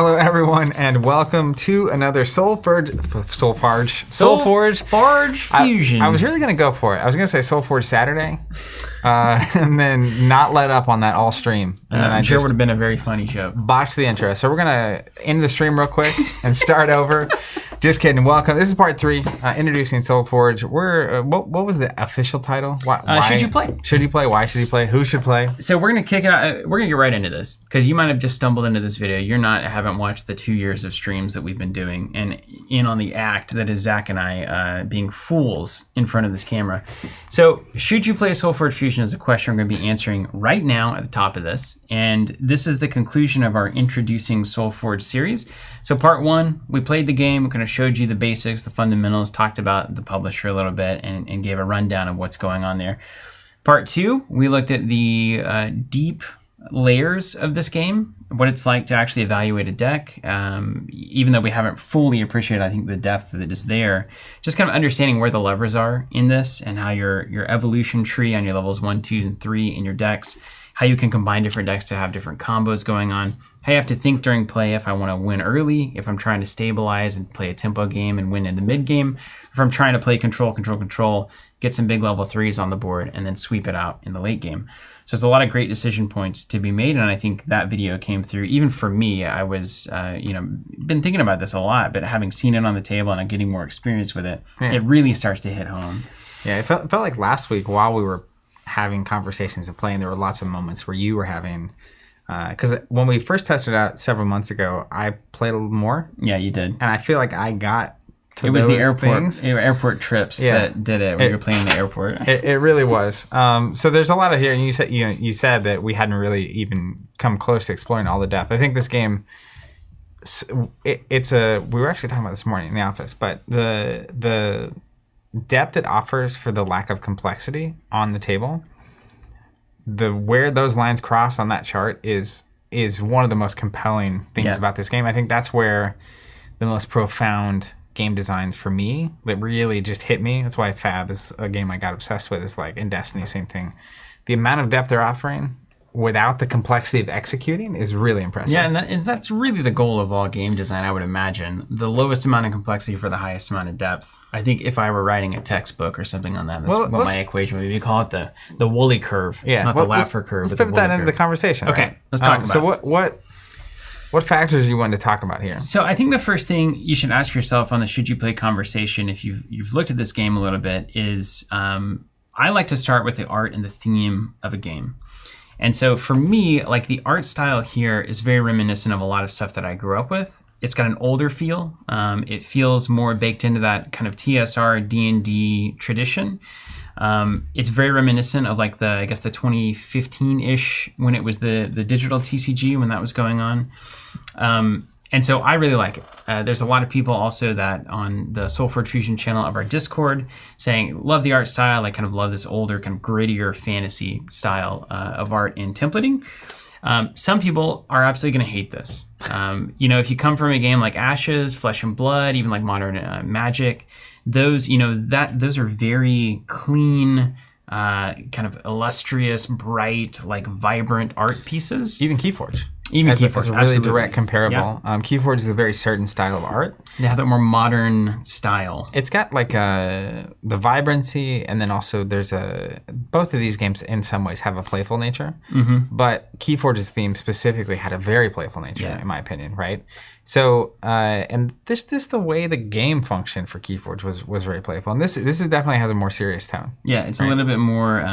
Hello, everyone, and welcome to another SolForge Fusion. I was really going to go for it. I was going to say SolForge Saturday, and then not let up on that all stream. And then I'm sure it would have been a very funny joke. Botched the intro. So we're going to end the stream real quick and start over. Just kidding. Welcome. This is part 3, introducing SolForge. We're what was the official title? Why should you play? Should you play? Why should you play? Who should play? So we're gonna kick it out. We're gonna get right into this because you might have just stumbled into this video. Haven't watched the 2 years of streams that we've been doing, and in on the act that is Zach and I being fools in front of this camera. So should you play SolForge Fusion is a question we're gonna be answering right now at the top of this, and this is the conclusion of our Introducing SolForge series. So part 1, we played the game. We're gonna showed you the basics, the fundamentals, talked about the publisher a little bit, and gave a rundown of what's going on there. Part 2, we looked at the deep layers of this game, what it's like to actually evaluate a deck, even though we haven't fully appreciated, I think, the depth that is there. Just kind of understanding where the levers are in this and how your evolution tree on your levels 1, 2, and 3 in your decks, how you can combine different decks to have different combos going on, how you have to think during play if I want to win early, if I'm trying to stabilize and play a tempo game and win in the mid game, if I'm trying to play control, get some big level 3s on the board, and then sweep it out in the late game. So there's a lot of great decision points to be made, and I think that video came through. Even for me, I was, been thinking about this a lot, but having seen it on the table and getting more experience with it, it really starts to hit home. Yeah, it felt like last week while we were having conversations and playing, there were lots of moments where you were having, because when we first tested it out several months ago, I played a little more. Yeah, you did. And I feel like I got to it was those the airport trips that did it when you were playing the airport. It really was. So there's a lot of here, and you said that we hadn't really even come close to exploring all the depth. I think this game, we were actually talking about this morning in the office, but the depth it offers for the lack of complexity on the table, where those lines cross on that chart is one of the most compelling things about this game. I think that's where the most profound game designs for me that really just hit me. That's why Fab is a game I got obsessed with. Is like in Destiny, same thing. The amount of depth they're offering without the complexity of executing is really impressive. Yeah, and that's really the goal of all game design, I would imagine. The lowest amount of complexity for the highest amount of depth. I think if I were writing a textbook or something on that, that's what my equation would be. We call it the Woolley curve, not the Laffer curve. Let's pivot that into the conversation. Okay, right? let's talk about it. So what factors do you want to talk about here? So I think the first thing you should ask yourself on the should you play conversation, if you've looked at this game a little bit, is I like to start with the art and the theme of a game. And so for me, like the art style here is very reminiscent of a lot of stuff that I grew up with. It's got an older feel. It feels more baked into that kind of TSR D&D tradition. It's very reminiscent of like the 2015-ish when it was the digital TCG when that was going on. And so I really like it. There's a lot of people also that on the SolForge Fusion channel of our Discord saying, love the art style. I kind of love this older, kind of grittier fantasy style of art in templating. Some people are absolutely going to hate this. If you come from a game like Ashes, Flesh and Blood, even like Modern Magic, those are very clean, kind of illustrious, bright, like vibrant art pieces. Even Keyforge. As a really absolutely. Direct comparable. Yeah. Keyforge is a very certain style of art. They have that more modern style. It's got like the vibrancy, and then also both of these games in some ways have a playful nature. Mm-hmm. But Keyforge's theme specifically had a very playful nature, in my opinion, right? So, and this the way the game functioned for Keyforge was very playful, and this is definitely has a more serious tone. Yeah, it's a little bit more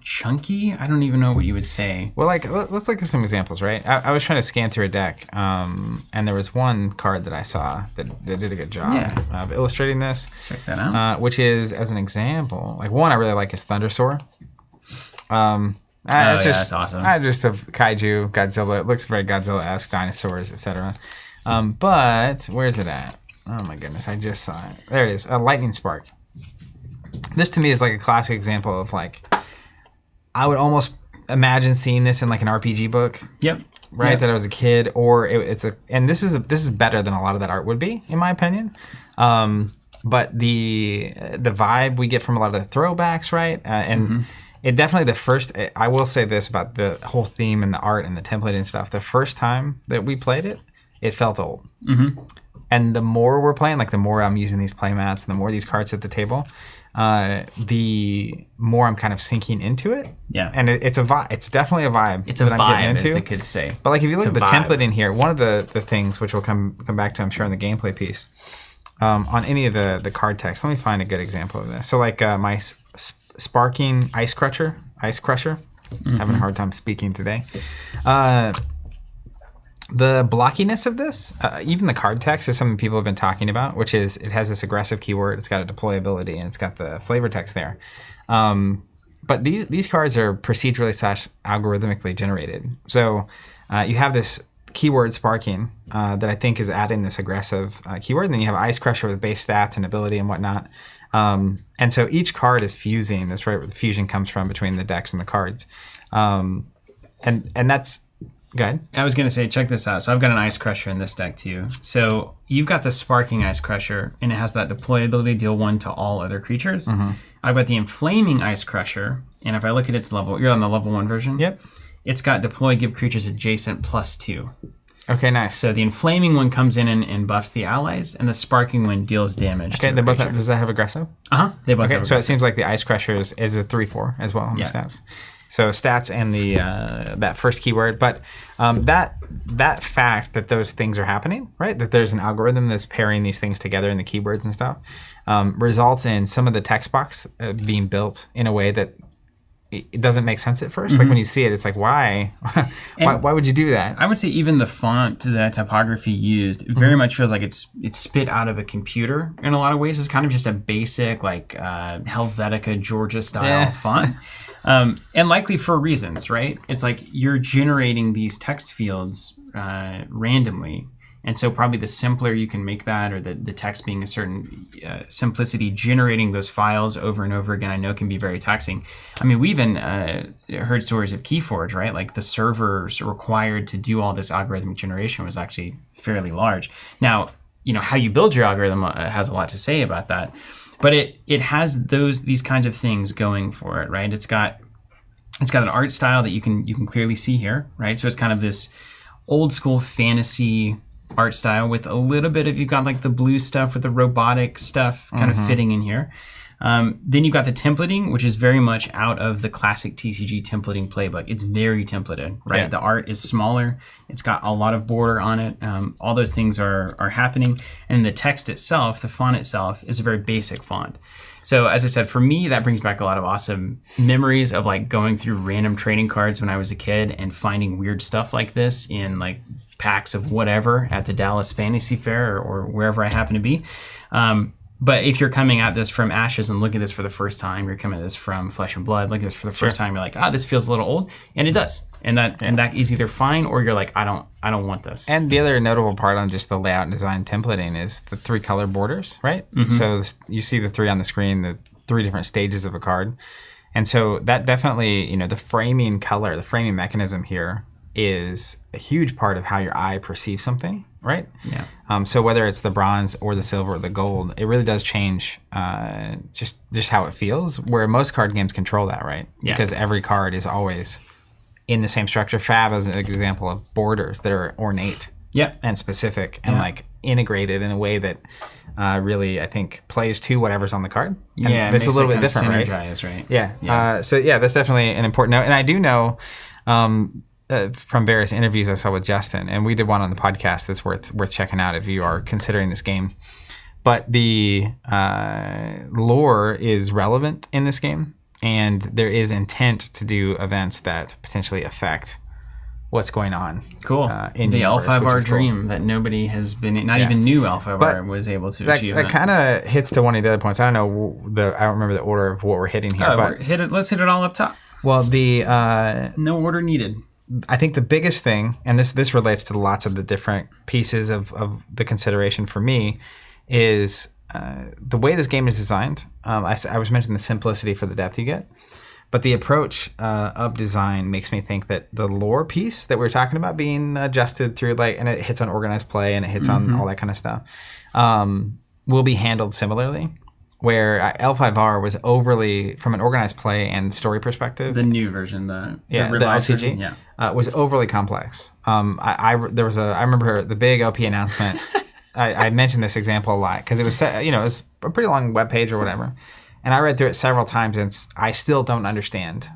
chunky. I don't even know what you would say. Well, like let's look at some examples, right? I was trying to scan through a deck, and there was one card that I saw that did a good job of illustrating this. Check that out. Which is, as an example, like one I really like is Thundersoar. That's awesome. Just of kaiju, Godzilla. It looks very Godzilla-esque, dinosaurs, etc. But where's it at? Oh my goodness, I just saw it. There it is, a lightning spark. This to me is like a classic example of like, I would almost imagine seeing this in like an RPG book. Yep. Right, that I was a kid, or and this is better than a lot of that art would be, in my opinion. But the vibe we get from a lot of the throwbacks, right, and it definitely I will say this about the whole theme and the art and the template and stuff. The first time that we played it, it felt old. And the more we're playing, like the more I'm using these play mats and the more these cards at the table, the more I'm kind of sinking into it. Yeah. And it's a vibe. It's definitely a vibe. It's a vibe, as the kids say. But like if you look at the vibe. template in here, one of the things, which we'll come back to, I'm sure, in the gameplay piece, on any of the card text, let me find a good example of this. So like my Sparking Ice Crusher, having a hard time speaking today. The blockiness of this, even the card text, is something people have been talking about, which is it has this aggressive keyword, it's got a deployability, and it's got the flavor text there. But these cards are procedurally / algorithmically generated. So you have this keyword sparking that I think is adding this aggressive keyword, and then you have Ice Crusher with base stats and ability and whatnot. And so each card is fusing. That's right where the fusion comes from between the decks and the cards. And that's... Go ahead. I was going to say, check this out. So I've got an Ice Crusher in this deck too. So you've got the Sparking Ice Crusher, and it has that deployability, deal 1 to all other creatures. I've got the Inflaming Ice Crusher, and if I look at its level, you're on the level 1 version? Yep. It's got deploy, give creatures adjacent +2. Okay, nice. So the Inflaming one comes in and buffs the allies, and the Sparking one deals damage to they the both creature. does that have aggressive? They both Okay, have so it aggressive. seems like the Ice Crusher is a 3/4 as well on the stats. So stats and the that first keyword, but that fact that those things are happening, right? That there's an algorithm that's pairing these things together in the keywords and stuff, results in some of the text box being built in a way that it doesn't make sense at first. Like when you see it, it's like, why? why would you do that? I would say even the font, the typography used, very much feels like it's spit out of a computer in a lot of ways. It's kind of just a basic, like Helvetica Georgia style font. And likely for reasons, right? It's like you're generating these text fields randomly. And so probably the simpler you can make that, or the text being a certain simplicity, generating those files over and over again, I know can be very taxing. I mean, we even heard stories of Keyforge, right? Like the servers required to do all this algorithmic generation was actually fairly large. Now, how you build your algorithm has a lot to say about that. But it has these kinds of things going for it, right? It's got an art style that you can clearly see here, right? So it's kind of this old school fantasy art style with a little bit of, you've got like the blue stuff with the robotic stuff kind of fitting in here. Then you've got the templating, which is very much out of the classic TCG templating playbook. It's very templated, right? Yeah. The art is smaller. It's got a lot of border on it. All those things are happening. And the text itself, the font itself, is a very basic font. So as I said, for me, that brings back a lot of awesome memories of like going through random trading cards when I was a kid and finding weird stuff like this in like packs of whatever at the Dallas Fantasy Fair or wherever I happen to be. But if you're coming at this from Ashes and looking at this for the first time, you're coming at this from Flesh and Blood, looking at this for the first time, you're like, this feels a little old, and it does, and that is either fine or you're like, I don't want this. And the other notable part on just the layout and design templating is the 3 color borders, right? So you see the 3 on the screen, the 3 different stages of a card, and so that definitely, the framing color, the framing mechanism here is a huge part of how your eye perceives something, right? Yeah. So whether it's the bronze or the silver or the gold, it really does change just how it feels, where most card games control that, right? Yeah. Because every card is always in the same structure. Fab is an example of borders that are ornate and specific and like integrated in a way that really, I think, plays to whatever's on the card. And this is a little bit different, right? Right? Yeah. So that's definitely an important note. And I do know from various interviews I saw with Justin, and we did one on the podcast that's worth checking out if you are considering this game. But the lore is relevant in this game, and there is intent to do events that potentially affect what's going on. Cool. In the universe, L5R dream that nobody has been, not even new L5R was able to achieve. That kind of hits to one of the other points. I don't know I don't remember the order of what we're hitting here. But let's hit it all up top. Well, no order needed. I think the biggest thing, and this relates to lots of the different pieces of the consideration for me, is the way this game is designed. I was mentioning the simplicity for the depth you get, but the approach of design makes me think that the lore piece that we were talking about being adjusted through, and it hits on organized play and it hits on all that kind of stuff, will be handled similarly. where L5R was overly, from an organized play and story perspective. The new version, the the revised LCG, version, was overly complex. I remember the big OP announcement. I mentioned this example a lot because it was it was a pretty long web page or whatever, and I read through it several times and I still don't understand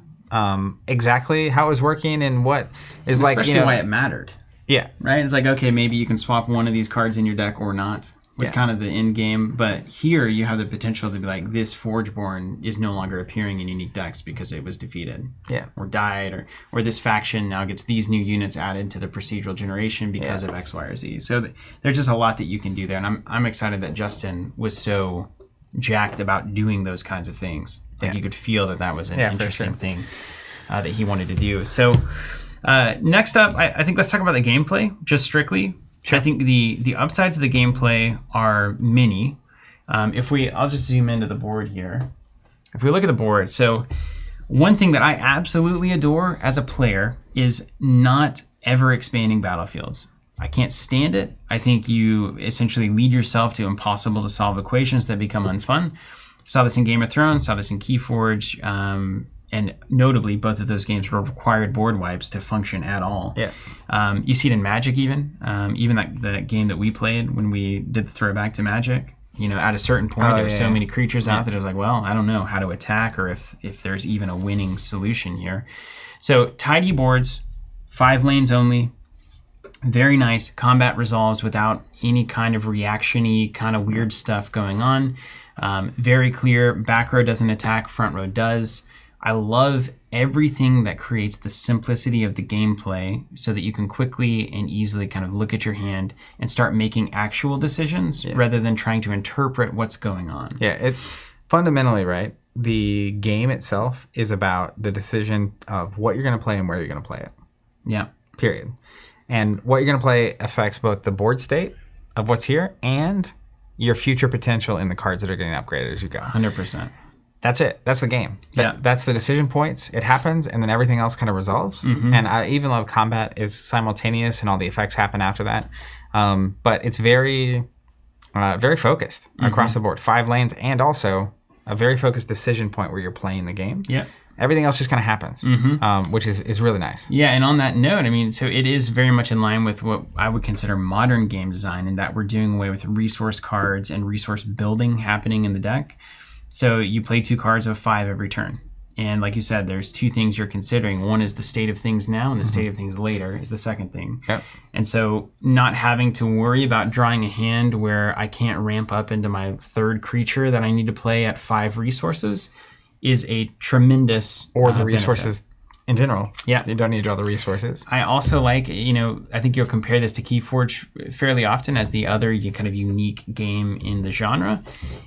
exactly how it was working and what is especially why it mattered. Yeah, right. It's like, okay, maybe you can swap one of these cards in your deck or not. Was kind of the end game, but here you have the potential to be like, this Forgeborn is no longer appearing in unique decks because it was defeated, or died, or this faction now gets these new units added to the procedural generation because of X, Y, or Z. So there's just a lot that you can do there, and I'm excited that Justin was so jacked about doing those kinds of things. Like you could feel that was an interesting thing that he wanted to do. So next up, I think let's talk about the gameplay, just strictly. Sure. I think the upsides of the gameplay are many. I'll just zoom into the board here. If we look at the board, so one thing that I absolutely adore as a player is not ever expanding battlefields. I can't stand it. I think you essentially lead yourself to impossible to solve equations that become unfun. Saw this in Game of Thrones, saw this in Keyforge, and notably, both of those games were required board wipes to function at all. Yeah. You see it in Magic even the game that we played when we did the throwback to Magic. At a certain point, there were so many creatures out that it was like, well, I don't know how to attack or if there's even a winning solution here. So tidy boards, 5 lanes only, very nice. Combat resolves without any kind of reaction-y kind of weird stuff going on. Very clear. Back row doesn't attack, front row does. I love everything that creates the simplicity of the gameplay so that you can quickly and easily kind of look at your hand and start making actual decisions rather than trying to interpret what's going on. Yeah, it fundamentally, right, the game itself is about the decision of what you're going to play and where you're going to play it. Yeah. Period. And what you're going to play affects both the board state of what's here and your future potential in the cards that are getting upgraded as you go. 100%. That's it. That's the game. That's the decision points. It happens, and then everything else kind of resolves. Mm-hmm. And I even love combat is simultaneous, and all the effects happen after that. But it's very, very focused across the board. 5 lanes, and also a very focused decision point where you're playing the game. Yeah. Everything else just kind of happens, which is really nice. Yeah, and on that note, I mean, so it is very much in line with what I would consider modern game design, in that we're doing away with resource cards and resource building happening in the deck. So you play 2 cards of 5 every turn. And like you said, there's 2 things you're considering. One is the state of things now, and the state of things later is the second thing. Yep. And so not having to worry about drawing a hand where I can't ramp up into my 3rd creature that I need to play at 5 resources is a tremendous Or the resources benefit. In general. Yeah. You don't need to draw the resources. I also like, I think you'll compare this to Keyforge fairly often as the other kind of unique game in the genre,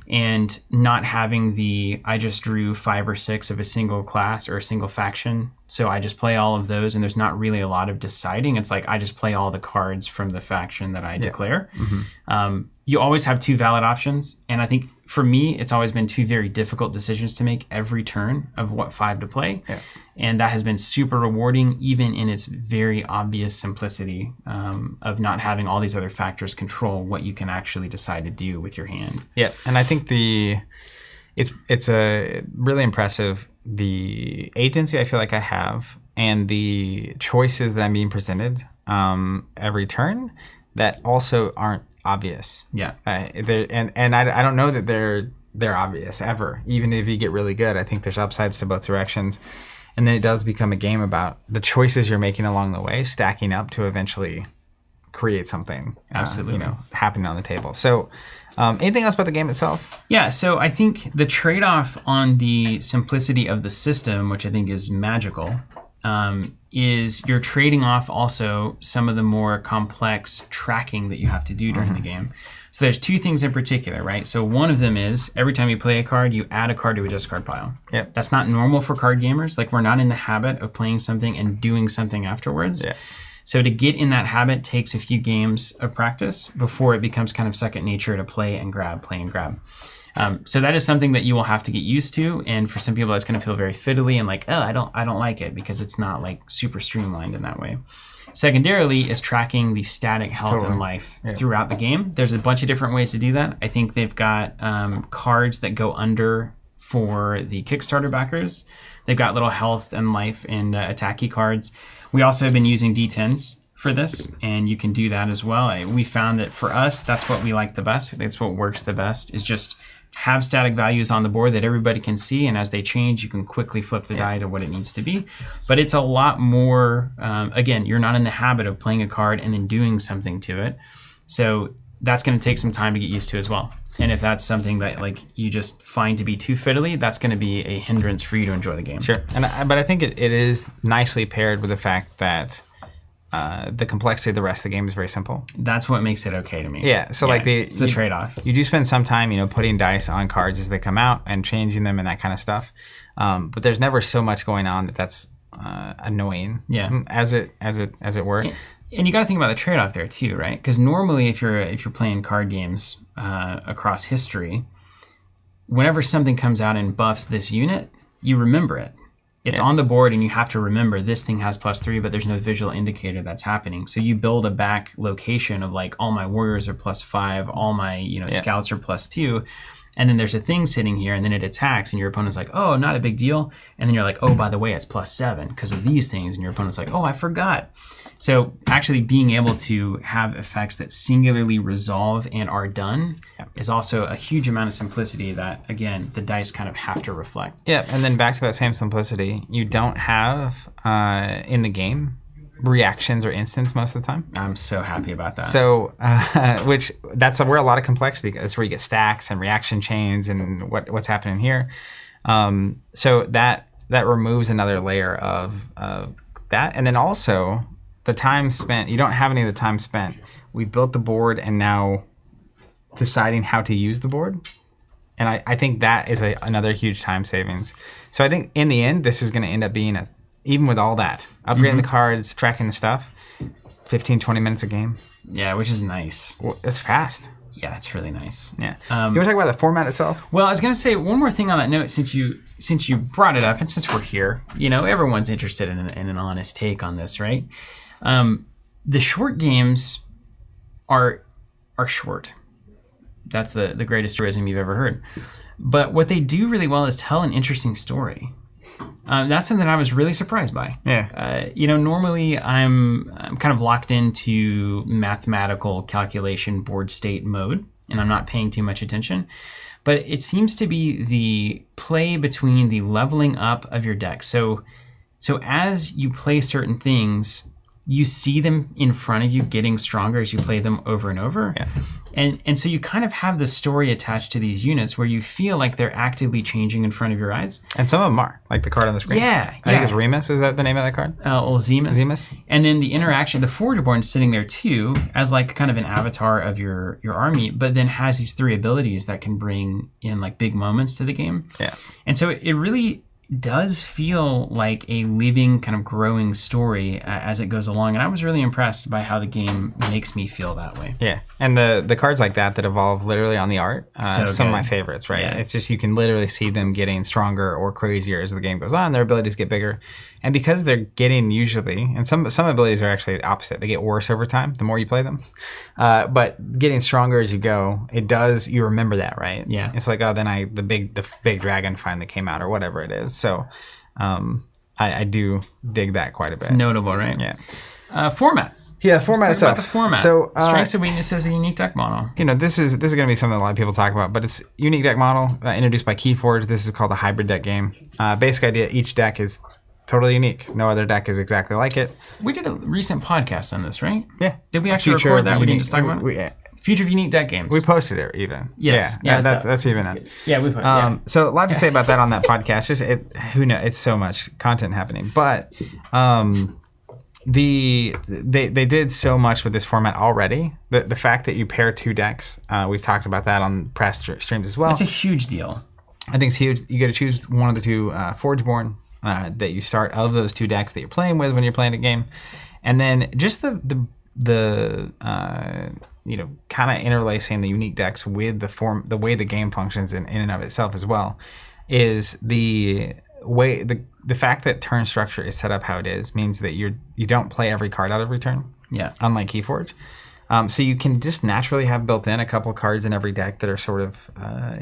and not having I just drew 5 or 6 of a single class or a single faction, so I just play all of those, and there's not really a lot of deciding. It's like I just play all the cards from the faction that I declare. Mm-hmm. You always have 2 valid options, and I think for me, it's always been 2 very difficult decisions to make every turn of what 5 to play. Yeah. And that has been super rewarding, even in its very obvious simplicity of not having all these other factors control what you can actually decide to do with your hand. Yeah, and I think it's a really impressive, the agency I feel like I have and the choices that I'm being presented every turn that also aren't obvious. Yeah. And I don't know that they're obvious ever. Even if you get really good, I think there's upsides to both directions. And then it does become a game about the choices you're making along the way, stacking up to eventually create something. Absolutely. Happening on the table. So anything else about the game itself? Yeah, so I think the trade-off on the simplicity of the system, which I think is magical, is you're trading off also some of the more complex tracking that you have to do during the game. So there's 2 things in particular, right? So one of them is every time you play a card, you add a card to a discard pile. Yep. That's not normal for card gamers. Like, we're not in the habit of playing something and doing something afterwards. Yeah. So to get in that habit takes a few games of practice before it becomes kind of second nature to play and grab. So that is something that you will have to get used to, and for some people that's going to feel very fiddly and like, oh, I don't like it because it's not like super streamlined in that way. Secondarily is tracking the static health and life throughout the game. There's a bunch of different ways to do that. I think they've got cards that go under for the Kickstarter backers. They've got little health and life and attacky cards. We also have been using D10s for this, and you can do that as well. We found that for us, that's what we like the best. That's what works the best, is just have static values on the board that everybody can see, and as they change, you can quickly flip the die to what it needs to be. But it's a lot more, again, you're not in the habit of playing a card and then doing something to it. So that's going to take some time to get used to as well. And if that's something that like you just find to be too fiddly, that's going to be a hindrance for you to enjoy the game. Sure. But I think it is nicely paired with the fact that the complexity of the rest of the game is very simple. That's what makes it okay to me. Yeah. So like it's the trade-off. You do spend some time, putting dice on cards as they come out and changing them and that kind of stuff. But there's never so much going on that's annoying. Yeah. As it were. And you got to think about the trade-off there too, right? Because normally, if you're playing card games across history, whenever something comes out and buffs this unit, you remember it. It's on the board, and you have to remember this thing has +3, but there's no visual indicator that's happening. So you build a back location of like all my warriors are +5, all my scouts are +2, and then there's a thing sitting here, and then it attacks, and your opponent's like, oh, not a big deal, and then you're like, oh, by the way, it's +7 because of these things, and your opponent's like, oh, I forgot. So actually being able to have effects that singularly resolve and are done is also a huge amount of simplicity that, again, the dice kind of have to reflect. Yeah, and then back to that same simplicity, you don't have in the game reactions or instants most of the time. I'm so happy about that. So, that's where a lot of complexity. That's where you get stacks and reaction chains and what's happening here. So that removes another layer of that, and then also the time spent. You don't have any of the time spent. We built the board, and now deciding how to use the board, and I think that is another huge time savings. So I think in the end, this is going to end up being even with all that, upgrading the cards, tracking the stuff, 15, 20 minutes a game. Yeah, which is nice. Well, it's fast. Yeah, it's really nice. Yeah. You want to talk about the format itself? Well, I was going to say one more thing on that note, since you brought it up, and since we're here, everyone's interested in an honest take on this, right? The short games are short. That's the greatest tourism you've ever heard. But what they do really well is tell an interesting story. That's something I was really surprised by. Yeah. Normally I'm kind of locked into mathematical calculation board state mode, and I'm not paying too much attention. But it seems to be the play between the leveling up of your deck. So as you play certain things, you see them in front of you getting stronger as you play them over and over. Yeah. And so you kind of have the story attached to these units where you feel like they're actively changing in front of your eyes. And some of them are, like the card on the screen. Yeah. I think it's Remus. Is that the name of that card? Zemus. Zemus. And then the interaction, the Forgeborn's sitting there too as like kind of an avatar of your army, but then has these 3 abilities that can bring in like big moments to the game. Yeah. And so it really does feel like a living kind of growing story as it goes along, and I was really impressed by how the game makes me feel that way. Yeah, and the cards like that evolve literally on the art, some good. of my favorites, right? Yeah. It's just you can literally see them getting stronger or crazier as the game goes on. Their abilities get bigger, and because they're getting usually, and some abilities are actually opposite, they get worse over time the more you play them, but getting stronger as you go, you remember that, right? Yeah, it's like, oh, then the big dragon finally came out or whatever it is. So I do dig that quite a bit. It's notable, right? Yeah. Format. Yeah, format itself. About the format. So strengths and weaknesses of the unique deck model. This is going to be something a lot of people talk about, but it's unique deck model introduced by Keyforge. This is called a hybrid deck game. Basic idea: each deck is totally unique. No other deck is exactly like it. We did a recent podcast on this, right? Yeah. Did we actually record that? We didn't just talk about it? Yeah. Future of unique deck games. We posted it even. Yes. Yeah, that's even it. Yeah, we posted it. So a lot to say about that on that podcast. Who knows? It's so much content happening. But they did so much with this format already. The fact that you pair 2 decks, we've talked about that on past streams as well. It's a huge deal. I think it's huge. You got to choose one of the 2 Forgeborn that you start of those 2 decks that you're playing with when you're playing a game. And then just the kind of interlacing the unique decks with the way the game functions in and of itself as well, is the way the fact that turn structure is set up how it is means that you don't play every card out of every turn. Yeah. Unlike Keyforge. So you can just naturally have built in a couple of cards in every deck that are sort of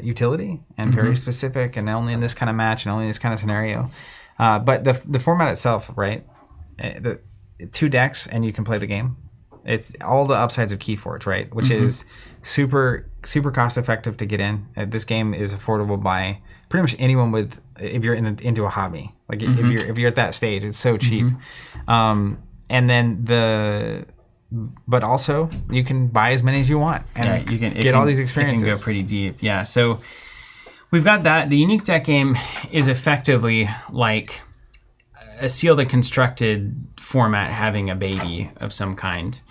utility and very specific and only in this kind of match and only in this kind of scenario. But the format itself, right? The 2 decks and you can play the game. It's all the upsides of Keyforge, right? Which is super cost effective to get in. This game is affordable by pretty much anyone with, if you're into a hobby. Like if you're at that stage, it's so cheap. And then but also you can buy as many as you want and you can get all these experiences. It can go pretty deep. Yeah. So we've got that. The unique deck game is effectively like a sealed and constructed format having a baby of some kind.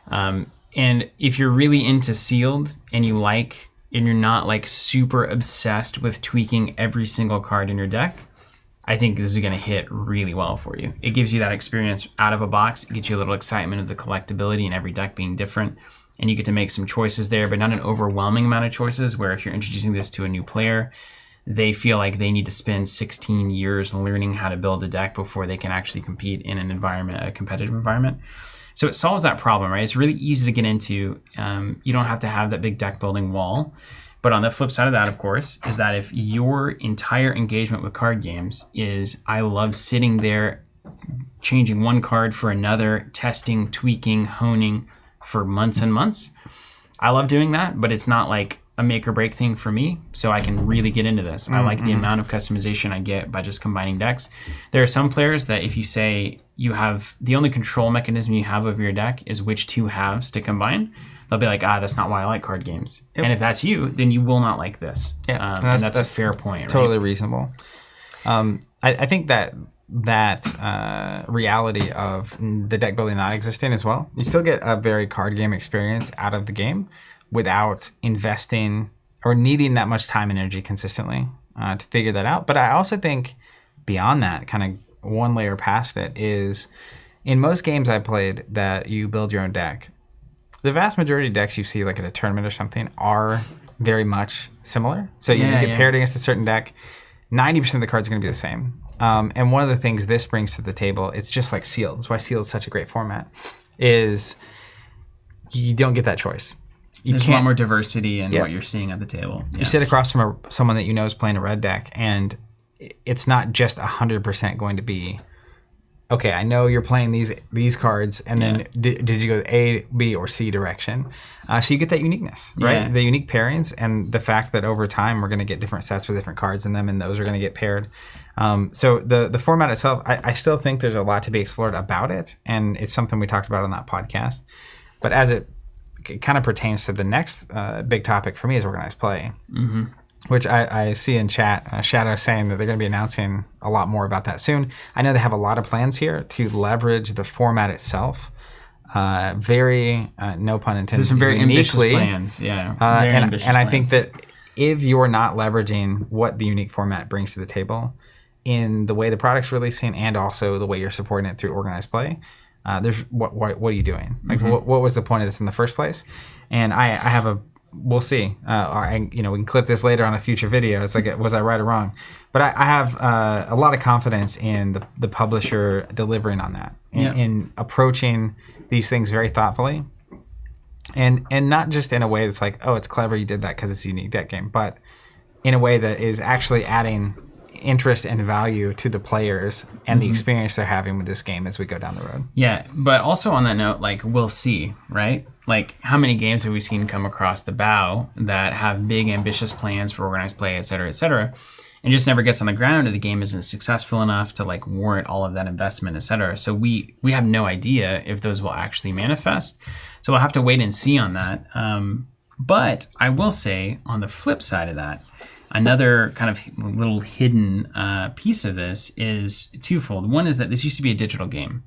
And if you're really into sealed and you're not like super obsessed with tweaking every single card in your deck, I think this is going to hit really well for you. It gives you that experience out of a box. It gets you a little excitement of the collectability and every deck being different. And you get to make some choices there, but not an overwhelming amount of choices where if you're introducing this to a new player, they feel like they need to spend 16 years learning how to build a deck before they can actually compete in a competitive environment. So it solves that problem, right? It's really easy to get into. You don't have to have that big deck building wall. But on the flip side of that, of course, is that if your entire engagement with card games is, I love sitting there, changing one card for another, testing, tweaking, honing for months and months, I love doing that, but it's not like a make or break thing for me, so I can really get into this. I like the amount of customization I get by just combining decks. There are some players that if you say you have, the only control mechanism you have of your deck is which 2 halves to combine, they'll be like, that's not why I like card games. Yep. And if that's you, then you will not like this. Yeah, and that's a fair point, right? Totally reasonable. I think that reality of the deck building not existing as well, you still get a very card game experience out of the game without investing or needing that much time and energy consistently to figure that out. But I also think beyond that, kind of one layer past it, is in most games I played that you build your own deck, the vast majority of decks you see like at a tournament or something are very much similar. So you get paired against a certain deck, 90% of the cards are going to be the same. And one of the things this brings to the table, it's just like Sealed. That's why Sealed is such a great format, is you don't get that choice. There's a lot more diversity in what you're seeing at the table. You sit across from someone that you know is playing a red deck, and it's not just 100% going to be, okay, I know you're playing these cards, and then did you go A, B, or C direction? So you get that uniqueness, right? The unique pairings, and the fact that over time we're going to get different sets with different cards in them, and those are going to get paired. So the format itself, I still think there's a lot to be explored about it, and it's something we talked about on that podcast. But as it kind of pertains to the next big topic for me is organized play, which I see in chat, Shadow saying that they're going to be announcing a lot more about that soon. I know they have a lot of plans here to leverage the format itself. Very, no pun intended, there's some very ambitious plans. And I think that if you're not leveraging what the unique format brings to the table in the way the product's releasing and also the way you're supporting it through organized play, there's what are you doing? Like what was the point of this in the first place? And I have we'll see. We can clip this later on a future video. It's like, was I right or wrong? But I have a lot of confidence in the publisher delivering on that, in approaching these things very thoughtfully, and not just in a way that's like, oh, it's clever you did that because it's a unique deck game, but in a way that is actually adding interest and value to the players and the experience they're having with this game as we go down the road. Yeah, but also on that note, like, we'll see, right? Like, how many games have we seen come across the bow that have big, ambitious plans for organized play, et cetera, and just never gets on the ground, or the game isn't successful enough to, like, warrant all of that investment, et cetera. So we have no idea if those will actually manifest. So we'll have to wait and see on that. But I will say, on the flip side of that, another kind of little hidden piece of this is twofold. One is that this used to be a digital game.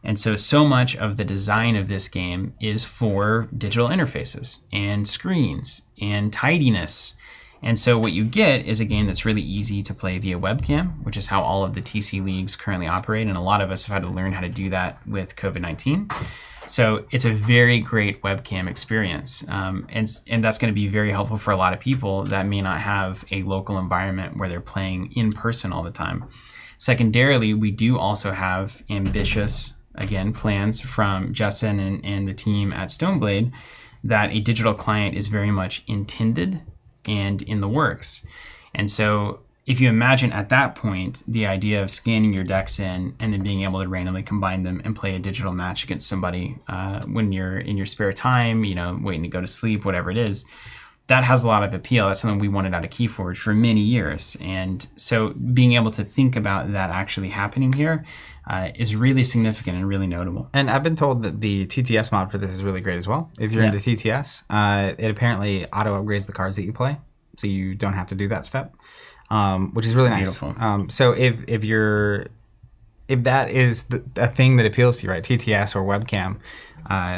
And so much of the design of this game is for digital interfaces and screens and tidiness And so what you get is a game that's really easy to play via webcam, which is how all of the TC leagues currently operate. And a lot of us have had to learn how to do that with COVID-19. So it's a very great webcam experience. And that's going to be very helpful for a lot of people that may not have a local environment where they're playing in person all the time. Secondarily, we do also have ambitious, again, plans from Justin and the team at Stoneblade that a digital client is very much intended and in the works. And so if you imagine at that point the idea of scanning your decks in and then being able to randomly combine them and play a digital match against somebody when you're in your spare time, waiting to go to sleep, whatever it is, that has a lot of appeal. That's something we wanted out of Keyforge for many years. And so being able to think about that actually happening here is really significant and really notable. And I've been told that the TTS mod for this is really great as well. If you're into TTS, it apparently auto upgrades the cards that you play, so you don't have to do that step, which is really nice. Beautiful. So if that is a thing that appeals to you, right? TTS or webcam,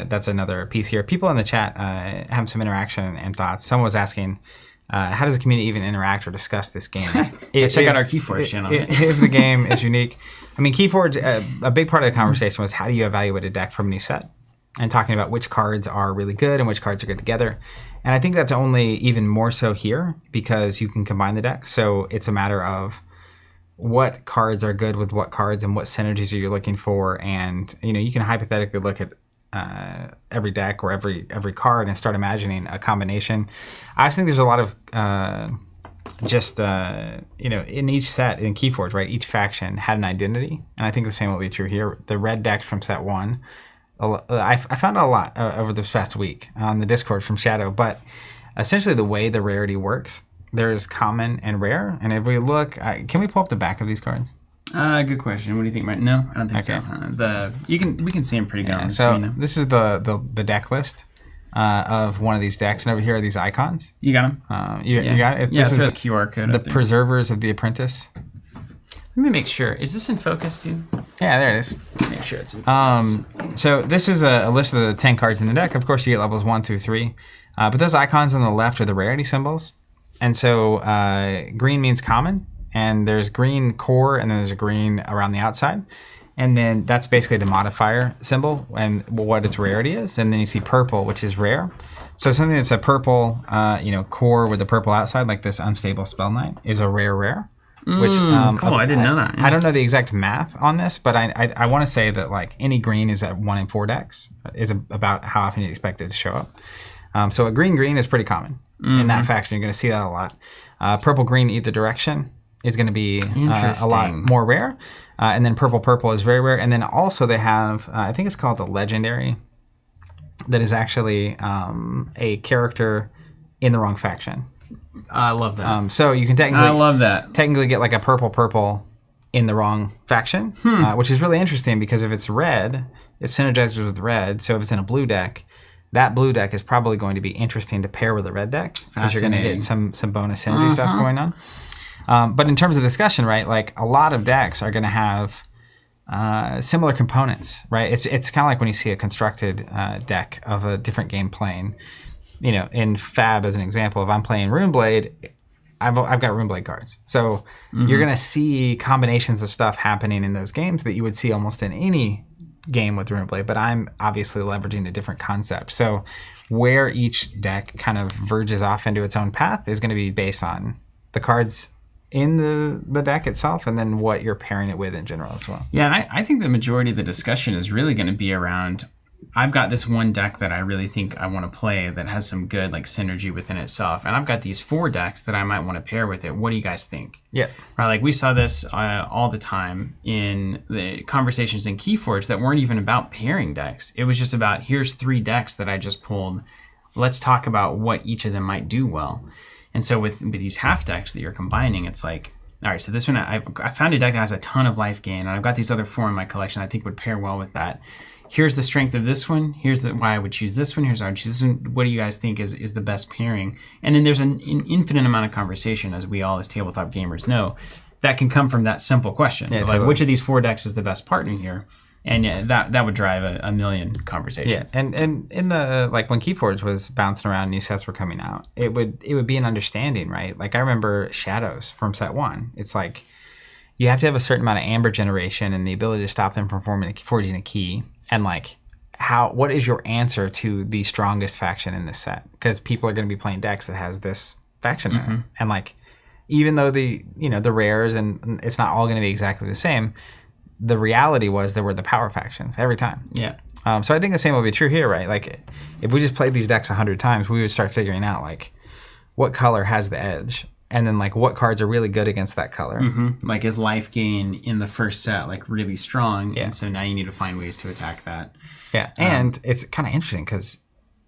that's another piece here. People in the chat have some interaction and thoughts. Someone was asking, how does the community even interact or discuss this game? Check out our Keyforge channel. If the game is unique. I mean, Keyforge, a big part of the conversation was how do you evaluate a deck from a new set? And talking about which cards are really good and which cards are good together. And I think that's only even more so here because you can combine the deck. So it's a matter of what cards are good with what cards and what synergies are you looking for. And, you can hypothetically look at every deck or every card and start imagining a combination. I just think there's a lot of in each set in Keyforge, right? Each faction had an identity, and I think the same will be true here. The red decks from set 1, I found a lot over this past week on the Discord from Shadow, but essentially the way the rarity works, there's common and rare, and if we look, can we pull up the back of these cards? Good question. What do you think about? No, I don't think so. We can see them pretty good on the so screen. This is the deck list of one of these decks, and over here are these icons. You got them? You got it? This is the QR code. The Preservers of the Apprentice. Let me make sure. Is this in focus, dude? Yeah, there it is. Make sure it's in focus. So this is a list of the 10 cards in the deck. Of course, you get levels 1 through 3. But those icons on the left are the rarity symbols. And so green means common. And there's green core, and then there's a green around the outside. And then that's basically the modifier symbol and what its rarity is. And then you see purple, which is rare. So something that's a purple, core with a purple outside, like this Unstable Spell Knight, is a rare. Which cool, I didn't know that. Yeah. I don't know the exact math on this, but I want to say that like any green is at 1 in 4 decks is about how often you expect it to show up. So a green is pretty common in that faction. You're going to see that a lot. Purple green either direction is going to be a lot more rare. And then purple is very rare. And then also they have, I think it's called the Legendary, that is actually a character in the wrong faction. I love that. So you can technically get like a purple in the wrong faction, which is really interesting because if it's red, it synergizes with red. So if it's in a blue deck, that blue deck is probably going to be interesting to pair with a red deck because you're going to get some bonus synergy stuff going on. But in terms of discussion, right, like a lot of decks are going to have similar components, right? It's kind of like when you see a constructed deck of a different game plane. In Fab, as an example, if I'm playing Runeblade, I've got Runeblade cards. So you're going to see combinations of stuff happening in those games that you would see almost in any game with Runeblade, but I'm obviously leveraging a different concept. So where each deck kind of verges off into its own path is going to be based on the cards in the deck itself and then what you're pairing it with in general as well. Yeah, and I think the majority of the discussion is really going to be around, I've got this one deck that I really think I want to play that has some good like synergy within itself. And I've got these 4 decks that I might want to pair with it. What do you guys think? Yeah. Right. Like we saw this all the time in the conversations in Keyforge that weren't even about pairing decks. It was just about, here's 3 decks that I just pulled. Let's talk about what each of them might do well. And so with these half decks that you're combining, it's like, all right, so this one, I found a deck that has a ton of life gain. And I've got these other 4 in my collection I think would pair well with that. Here's the strength of this one. Here's why I would choose this one. Here's why I would choose this one. What do you guys think is the best pairing? And then there's an infinite amount of conversation, as we all as tabletop gamers know, that can come from that simple question. Yeah, like, totally. which of these 4 decks is the best partner here? And that would drive a million conversations. Yeah, and in the like when Keyforge was bouncing around, new sets were coming out. It would be an understanding, right? Like I remember Shadows from set 1. It's like you have to have a certain amount of amber generation and the ability to stop them from forging a key. And like what is your answer to the strongest faction in this set? Because people are going to be playing decks that has this faction in it, and like even though the rares and it's not all going to be exactly the same. The reality was there were the power factions every time. Yeah. So I think the same will be true here, right? Like, if we just played these decks 100 times, we would start figuring out, like, what color has the edge. And then, like, what cards are really good against that color. Mm-hmm. Like, is life gain in the first set, like, really strong? Yeah. And so now you need to find ways to attack that. Yeah. And it's kind of interesting because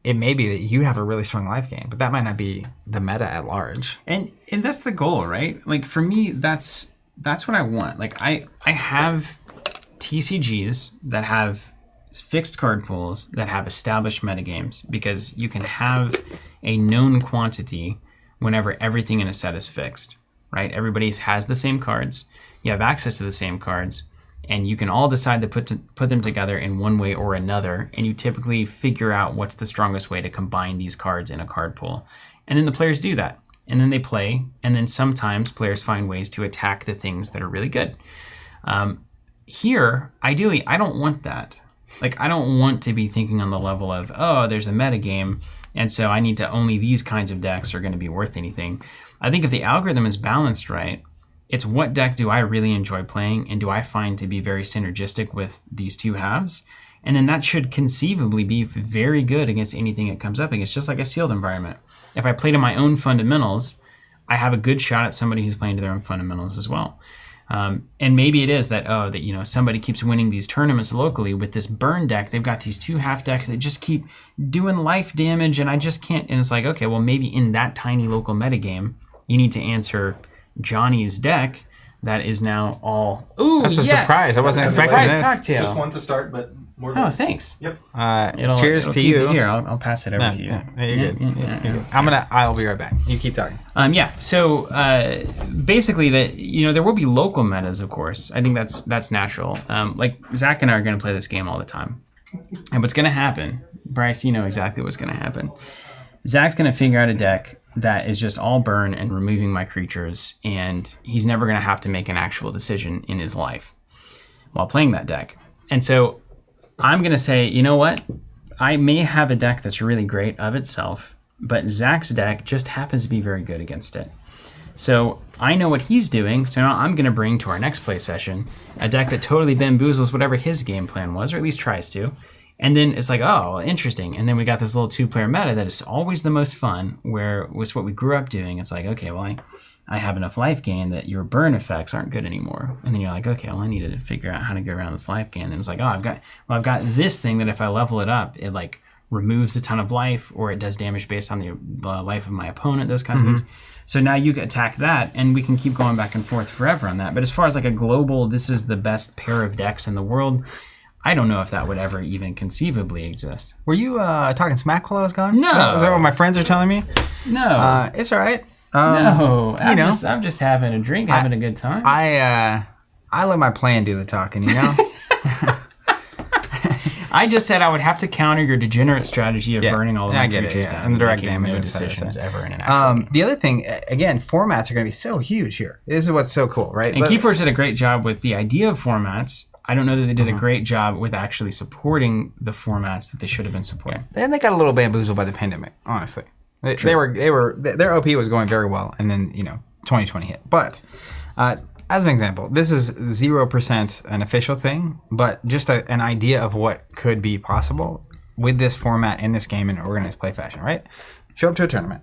it may be that you have a really strong life gain, but that might not be the meta at large. And that's the goal, right? Like, for me, that's what I want. Like, I have TCGs that have fixed card pools that have established metagames because you can have a known quantity whenever everything in a set is fixed, right? Everybody has the same cards. You have access to the same cards, and you can all decide to put them together in one way or another, and you typically figure out what's the strongest way to combine these cards in a card pool. And then the players do that. And then they play, and then sometimes players find ways to attack the things that are really good. Here, ideally, I don't want that. Like, I don't want to be thinking on the level of, oh, there's a metagame, and so I need to only these kinds of decks are going to be worth anything. I think if the algorithm is balanced right, it's what deck do I really enjoy playing, and do I find to be very synergistic with these two halves? And then that should conceivably be very good against anything it comes up against, just like a sealed environment. If I play to my own fundamentals, I have a good shot at somebody who's playing to their own fundamentals as well. And maybe it is that, somebody keeps winning these tournaments locally with this burn deck. They've got these 2 half decks that just keep doing life damage, and I just can't. And it's like, okay, well, maybe in that tiny local metagame, you need to answer Johnny's deck that is now all. Ooh, that's a yes! surprise. I wasn't expecting surprise this. Cocktail. Just one to start, but more. Oh, thanks. Yep. Cheers to you. Here, I'll pass it over to you. Yeah, you're good. You're good. I'll be right back. You keep talking. So basically, there will be local metas, of course. I think that's natural. Like Zach and I are going to play this game all the time, and what's going to happen, Bryce? You know exactly what's going to happen. Zach's going to figure out a deck that is just all burn and removing my creatures, and he's never going to have to make an actual decision in his life while playing that deck. And so I'm going to say, you know what? I may have a deck that's really great of itself, but Zach's deck just happens to be very good against it. So I know what he's doing, so now I'm going to bring to our next play session a deck that totally bamboozles whatever his game plan was, or at least tries to. And then it's like, oh, interesting. And then we got this little 2-player meta that is always the most fun, where it was what we grew up doing. It's like, okay, well, I have enough life gain that your burn effects aren't good anymore. And then you're like, okay, well, I need to figure out how to get around this life gain. And it's like, oh, I've got this thing that if I level it up, it like removes a ton of life, or it does damage based on the life of my opponent, those kinds of things. So now you can attack that, and we can keep going back and forth forever on that. But as far as like a global, this is the best pair of decks in the world, I don't know if that would ever even conceivably exist. Were you talking smack while I was gone? No. Is that what my friends are telling me? No. It's all right. No. I'm just having a drink, having a good time. I let my plan do the talking, you know? I just said I would have to counter your degenerate strategy of burning all of my creatures down. And the direct making damage no decisions ever in an actual game. The other thing, again, formats are going to be so huge here. This is what's so cool, right? And Keyforge did a great job with the idea of formats. I don't know that they did a great job with actually supporting the formats that they should have been supporting. And they got a little bamboozled by the pandemic, honestly. Their OP was going very well, and then 2020 hit. But as an example, this is 0% an official thing, but just an idea of what could be possible with this format in this game in an organized play fashion, right? Show up to a tournament,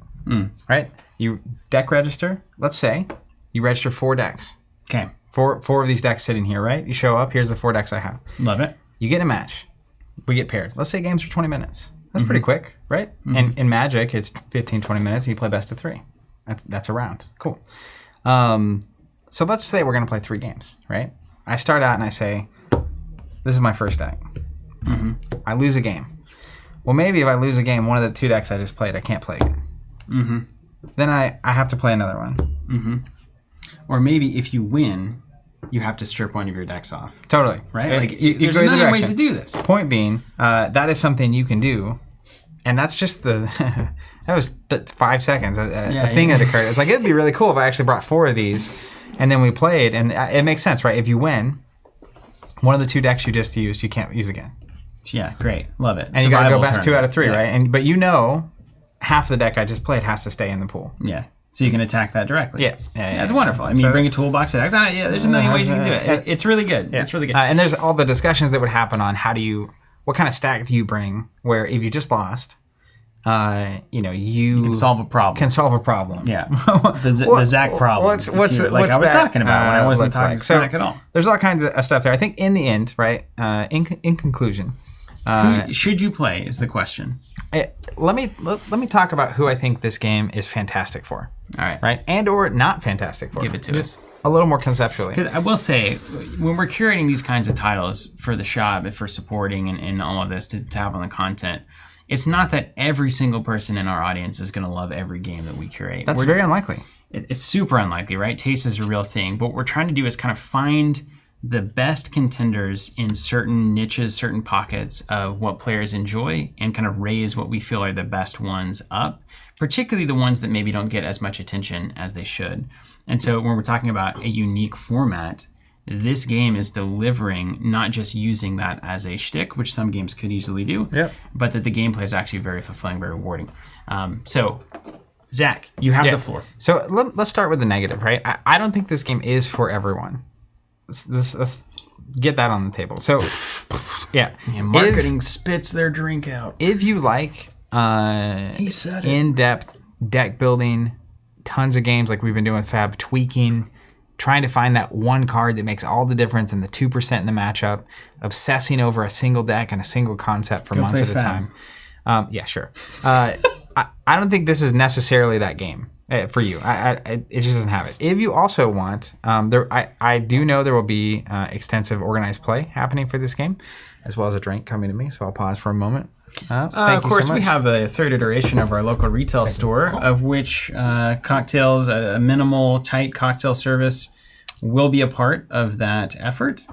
right? You deck register. Let's say you register 4 decks. Okay. Four of these decks sitting here, right? You show up. Here's the 4 decks I have. Love it. You get a match. We get paired. Let's say games for 20 minutes. That's pretty quick, right? And in Magic, it's 15, 20 minutes, and you play best of 3. That's a round. Cool. So let's say we're going to play 3 games, right? I start out and I say, this is my first deck. I lose a game. Well, maybe if I lose a game, one of the 2 decks I just played, I can't play again. Then I have to play another one. Or maybe if you win, you have to strip one of your decks off. Totally. Right? Like, You there's go a either million ways to direction. do this. Point being, that is something you can do. And that's just the... that was 5 seconds. A thing that occurred. It's like, it'd be really cool if I actually brought 4 of these, and then we played, and it makes sense, right? If you win, one of the 2 decks you just used, you can't use again. Yeah, great. Love it. And you got to go best 2 out of 3, yeah. right? But you know, half the deck I just played has to stay in the pool. Yeah. So you can attack that directly. Yeah. It's wonderful. I mean, bring a toolbox of decks. There's a million ways you can do it. It's really good. Yeah. It's really good. And there's all the discussions that would happen on what kind of stack do you bring, where if you just lost, you can solve a problem. Yeah. The Zach problem. What's I was talking about when I wasn't talking Zach at all. There's all kinds of stuff there. I think in the end, right, in conclusion. Who should you play is the question. Let me talk about who I think this game is fantastic for. All right. Right? And or not fantastic for. Give it to us. A little more conceptually. Because I will say, when we're curating these kinds of titles for the shop, for supporting and all of this to have on the content, it's not that every single person in our audience is going to love every game that we curate. That's very unlikely. It's super unlikely, right? Taste is a real thing. But what we're trying to do is kind of find the best contenders in certain niches, certain pockets of what players enjoy, and kind of raise what we feel are the best ones up, particularly the ones that maybe don't get as much attention as they should. And so when we're talking about a unique format, this game is delivering not just using that as a shtick, which some games could easily do, but that the gameplay is actually very fulfilling, very rewarding. So, Zach, you have the floor. So let's start with the negative, right? I don't think this game is for everyone. Let's get that on the table. So, marketing spits their drink out. If you like he said in-depth deck building, tons of games like we've been doing with Fab, tweaking, trying to find that one card that makes all the difference in the 2% in the matchup, obsessing over a single deck and a single concept for months at a time. Yeah, sure. I don't think this is necessarily that game for you. It just doesn't have it. If you also want, I do know there will be extensive organized play happening for this game, as well as a drink coming to me, so I'll pause for a moment. Of course, we have a third iteration of our local retail store, of which cocktails, a minimal, tight cocktail service, will be a part of that effort,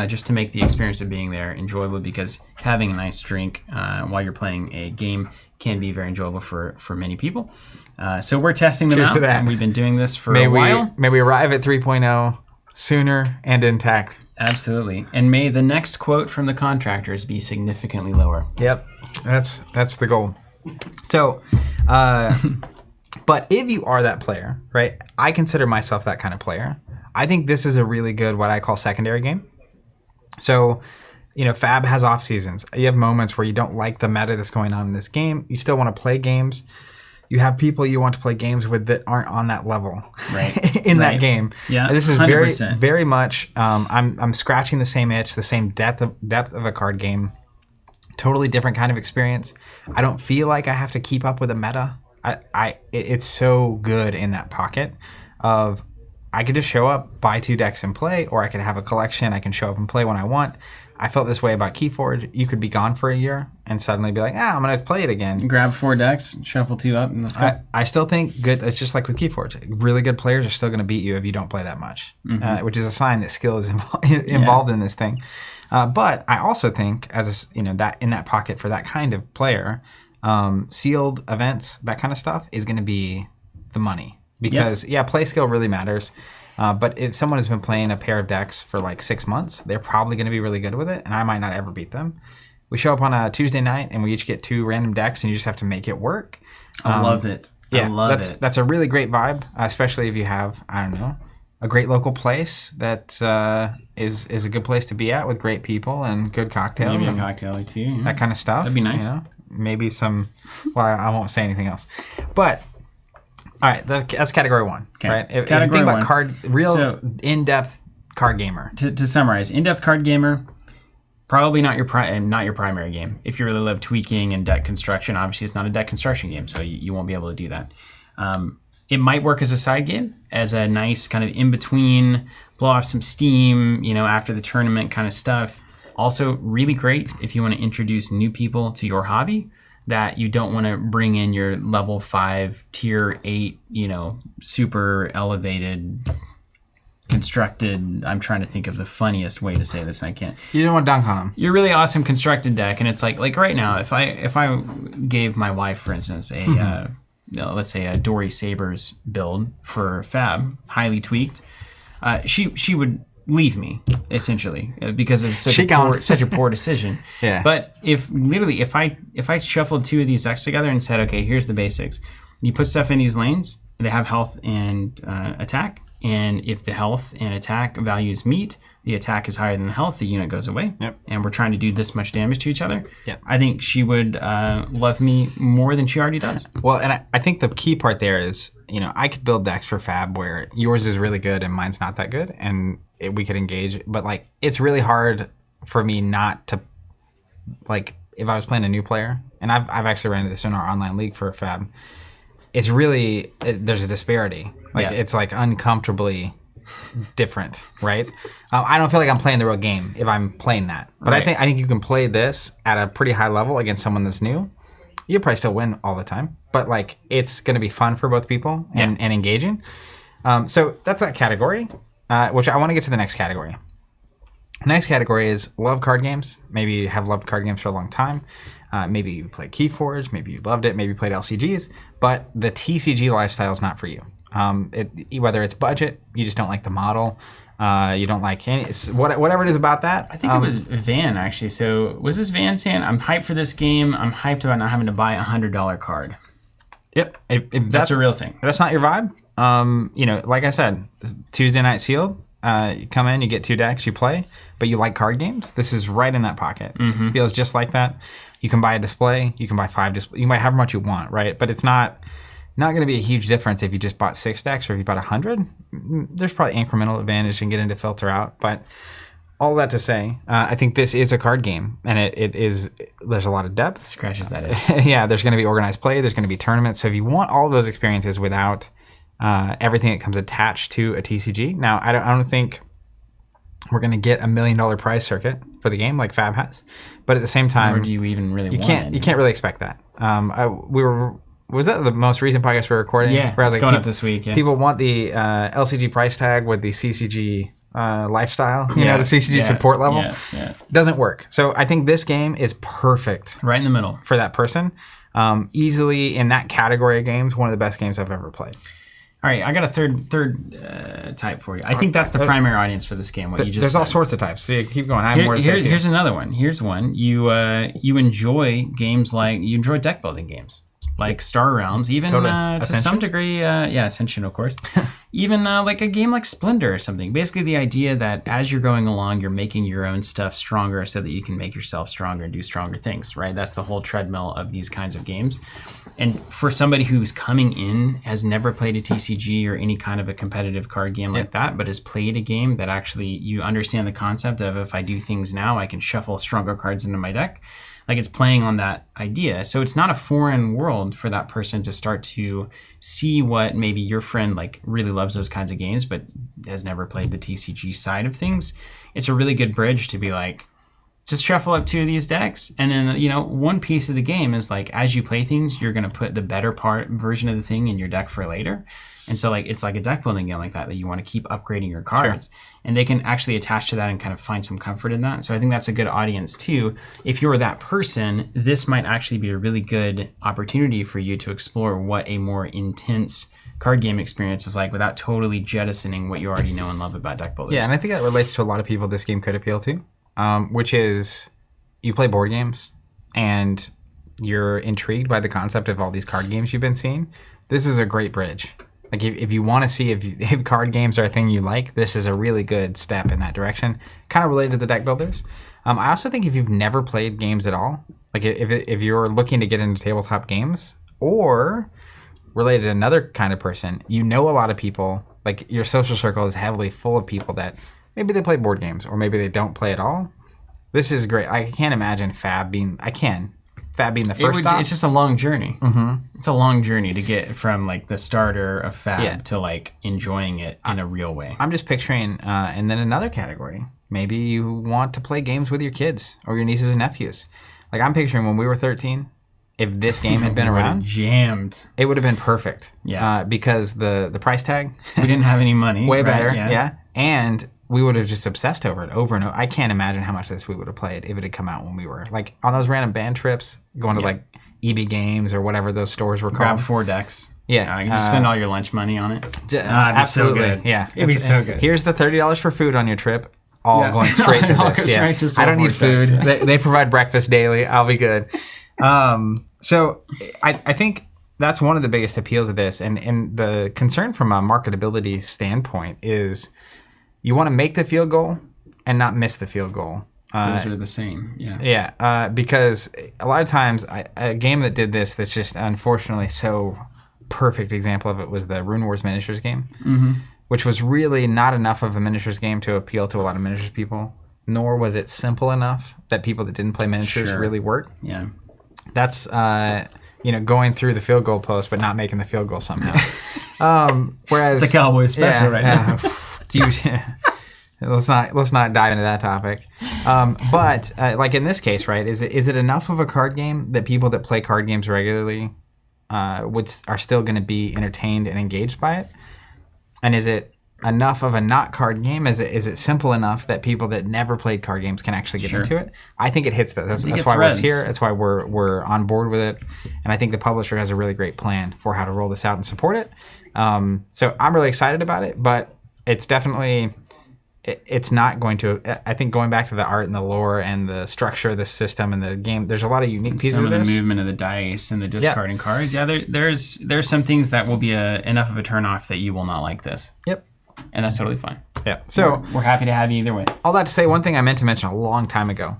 just to make the experience of being there enjoyable, because having a nice drink while you're playing a game can be very enjoyable for many people. So we're testing them Cheers out, to that. and we've been doing this for a while. May we arrive at 3.0 sooner and intact. Absolutely. And may the next quote from the contractors be significantly lower. Yep. That's the goal. So, but if you are that player, right? I consider myself that kind of player. I think this is a really good, what I call secondary game. So, Fab has off seasons. You have moments where you don't like the meta that's going on in this game. You still want to play games. You have people you want to play games with that aren't on that level, right? in that game. Yeah, this is 100%. very much. I'm scratching the same itch, the same depth of a card game. Totally different kind of experience. I don't feel like I have to keep up with a meta. It's so good in that pocket of I could just show up, buy 2 decks and play, or I could have a collection. I can show up and play when I want. I felt this way about Keyforge. You could be gone for a year and suddenly be like, I'm going to play it again. Grab 4 decks, shuffle 2 up, and let's go. I still think good. It's just like with Keyforge. Really good players are still going to beat you if you don't play that much, which is a sign that skill is involved in this thing. But I also think, as that in that pocket for that kind of player, sealed events, that kind of stuff is going to be the money. Because, play skill really matters. But if someone has been playing a pair of decks for like 6 months, they're probably going to be really good with it, and I might not ever beat them. We show up on a Tuesday night, and we each get 2 random decks, and you just have to make it work. I love it. I love it. That's a really great vibe, especially if you have, a great local place that is a good place to be at with great people and good cocktails. Maybe a cocktail or 2. Yeah. That kind of stuff. That'd be nice. Maybe some, I won't say anything else. But... all right, that's category 1, right? If you think about in-depth card gamer. To summarize, in-depth card gamer, probably not your primary game. If you really love tweaking and deck construction, obviously it's not a deck construction game, so you won't be able to do that. It might work as a side game, as a nice kind of in-between, blow off some steam, after the tournament kind of stuff. Also, really great if you want to introduce new people to your hobby, that you don't want to bring in your level 5, tier 8, super elevated constructed. I'm trying to think of the funniest way to say this, and I can't. You didn't want to dunk on him. You're really awesome constructed deck, and it's like right now, if I gave my wife, for instance, a let's say a Dory Sabers build for Fab, highly tweaked, she would leave me essentially because of such a poor decision. Yeah. But if I shuffled two of these decks together and said, okay, here's the basics. You put stuff in these lanes. They have health and attack. And if the health and attack values meet, the attack is higher than the health, the unit goes away. Yep. And we're trying to do this much damage to each other. Yep. I think she would love me more than she already does. Well, and I think the key part there is, I could build decks for Fab where yours is really good and mine's not that good, and we could engage. But like, it's really hard for me not to, like, if I was playing a new player, and I've actually ran into this in our online league for Fab. It's really there's a disparity. Like it's like uncomfortably different, right? I don't feel like I'm playing the real game if I'm playing that. But right. I think you can play this at a pretty high level against someone that's new. You'll probably still win all the time, but like it's going to be fun for both people and engaging. So that's that category, which I want to get to the next category. Next category is love card games. Maybe you have loved card games for a long time. Maybe you played Keyforge. Maybe you loved it. Maybe you played LCGs. But the TCG lifestyle is not for you. Whether it's budget, you just don't like the model. You don't like whatever it is about that. I think it was Van, actually. So was this Van saying, I'm hyped for this game. I'm hyped about not having to buy a $100 card. Yep. If that's a real thing. If that's not your vibe. Like I said, Tuesday Night Sealed. You come in, you get 2 decks, you play, but you like card games. This is right in that pocket. Mm-hmm. Feels just like that. You can buy a display. You can buy 5 displays. You might have how much you want, right? But it's not going to be a huge difference if you just bought 6 decks or if you bought 100. There's probably incremental advantage in getting to filter out. But all that to say, I think this is a card game, and it is. There's a lot of depth. Scratches that itch. Yeah, there's going to be organized play. There's going to be tournaments. So if you want all of those experiences without everything that comes attached to a TCG. Now, I don't think we're going to get $1 million prize circuit for the game like Fab has, but at the same time, or do you even really? You can't really expect that. Was that the most recent podcast we were recording? Yeah, it's going up this week. Yeah. People want the LCG price tag with the CCG lifestyle, the CCG support level. Yeah. Doesn't work. So I think this game is perfect, right in the middle for that person. Easily in that category of games, one of the best games I've ever played. All right, I got a third type for you. I think that's the primary audience for this game. There's all sorts of types. So you keep going. I have more to say too. Here's another one. Here's one. You enjoy games you enjoy deck building games like Star Realms, even to some degree. Ascension, of course. Even like a game like Splendor or something. Basically, the idea that as you're going along, you're making your own stuff stronger so that you can make yourself stronger and do stronger things. Right? That's the whole treadmill of these kinds of games. And for somebody who's coming in, has never played a TCG or any kind of a competitive card game like that, but has played a game that actually you understand the concept of, if I do things now, I can shuffle stronger cards into my deck. Like, it's playing on that idea. So it's not a foreign world for that person to start to see what maybe your friend like really loves those kinds of games, but has never played the TCG side of things. It's a really good bridge to be like, just shuffle up 2 of these decks, and then one piece of the game is like, as you play things, you're gonna put the better version of the thing in your deck for later. And so like it's like a deck building game like that you want to keep upgrading your cards. Sure. And they can actually attach to that and kind of find some comfort in that. So I think that's a good audience too. If you're that person, this might actually be a really good opportunity for you to explore what a more intense card game experience is like without totally jettisoning what you already know and love about deck builders. Yeah, and I think that relates to a lot of people this game could appeal to. Which is, you play board games and you're intrigued by the concept of all these card games you've been seeing. This is a great bridge. Like if you want to see if card games are a thing you like, this is a really good step in that direction. Kind of related to the deck builders. I also think if you've never played games at all, like if you're looking to get into tabletop games, or related to another kind of person, a lot of people, like your social circle is heavily full of people that maybe they play board games, or maybe they don't play at all. This is great. I can't imagine Fab being the first stop. It's just a long journey. Mm-hmm. It's a long journey to get from like the starter of Fab to like enjoying it in a real way. I'm just picturing, and then another category. Maybe you want to play games with your kids or your nieces and nephews. Like I'm picturing when we were 13, if this game had been around, jammed. it would have been perfect. Yeah. Because the price tag, we didn't have any money. way right? better. Yeah. And we would have just obsessed over it over and over. I can't imagine how much of this we would have played if it had come out when we were like on those random band trips, going to like EB Games or whatever those stores were Grab called. 4 decks. Yeah. You spend all your lunch money on it. It'd be absolutely. so good. Yeah. It'd be so good. Here's the $30 for food on your trip. All going straight to All this. goes straight to I don't need SolForge food. decks. They provide breakfast daily. I'll be good. So I think that's one of the biggest appeals of this. And the concern from a marketability standpoint is you want to make the field goal and not miss the field goal. Those are the same. Yeah. Yeah. Because a lot of times a game that did this that's just unfortunately so perfect example of it was the Rune Wars miniatures game. Mm-hmm. Which was really not enough of a miniatures game to appeal to a lot of miniatures people, nor was it simple enough that people that didn't play miniatures really worked. Yeah. That's, going through the field goal post, but not making the field goal somehow. Whereas it's a Cowboys special now. Let's not dive into that topic. But like in this case, right, is it enough of a card game that people that play card games regularly are still going to be entertained and engaged by it? And is it enough of a not card game? Is it simple enough that people that never played card games can actually get into it? I think it hits those. That's why we're here. That's why we're on board with it. And I think the publisher has a really great plan for how to roll this out and support it. So I'm really excited about it, but it's definitely... It's not going to. I think going back to the art and the lore and the structure of the system and the game, there's a lot of unique pieces of this. The movement of the dice and the discarding cards. Yeah, there's some things that will be enough of a turnoff that you will not like this. Yep. And that's totally fine. Yeah. So we're happy to have you either way. All that to say, one thing I meant to mention a long time ago.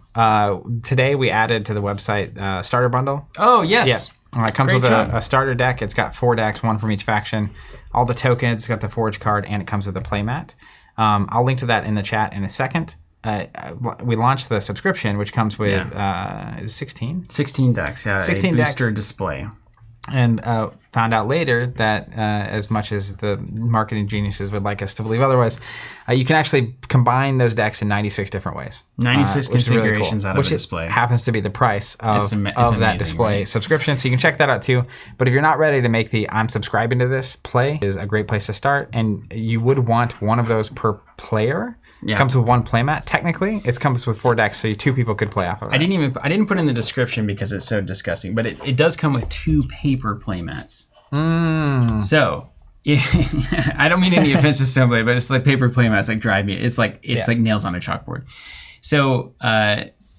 Today we added to the website starter bundle. Oh yes. Yeah. It comes with a starter deck. It's got 4 decks, 1 from each faction. All the tokens. It's got the Forge card, and it comes with a playmat. I'll link to that in the chat in a second. We launched the subscription, which comes with 16? 16 decks, 16 booster decks. Display. And found out later that as much as the marketing geniuses would like us to believe otherwise, you can actually combine those decks in 96 different ways. 96 configurations out of a display. Which happens to be the price of amazing, that display subscription. So you can check that out too. But if you're not ready to make the I'm subscribing to this play, is a great place to start. And you would want one of those per player. Yeah. Comes with 1 playmat. Technically, it comes with 4 decks, so 2 people could play off of it. I didn't put in the description because it's so disgusting, but it does come with 2 paper playmats. So I don't mean any offense to somebody, but it's like paper playmats like drive me. It's like nails on a chalkboard. So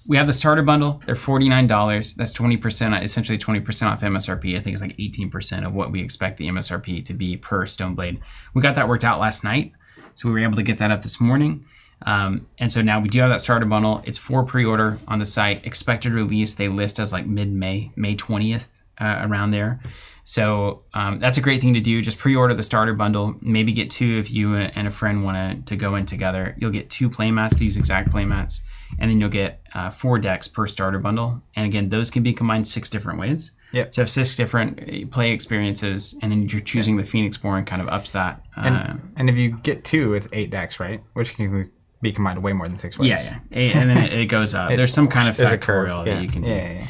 we have the starter bundle. They're $49. That's 20%, essentially 20% off MSRP. I think it's like 18% of what we expect the MSRP to be per Stoneblade. We got that worked out last night, so we were able to get that up this morning. And so now we do have that starter bundle. It's for pre-order on the site. Expected release, they list as like mid-May, May 20th, around there. So that's a great thing to do. Just pre-order the starter bundle. Maybe get 2 if you and a friend want to go in together. You'll get 2 playmats, these exact playmats, and then you'll get 4 decks per starter bundle. And again, those can be combined 6 different ways. Yep. So you have 6 different play experiences, and then you're choosing the Phoenix Born kind of ups that. And if you get 2, it's 8 decks, right? Which can be combined way more than 6 ways. Yeah. And then it goes up. There's some kind of factorial that you can do. Yeah.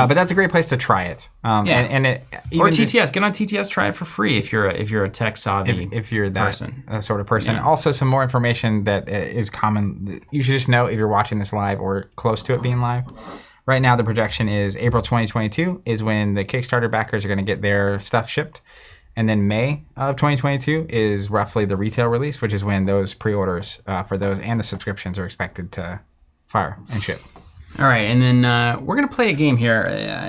But that's a great place to try it. And it, or TTS. Get on TTS. Try it for free if you're a tech savvy if you're that person. Sort of person. Yeah. Also, some more information that is common. You should just know if you're watching this live or close to it being live. Right now, the projection is April 2022 is when the Kickstarter backers are going to get their stuff shipped. And then May of 2022 is roughly the retail release, which is when those pre-orders for those and the subscriptions are expected to fire and ship. All right, and then we're going to play a game here.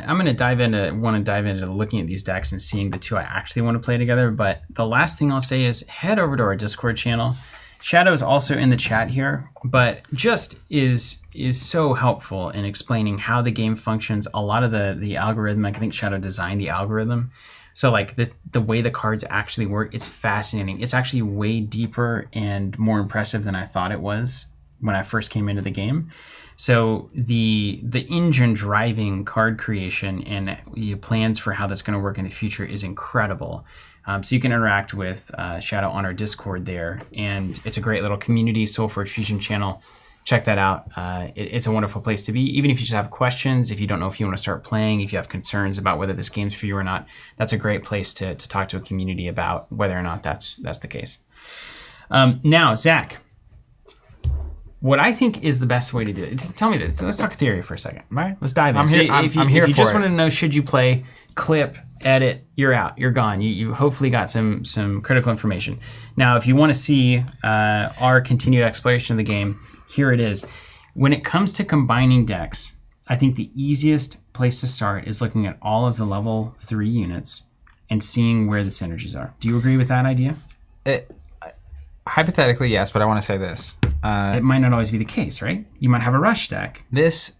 I'm going to want to dive into looking at these decks and seeing the 2 I actually want to play together. But the last thing I'll say is head over to our Discord channel. Shadow is also in the chat here, but just is so helpful in explaining how the game functions. A lot of the algorithm, I think Shadow designed the algorithm. So like the way the cards actually work, it's fascinating. It's actually way deeper and more impressive than I thought it was when I first came into the game. So the engine driving card creation and plans for how that's going to work in the future is incredible. So you can interact with Shadow on our Discord there, and it's a great little community. SolForge Fusion channel. check that out. It's a wonderful place to be. Even if you just have questions, if you don't know if you want to start playing, if you have concerns about whether this game's for you or not, that's a great place to talk to a community about whether or not that's the case. Now, Zach, what I think is the best way to do it. Tell me this. Let's talk theory for a second. All right. Let's dive in. I'm here if you for just it. want to know, should you play, clip, edit, you're out. You're gone. You hopefully got some critical information. Now, if you want to see our continued exploration of the game, here it is. When it comes to combining decks, I think the easiest place to start is looking at all of the level 3 units and seeing where the synergies are. Do you agree with that idea? Hypothetically, yes, but I want to say this. It might not always be the case, right? You might have a rush deck. This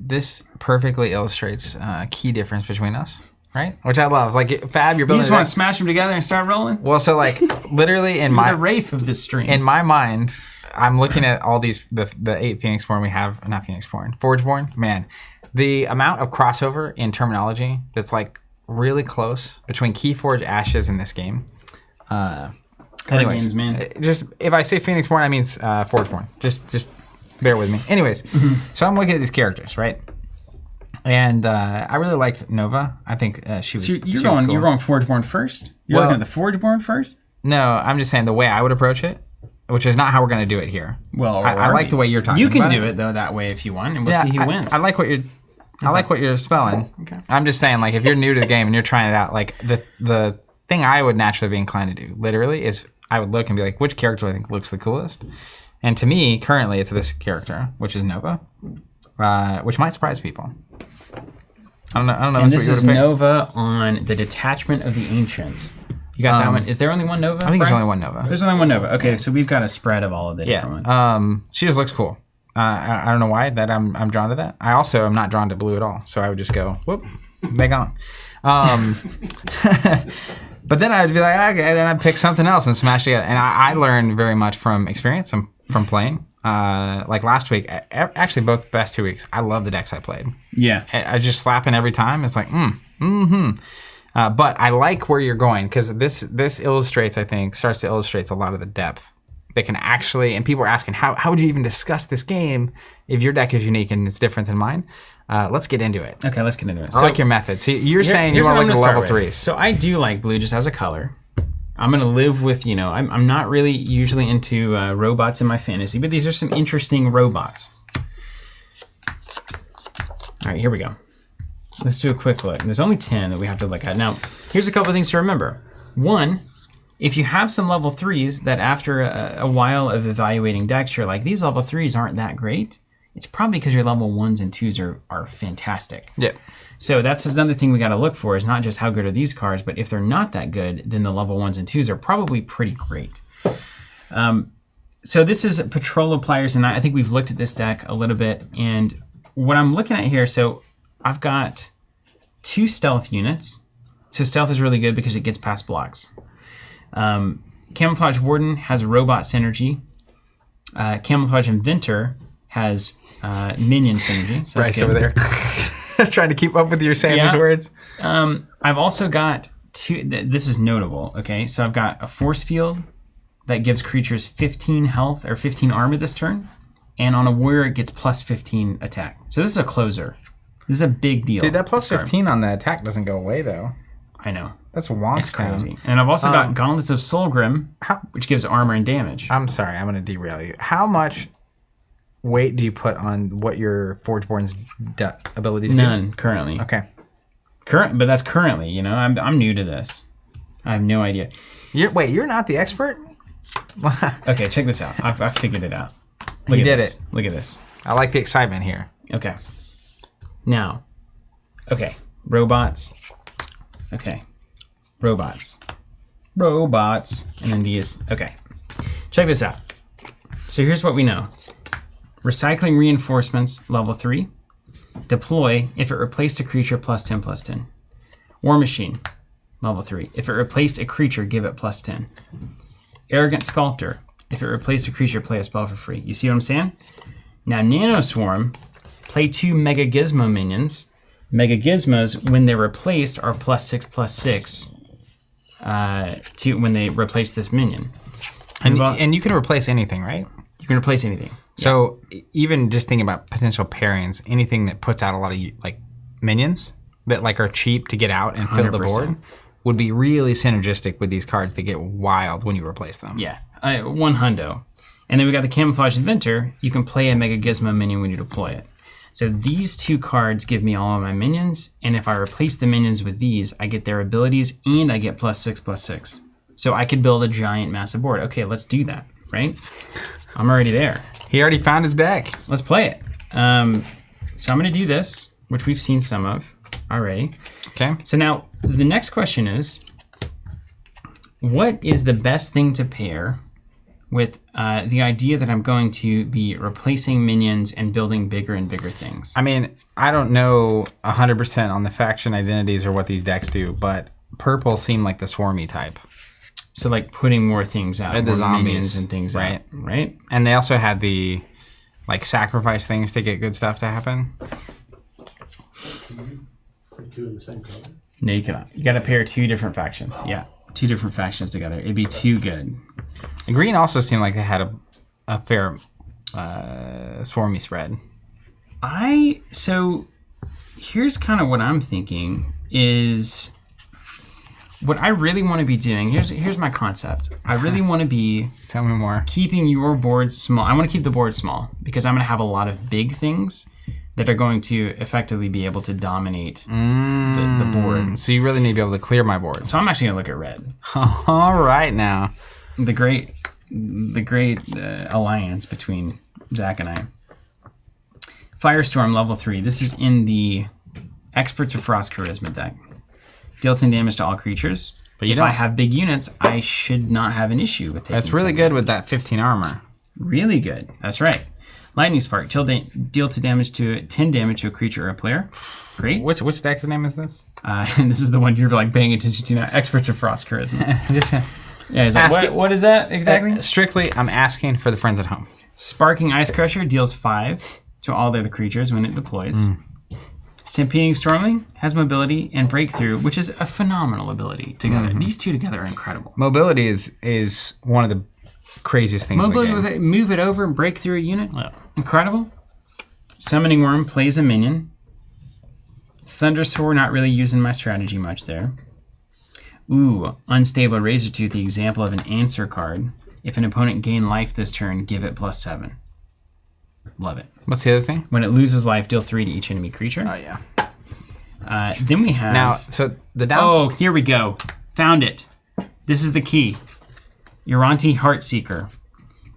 perfectly illustrates a key difference between us, right? Which I love. Like, Fab, you're building. You just want to smash them together and start rolling? Well, so like literally in the Wraith of this stream. In my mind, I'm looking at all these the 8 Phoenixborn we have, not Phoenixborn, Forgeborn. Man, the amount of crossover in terminology that's like really close between Keyforge, Ashes, and this game. Anyways, games, man. Just if I say Phoenixborn, I mean Forgeborn. Just bear with me. Anyways, so I'm looking at these characters, right? And I really liked Nova. I think she was. So you're going Forgeborn first. You're looking at the Forgeborn first. No, I'm just saying the way I would approach it, which is not how we're going to do it here. Well, I like the way you're talking. You can about do it though that way if you want, and we'll see who wins. I like what you're. I like what you're spelling. Okay. I'm just saying, like, if you're new to the game and you're trying it out, like the thing I would naturally be inclined to do, literally, is I would look and be like, which character do I think looks the coolest? And to me, currently, it's this character, which is Nova, which might surprise people. I don't know. And this is Nova on the Detachment of the Ancient. You got that one? Is there only one Nova? I think there's only one Nova. There's only one Nova. Okay, so we've got a spread of all of the different ones. She just looks cool. I don't know why that I'm drawn to that. I also am not drawn to blue at all. So I would just go, whoop, they gone. But then I'd be like, okay, then I'd pick something else and smash it together. And I learned very much from experience, from playing. Like last week, actually both best 2 weeks, I love the decks I played. Yeah. I just slap in every time. It's like, but I like where you're going because this illustrates, I think, starts to illustrate a lot of the depth. They can actually, and people are asking, how would you even discuss this game if your deck is unique and it's different than mine? Let's get into it. Okay, let's get into it. I like your method. So you're saying you want to look at level 3s. So I do like blue just as a color. I'm going to live with, I'm not really usually into robots in my fantasy, but these are some interesting robots. All right, here we go. Let's do a quick look. There's only 10 that we have to look at. Now, here's a couple of things to remember. One, if you have some level 3s that after a while of evaluating decks, you're like, these level 3s aren't that great, it's probably because your level 1s and 2s are fantastic. Yeah. So that's another thing we got to look for is not just how good are these cards, but if they're not that good, then the level 1s and 2s are probably pretty great. So this is Patrol of Pliers, and I think we've looked at this deck a little bit. And what I'm looking at here, so I've got 2 stealth units. So stealth is really good because it gets past blocks. Camouflage Warden has robot synergy. Camouflage Inventor has minion synergy. So that's Bryce over there trying to keep up with you saying these words. I've also got 2. This is notable. Okay, so I've got a force field that gives creatures 15 health or 15 armor this turn, and on a warrior it gets plus 15 attack. So this is a closer. This is a big deal. Dude, that plus 15 on the attack doesn't go away though. I know. That's wonk. It's crazy. And I've also got Gauntlets of Soulgrim, which gives armor and damage. I'm sorry, I'm going to derail you. How much weight do you put on what your Forgeborn's abilities do? None currently. Okay. But that's currently. I'm new to this. I have no idea. You're not the expert? Okay, check this out. I figured it out. You did it. Look at this. I like the excitement here. Okay. Now, robots. Okay, robots, and then these. Okay, check this out. So here's what we know. Recycling Reinforcements, level 3. Deploy if it replaced a creature plus 10/10. War Machine, level 3. If it replaced a creature, give it plus 10. Arrogant Sculptor, if it replaced a creature, play a spell for free. You see what I'm saying? Now Nano Swarm, play 2 Mega Gizmo minions. Mega Gizmos, when they're replaced, are +6/+6 when they replace this minion. And you can replace anything, right? You can replace anything. So even just thinking about potential pairings, anything that puts out a lot of like minions that like are cheap to get out and fill the 100%. board would be really synergistic with these cards that get wild when you replace them. Yeah, 100. And then we got the Camouflage Inventor. You can play a Mega Gizmo minion when you deploy it. So these 2 cards give me all of my minions, and if I replace the minions with these, I get their abilities and I get +6/+6. So I could build a giant massive board. Okay, let's do that, right? I'm already there. He already found his deck. Let's play it. So I'm gonna do this, which we've seen some of already. Okay. So now the next question is, what is the best thing to pair with the idea that I'm going to be replacing minions and building bigger and bigger things? I mean, I don't know 100% on the faction identities or what these decks do, but purple seemed like the swarmy type. So like putting more things out, And the more zombies, minions and things out, right? And they also had the like sacrifice things to get good stuff to happen. Put 2 in the same color. No, you cannot. You got to pair 2 different factions. Yeah, 2 different factions together. It'd be too good. And green also seemed like they had a fair swarmy spread. So here's kind of what I'm thinking is what I really want to be doing. Here's my concept. I really want to be Tell me more. keeping your board small. I want to keep the board small because I'm going to have a lot of big things that are going to effectively be able to dominate the board. So you really need to be able to clear my board. So I'm actually going to look at red. All right now. The great alliance between Zach and I. Firestorm level 3. This is in the Experts of Frost Charisma deck. Deal 10 damage to all creatures. But you if don't. I have big units, I should not have an issue with taking That's really 10 good with that 15 armor. Really good. That's right. Lightning Spark. Deal 10 damage to a creature or a player. Great. Which deck's name is this? And this is the one you're like paying attention to now. Experts of Frost Charisma. Yeah, he's like, Ask what is that exactly? Strictly, I'm asking for the friends at home. Sparking Ice Crusher deals 5 to all the other creatures when it deploys. Stampeding Stormling has mobility and breakthrough, which is a phenomenal ability together. These 2 together are incredible. Mobility is one of the craziest things Mobility in the with game. it, move it over and break through a unit. Incredible. Summoning Worm plays a minion. Thunder Sword, not really using my strategy much there. Ooh, Unstable Razortooth, the example of an answer card. If an opponent gain life this turn, give it +7. Love it. What's the other thing? When it loses life, deal 3 to each enemy creature. Oh, yeah. Then we have... Now, so the downside... Oh, here we go. Found it. This is the key. Uranti Heartseeker.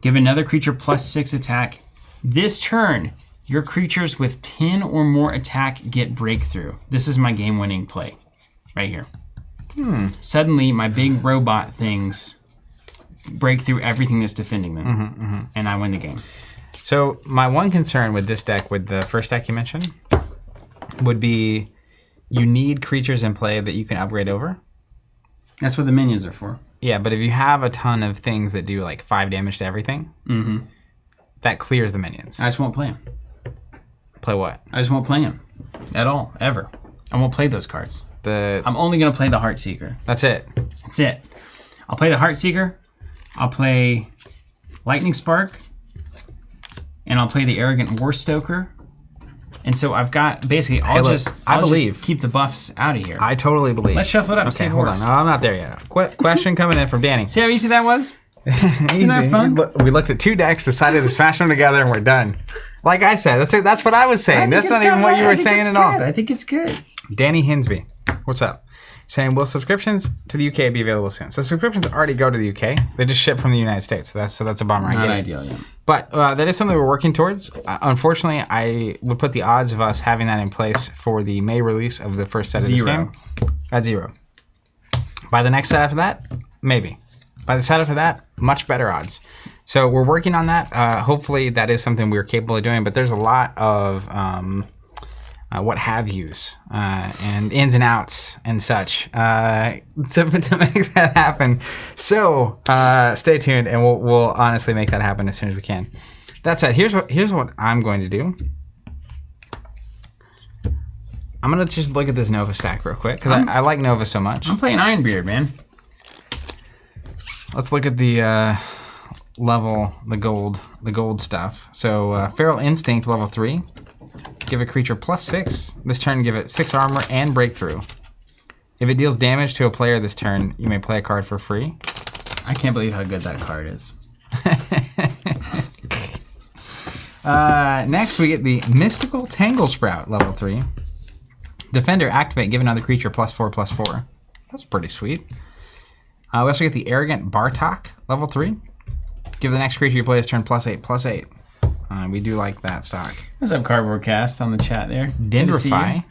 Give another creature +6 attack. This turn, your creatures with 10 or more attack get breakthrough. This is my game-winning play. Right here. Suddenly, my big robot things break through everything that's defending them. And I win the game. So my one concern with this deck, with the first deck you mentioned, would be you need creatures in play that you can upgrade over. That's what the minions are for. Yeah, but if you have a ton of things that do like 5 damage to everything, that clears the minions. I just won't play them. Play what? I just won't play them. At all. Ever. I won't play those cards. I'm only going to play the Heartseeker. That's it. That's it. I'll play the Heartseeker. I'll play Lightning Spark. And I'll play the Arrogant Warstoker. And so I've got basically, I'll just keep the buffs out of here. I totally believe. Let's shuffle it up. Okay, hold on. No, I'm not there yet. Question coming in from Danny. See how easy that was? Easy. that fun? We looked at 2 decks, decided to smash them together, and we're done. Like I said, that's what I was saying. That's not even what you were saying at all. I think it's good. Danny Hinsby, what's up? Saying, will subscriptions to the UK be available soon? So subscriptions already go to the UK. They just ship from the United States. So that's a bummer. I Not get it. ideal, yeah. But that is something we're working towards. Unfortunately, I would put the odds of us having that in place for the May release of the first set of this game at 0. By the next set after that, maybe. By the set after that, much better odds. So we're working on that. Hopefully that is something we're capable of doing. But there's a lot of what have yous and ins and outs and such to make that happen. So stay tuned, and we'll honestly make that happen as soon as we can. That said, here's what I'm going to do. I'm gonna just look at this Nova stack real quick because I like Nova so much. I'm playing Ironbeard, man. Let's look at the level the gold stuff. So Feral Instinct level 3. Give a creature +6. This turn, give it 6 armor and breakthrough. If it deals damage to a player this turn, you may play a card for free. I can't believe how good that card is. Next, we get the Mystical Tangle Sprout level 3. Defender, activate, give another creature +4/+4. That's pretty sweet. We also get the Arrogant Bartok level 3. Give the next creature you play this turn +8/+8. We do like that stock. What's up, Cardboard Cast on the chat there? Dendrify.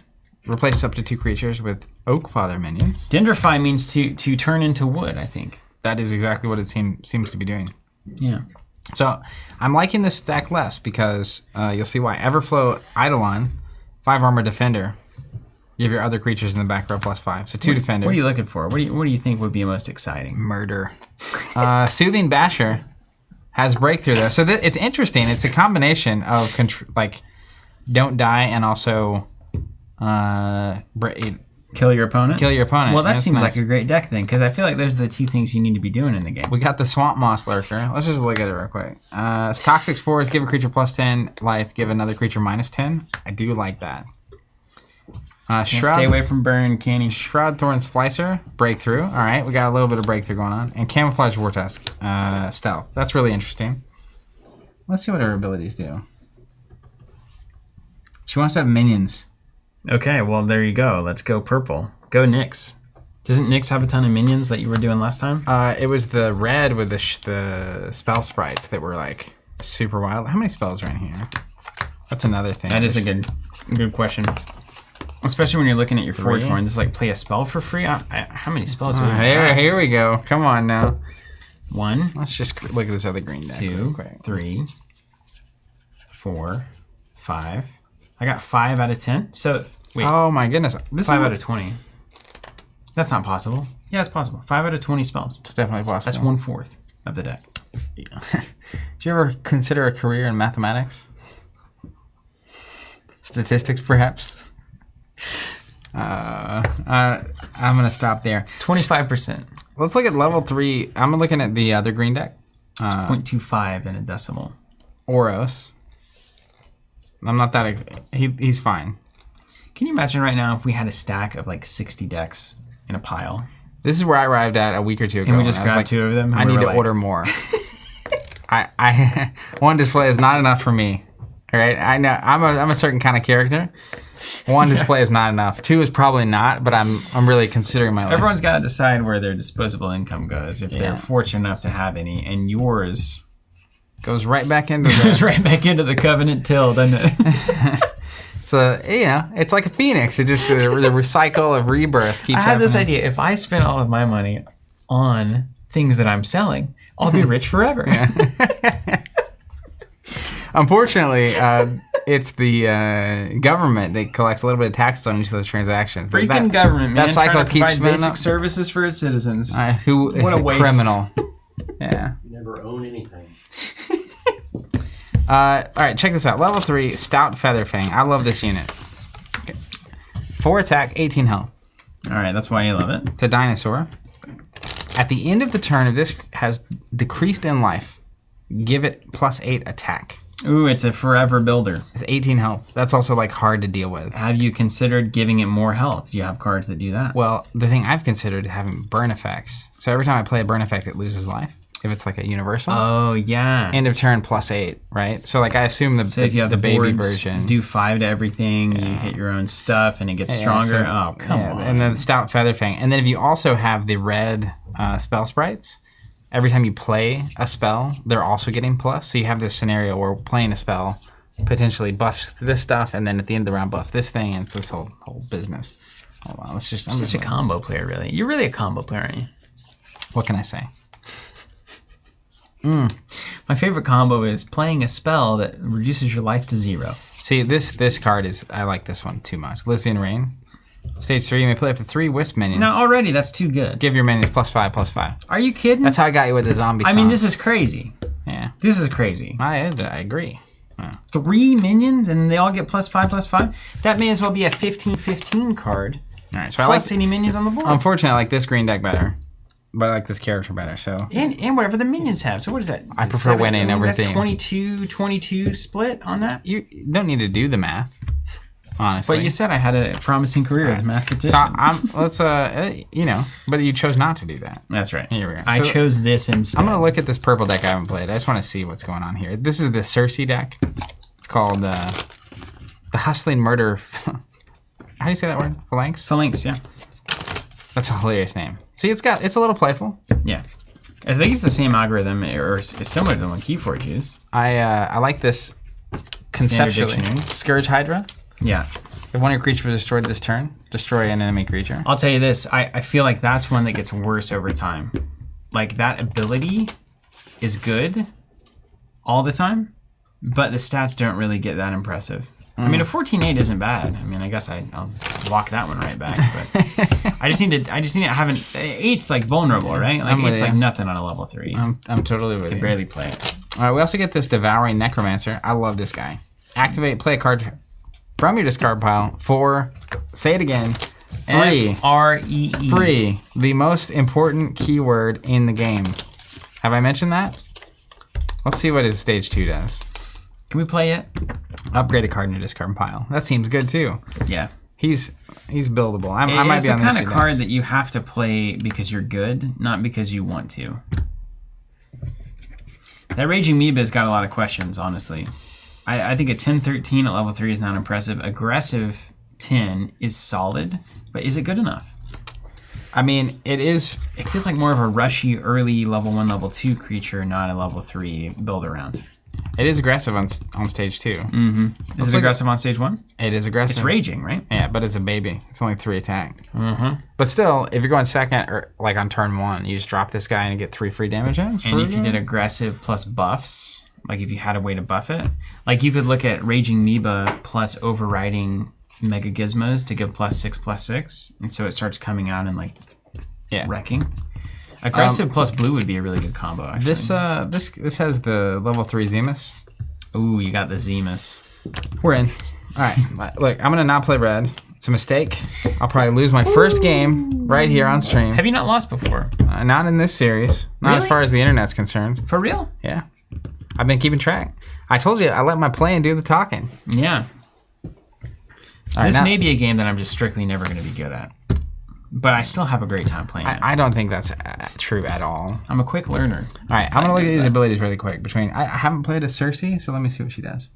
Replace up to 2 creatures with Oakfather minions. Dendrify means to turn into wood, I think. That is exactly what it seems to be doing. Yeah. So I'm liking this stack less because you'll see why. Everflow Eidolon, 5 armor defender. You have your other creatures in the back row +5. So 2 defenders. What are you looking for? What do you think would be most exciting? Murder. Soothing Basher has breakthrough though. So it's interesting. It's a combination of don't die and also Kill your opponent? Kill your opponent. Well, that seems nice. like a great deck thing, because I feel like those are the 2 things you need to be doing in the game. We got the Swamp Moss Lurker. Let's just look at it real quick. Toxic Spores, give a creature +10 life, give another creature -10. I do like that. Stay away from burn, can you? Shroud Thorn Splicer, breakthrough. All right, we got a little bit of breakthrough going on. And Camouflage Vortex, stealth. That's really interesting. Let's see what her abilities do. She wants to have minions. Okay, well, there you go. Let's go purple. Go Nyx. Doesn't Nyx have a ton of minions that you were doing last time? It was the red with the spell sprites that were like super wild. How many spells are in here? That's another thing. That is a good question. Especially when you're looking at your Forge 3. Horn. This is like play a spell for free? How many spells do we have? Here we go. Come on now. 1. Let's just look at this other green deck. 2, 3, 4, 5. I got 5 out of 10. So, wait. Oh my goodness. This 5 is out of 20. That's not possible. Yeah, it's possible. 5 out of 20 spells. It's definitely possible. That's 1/4 of the deck. Yeah. Do you ever consider a career in mathematics? Statistics, perhaps? I'm going to stop there. 25%. Let's look at level 3. I'm looking at the other green deck. It's 0.25 in a decimal. Oros. I'm not that... He's fine. Can you imagine right now if we had a stack of like 60 decks in a pile? This is where I arrived at a week or two ago. And we just I was grabbed 2 of them? I need to order more. One display is not enough for me. All right, I know I'm a certain kind of character. 1 display is not enough. 2 is probably not, but I'm really considering my life. Everyone's got to decide where their disposable income goes if they're fortunate enough to have any, and yours goes right back into the covenant till, doesn't it? So it's like a phoenix. It just the recycle of rebirth keeps. I had this idea: if I spend all of my money on things that I'm selling, I'll be rich forever. Unfortunately, it's the government that collects a little bit of taxes on each of those transactions. Freaking government, man! That cycle trying to keeps provide basic up. services for its citizens. Who is What a a waste. criminal? Yeah. You never own anything. All right, check this out. Level 3, Stout Featherfang. I love this unit. 4 attack, 18 health. All right, that's why you love it. It's a dinosaur. At the end of the turn, if this has decreased in life, give it +8 attack. Ooh, it's a forever builder. It's 18 health. That's also like hard to deal with. Have you considered giving it more health? Do you have cards that do that? Well, the thing I've considered is having burn effects. So every time I play a burn effect, it loses life. If it's like a universal. Oh, yeah. End of turn +8, right? So like I assume So if you have the baby boards, version. do 5 to everything, you hit your own stuff, and it gets stronger. Oh, come on. And then the Stout Featherfang. And then if you also have the red spell sprites, every time you play a spell, they're also getting plus. So you have this scenario where playing a spell potentially buffs this stuff, and then at the end of the round buff this thing, and it's this whole business. Hold on, I'm such a combo player, really. You're really a combo player, aren't you? What can I say? My favorite combo is playing a spell that reduces your life to 0. See, this card is, I like this one too much. Lycian Rain. Stage 3, you may play up to 3 Wisp minions. Now, already, that's too good. Give your minions +5/+5. Are you kidding? That's how I got you with the zombie I mean, stomps. this is crazy. Yeah. This is crazy. I agree. 3 minions, and they all get +5/+5? That may as well be a 15/15 card. All right, so Plus any minions on the board. Unfortunately, I like this green deck better. but I like this character better. So and whatever the minions have. So what is that? I prefer winning over That's theme. 22 split on that. You don't need to do the math, honestly. But you said I had a promising career as a mathematician. So let's but you chose not to do that. That's right. Here we go. I chose this instead. I'm gonna look at this purple deck I haven't played. I just want to see what's going on here. This is the Cersei deck. It's called the Hustling Murder. How do you say that word? Phalanx. Yeah. That's a hilarious name. See, it's a little playful. Yeah. I think it's the same algorithm, or it's similar to the one Keyforge used. I like this conceptually. Scourge Hydra. Yeah. If one of your creatures was destroyed this turn, destroy an enemy creature. I'll tell you this. I feel like that's one that gets worse over time. Like, that ability is good all the time, but the stats don't really get that impressive. I mean, a 14-8 isn't bad. I mean, I guess I'll walk that one right back. But I just need to have an 8's like vulnerable, right? Like it's like nothing on a level 3. I'm totally with you. I barely play it. All right, we also get this Devouring Necromancer. I love this guy. Activate, play a card from your discard pile for, say it again, free. Free. Free. The most important keyword in the game. Have I mentioned that? Let's see what his stage 2 does. Can we play it? Upgrade a card in your discard pile. That seems good too. Yeah. He's buildable. I might it's be the on kind this of card that you have to play because you're good, not because you want to. That Raging Amoeba's got a lot of questions, honestly. I think a 10-13 at level 3 is not impressive. Aggressive 10 is solid, but is it good enough? I mean, it is. It feels like more of a rushy early level 1, level 2 creature, not a level 3 build around. It is aggressive on stage 2. Mm-hmm. Is it aggressive on stage 1? It is aggressive. It's raging, right? Yeah, but it's a baby. It's only 3 attack. Mm-hmm. But still, if you're going second or like on turn 1, you just drop this guy and you get 3 free damage. And if you did aggressive plus buffs, like if you had a way to buff it, like you could look at Raging Amoeba plus overriding Mega Gizmos to give +6/+6, and so it starts coming out and like wrecking. Aggressive plus blue would be a really good combo, actually. This has the level 3 Zemus. Ooh, you got the Zemus. We're in. All right. Look, I'm going to not play red. It's a mistake. I'll probably lose my first game right here on stream. Have you not lost before? Not in this series. Not as far as the internet's concerned. For real? Yeah. I've been keeping track. I told you, I let my playing do the talking. Yeah. This may be a game that I'm just strictly never going to be good at. But I still have a great time playing it. I don't think that's true at all. I'm a quick learner. All right, I'm going to look at these abilities really quick. I haven't played a Cersei, so let me see what she does.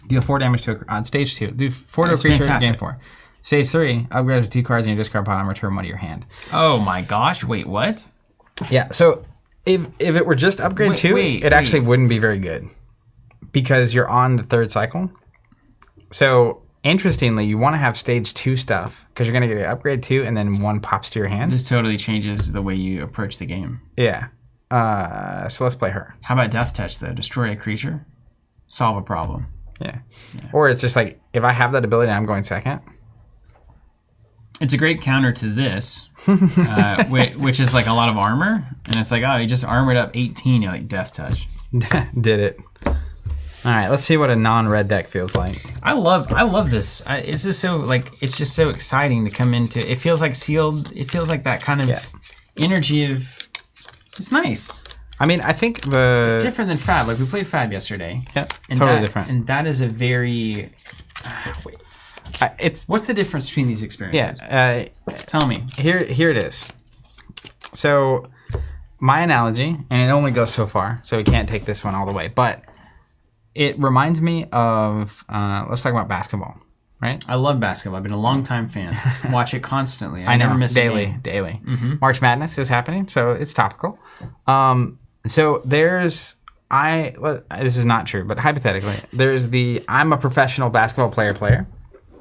Deal 4 damage to on stage 2. Do 4 to a creature, fantastic. game 4. Stage 3, upgrade to 2 cards in your discard pile and return 1 to your hand. Oh my gosh, wait, what? Yeah, so if it were just upgrade 2, it actually wouldn't be very good. Because you're on the 3rd cycle. So interestingly, you want to have stage 2 stuff because you're going to get an upgrade 2 and then 1 pops to your hand. This totally changes the way you approach the game. Yeah. So let's play her. How about Death Touch, though? Destroy a creature, solve a problem. Yeah. Or it's just like, if I have that ability and I'm going second. It's a great counter to this, which is like a lot of armor. And it's like, oh, you just armored up 18, you're like, Death Touch. Did it. All right, let's see what a non-red deck feels like. I love this. It's just so it's just so exciting to come into. It feels like sealed. It feels like that kind of energy of. It's nice. I mean, I think it's different than Fab. Like we played Fab yesterday. Yeah, totally different. And that is a very. What's the difference between these experiences? Yeah, tell me. Here it is. So, my analogy, and it only goes so far, so we can't take this one all the way, but. It reminds me of, let's talk about basketball, right? I love basketball. I've been a long-time fan. Watch it constantly. I never miss a game. Daily. Mm-hmm. March Madness is happening, so it's topical. So this is not true, but hypothetically, there's I'm a professional basketball player.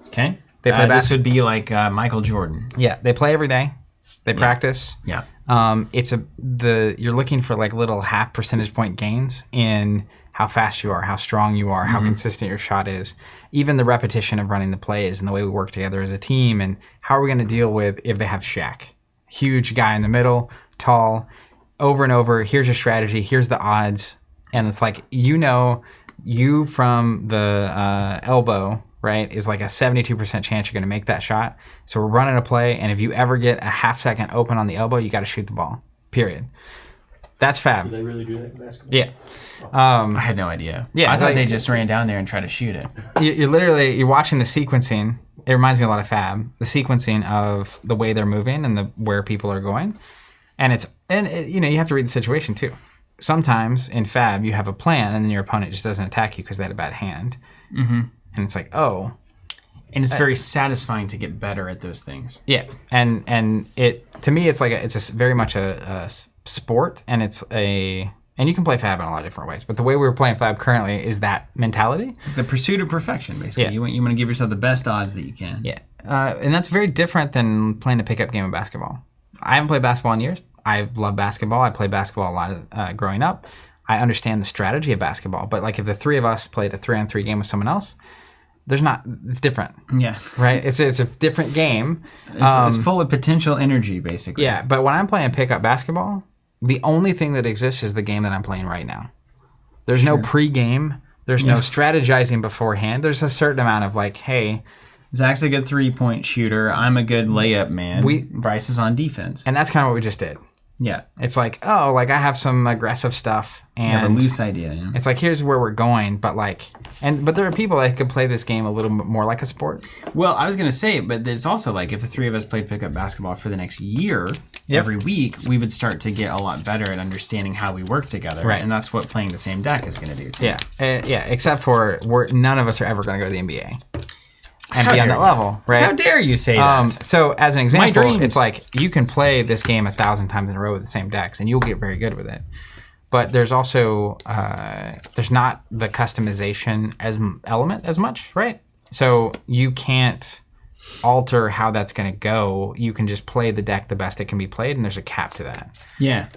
Okay. They play this would be like Michael Jordan. Yeah, they play every day. They practice. Yeah. You're looking for like little half percentage point gains in how fast you are, how strong you are, how consistent your shot is, even the repetition of running the plays and the way we work together as a team, and how are we going to deal with if they have Shaq. Huge guy in the middle, tall, over and over, here's your strategy, here's the odds, and it's like, you from the elbow, right, is like a 72% chance you're going to make that shot. So we're running a play, and if you ever get a half second open on the elbow, you got to shoot the ball. Period. That's fab. Do they really do that in basketball? Yeah. I had no idea. Yeah, I thought like- they just ran down there and tried to shoot it. You're watching the sequencing. It reminds me a lot of fab. The sequencing of the way they're moving and where people are going, and you have to read the situation too. Sometimes in fab you have a plan, and then your opponent just doesn't attack you because they had a bad hand, and it's like, oh. And it's very satisfying to get better at those things. Yeah, and it to me it's like it's very much a sport, and and you can play fab in a lot of different ways. But the way we're playing fab currently is that mentality. The pursuit of perfection, basically. Yeah. You want to give yourself the best odds that you can. Yeah, and that's very different than playing a pickup game of basketball. I haven't played basketball in years. I love basketball. I played basketball a lot growing up. I understand the strategy of basketball, but like if the three of us played a 3-on-3 game with someone else, it's different. Yeah. Right? It's a different game. It's full of potential energy, basically. Yeah, but when I'm playing pickup basketball, the only thing that exists is the game that I'm playing right now. There's no pre-game. There's no strategizing beforehand. There's a certain amount of like, hey, Zach's a good 3-point shooter. I'm a good layup man. Bryce is on defense. and that's kind of what we just did. Yeah. It's like, oh, like I have some aggressive stuff, You have a and loose idea. Yeah. it's like, here's where we're going, but there are people that could play this game a little bit more like a sport. Well, I was going to say, but it's also like if the three of us played pickup basketball for the next year, every week, we would start to get a lot better at understanding how we work together. Right. And that's what playing the same deck is going to do. Too. Yeah, except for none of us are ever going to go to the NBA and How be on dare that you. level, right? How dare you say that? So as an example, dreams. it's like you can play this game 1,000 times in a row with the same decks, and you'll get very good with it. But there's also there's not the customization element as much, right? So you can't alter how that's going to go. You can just play the deck the best it can be played, and there's a cap to that. Yeah.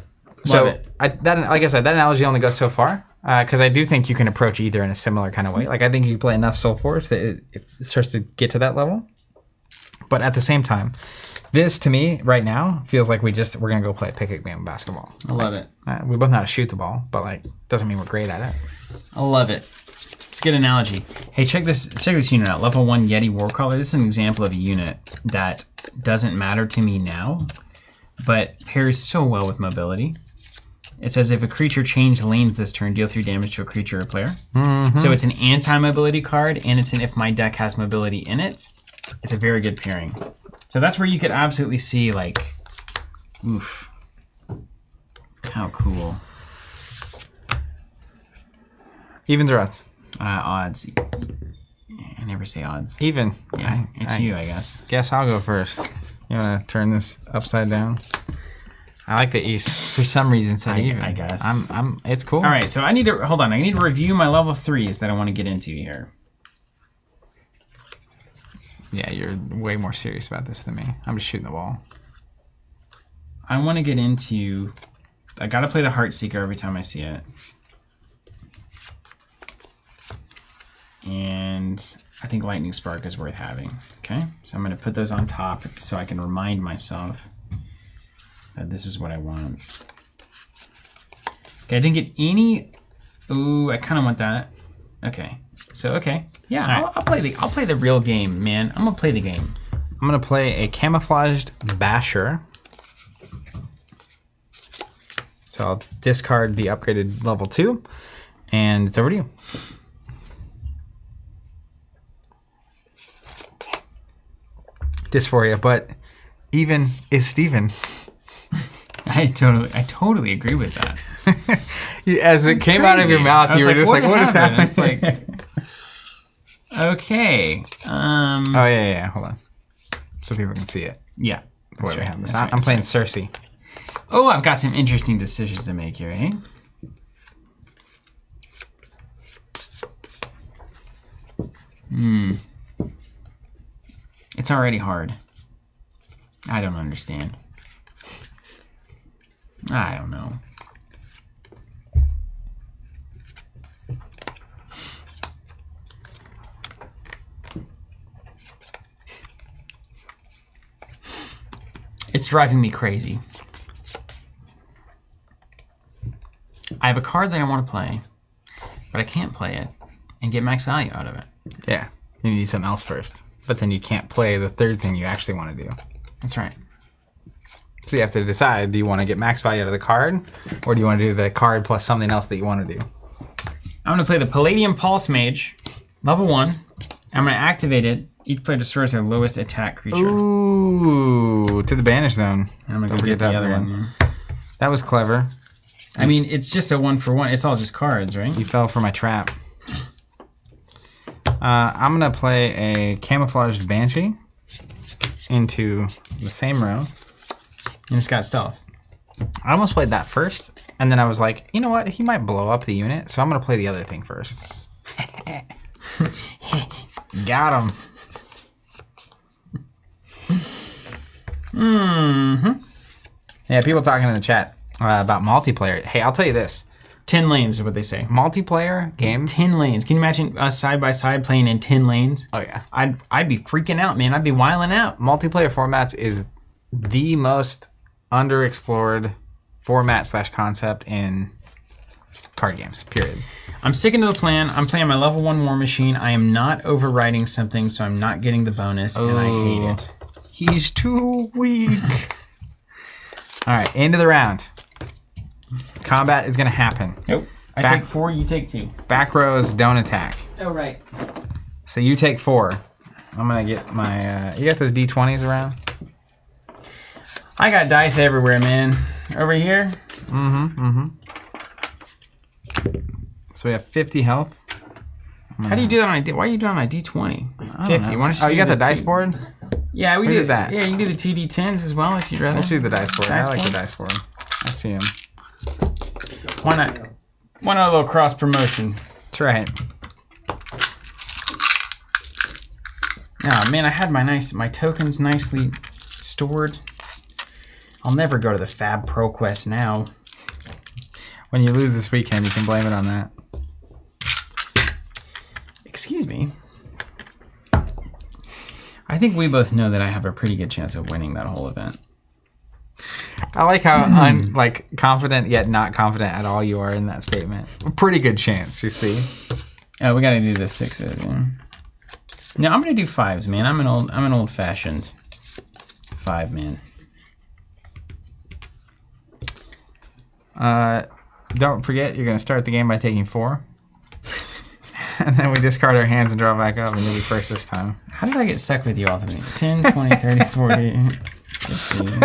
So Love it. like I said, that analogy only goes so far because I do think you can approach either in a similar kind of way. Like I think you can play enough SolForge that it starts to get to that level. But at the same time, this to me right now feels like we're gonna go play a pickup game of basketball. I love it. We both know how to shoot the ball, but like doesn't mean we're great at it. I love it. It's a good analogy. Hey, check this unit out. Level 1 Yeti Warcaller. This is an example of a unit that doesn't matter to me now, but pairs so well with mobility. It says if a creature changed lanes this turn, deal 3 damage to a creature or player. So it's an anti-mobility card, and it's an if my deck has mobility in it. It's a very good pairing. So that's where you could absolutely see like, oof, how cool. Evens or odds? Odds. I never say odds. Even. Yeah, it's you, I guess. Guess I'll go first. You want to turn this upside down? I like that you, for some reason, said even. I guess. It's cool. All right, so I need to hold on. I need to review my level 3s that I want to get into here. Yeah, you're way more serious about this than me. I'm just shooting the ball. I want to get into. I got to play the Heartseeker every time I see it. And I think Lightning Spark is worth having. Okay, so I'm going to put those on top so I can remind myself that this is what I want. Okay, I didn't get any. Ooh, I kind of want that. Okay, so yeah, Right. I'll play the real game, man. I'm gonna play the game. I'm going to play a camouflaged basher. So I'll discard the upgraded level 2, and it's over to you. Dysphoria, but even is Steven. I totally agree with that. As it came out of your mouth, you were just like, what is happening? It's like, okay. Oh, yeah. Hold on. So people can see it. Yeah. That's Whatever right. happens. That's right, I'm that's playing right. Cersei. Oh, I've got some interesting decisions to make here, eh? It's already hard. I don't understand. I don't know. It's driving me crazy. I have a card that I want to play, but I can't play it and get max value out of it. Yeah. You need to do something else first. But then you can't play the third thing you actually want to do. That's right. So you have to decide, do you want to get max value out of the card? Or do you want to do the card plus something else that you want to do? I'm going to play the Palladium Pulse Mage, level 1. I'm going to activate it. Each player destroys their lowest attack creature. Ooh, to the banish zone. And I'm going to go get the other one. That was clever. I mean, it's just a 1-for-1. It's all just cards, right? You fell for my trap. I'm going to play a Camouflaged Banshee into the same row. And it's got stealth. I almost played that first, and then I was like, you know what? He might blow up the unit, so I'm going to play the other thing first. Got him. Yeah, people talking in the chat about multiplayer. Hey, I'll tell you this. 10 lanes is what they say. Multiplayer games. 10 lanes. Can you imagine us side by side playing in 10 lanes? Oh, yeah. I'd be freaking out, man. I'd be wiling out. Multiplayer formats is the most underexplored format / concept in card games, period. I'm sticking to the plan. I'm playing my level 1 War Machine. I am not overriding something, so I'm not getting the bonus, and I hate it. He's too weak. All right, end of the round. Combat is going to happen. Nope. I take 4, you take 2. Back rows don't attack. Oh, right. So you take 4. I'm going to get my... you got those D20s around? I got dice everywhere, man. Over here. So we have 50 health. How do you do that on a D? Why are you doing on a D20? 50. Why don't you got the dice board? Yeah, we do do that. Yeah, you can do the 2D10s as well if you'd rather. Let's do the dice board. I like the dice board. I see him. Why not? Why not a little cross promotion? That's right. Oh man, I had my tokens nicely stored. I'll never go to the Fab Pro Quest now. When you lose this weekend, you can blame it on that. Excuse me. I think we both know that I have a pretty good chance of winning that whole event. I like how confident yet not confident at all you are in that statement. A pretty good chance, you see. Oh, we gotta do the 6s. Yeah. No, I'm gonna do 5s, man. I'm an old-fashioned 5 man. Don't forget, you're gonna start the game by taking 4. And then we discard our hands and draw back up, and you'll be first this time. How did I get stuck with you ultimately? 10, 20, 30, 40, 50.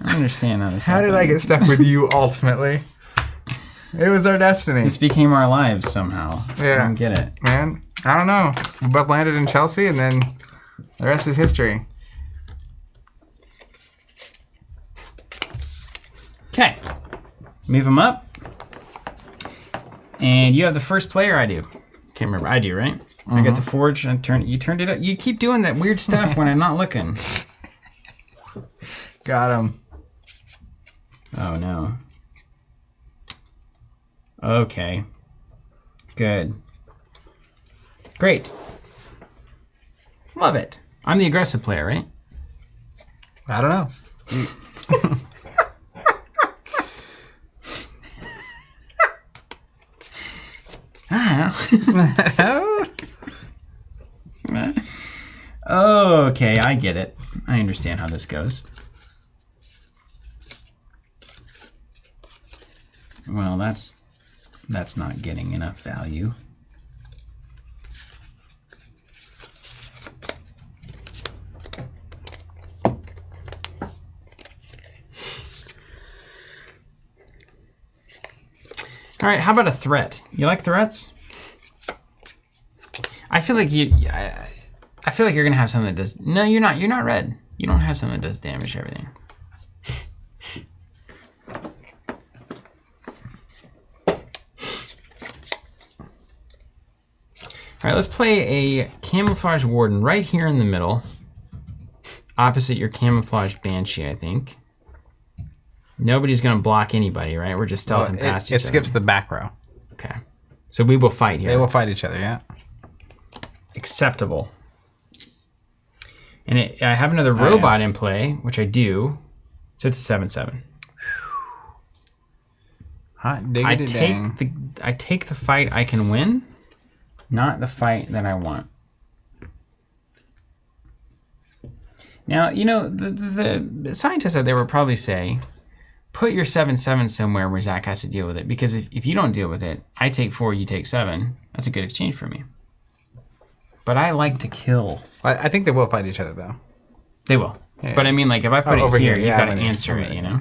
I don't understand how this How happened. did I get stuck with you ultimately? It was our destiny. This became our lives somehow. Yeah. I don't get it. Man, I don't know. We both landed in Chelsea, and then the rest is history. Okay. Move them up. And you have the first player. I do. Can't remember. I do, right? I got the forge. And you turned it up. You keep doing that weird stuff when I'm not looking. Got him. Oh, no. Okay. Good. Great. Love it. I'm the aggressive player, right? I don't know. Okay, I get it. I understand how this goes. Well, that's not getting enough value. All right, how about a threat? You like threats? I feel like I feel like you're gonna have something that does. No, you're not. You're not red. You don't have something that does damage to everything. All right, let's play a Camouflage Warden right here in the middle, opposite your Camouflage Banshee, I think. Nobody's gonna block anybody, right? We're just stealthing past each other. It skips the back row. Okay. So we will fight here. They will fight each other, yeah. Acceptable. And I have another robot in play, which I do. So it's a 7/7. Hot diggity dang. I take the fight I can win. Not the fight that I want. Now, you know, the scientists out there would probably say, put your 7/7 somewhere where Zach has to deal with it. Because if you don't deal with it, I take 4, you take 7. That's a good exchange for me. But I like to kill. I think they will fight each other, though. They will. Yeah. But I mean, like, if I put it over here, here, you've yeah, got to answer over it, you here. know?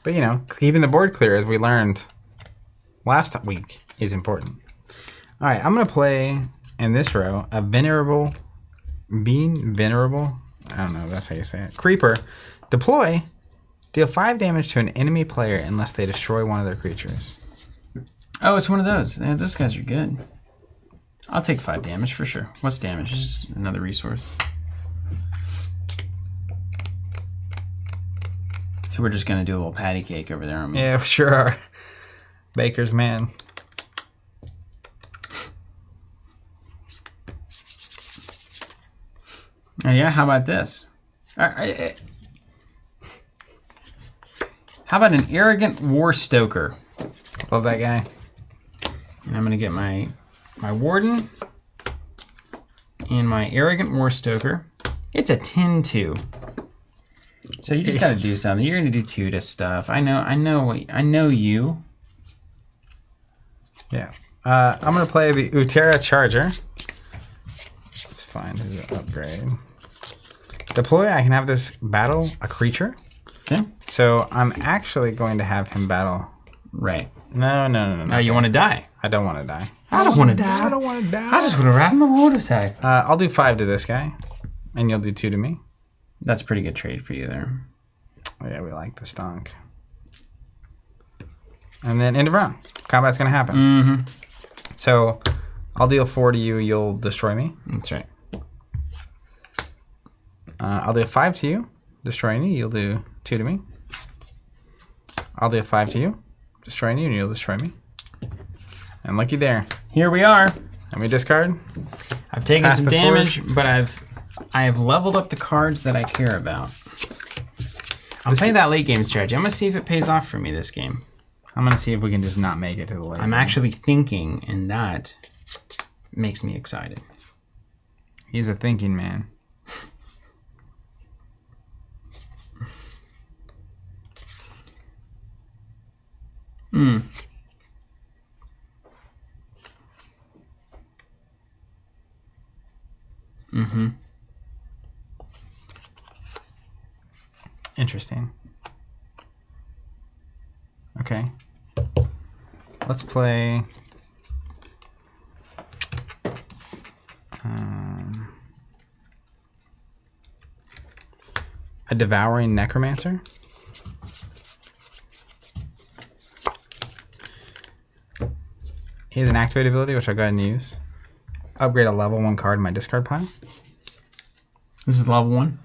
But, you know, keeping the board clear, as we learned last week, is important. All right, I'm going to play, in this row, a venerable... I don't know if that's how you say it. Creeper. Deploy. Deal 5 damage to an enemy player unless they destroy one of their creatures. Oh, it's one of those. Yeah, those guys are good. I'll take 5 damage for sure. What's damage? It's just another resource. So we're just going to do a little patty cake over there on me. Yeah, sure are. Baker's man. Oh, yeah, how about this? How about an arrogant war stoker? Love that guy. And I'm going to get my warden and my arrogant war stoker. It's a 10-2. So you just got to do something. You're going to do 2 to stuff. I know you. Yeah. I'm going to play the Utera Charger. Let's find his upgrade. Deploy, I can have this battle a creature. Okay. So I'm actually going to have him battle. Right. No. Oh, you want to die? I don't want to die. I don't want to die. I don't want to die. I just want to ride on a water attack. I'll do 5 to this guy, and you'll do 2 to me. That's a pretty good trade for you there. Oh, yeah, we like the stonk. And then end of round. Combat's going to happen. Mm-hmm. So I'll deal 4 to you. You'll destroy me. That's right. I'll do 5 to you. Destroying you. You'll do 2 to me. I'll do 5 to you. Destroying you, and you'll destroy me. And looky there. Here we are. Let me discard. I've taken Pass some the damage, but I have leveled up the cards that I care about. I'm playing that late game strategy. I'm gonna see if it pays off for me this game. I'm going to see if we can just not make it to the late I'm game. actually thinking, and that makes me excited. He's a thinking man. Mm-hmm. Interesting. Okay. Let's play... a Devouring Necromancer. He has an activated ability, which I'll go ahead and use. Upgrade a level 1 card in my discard pile. This is level 1.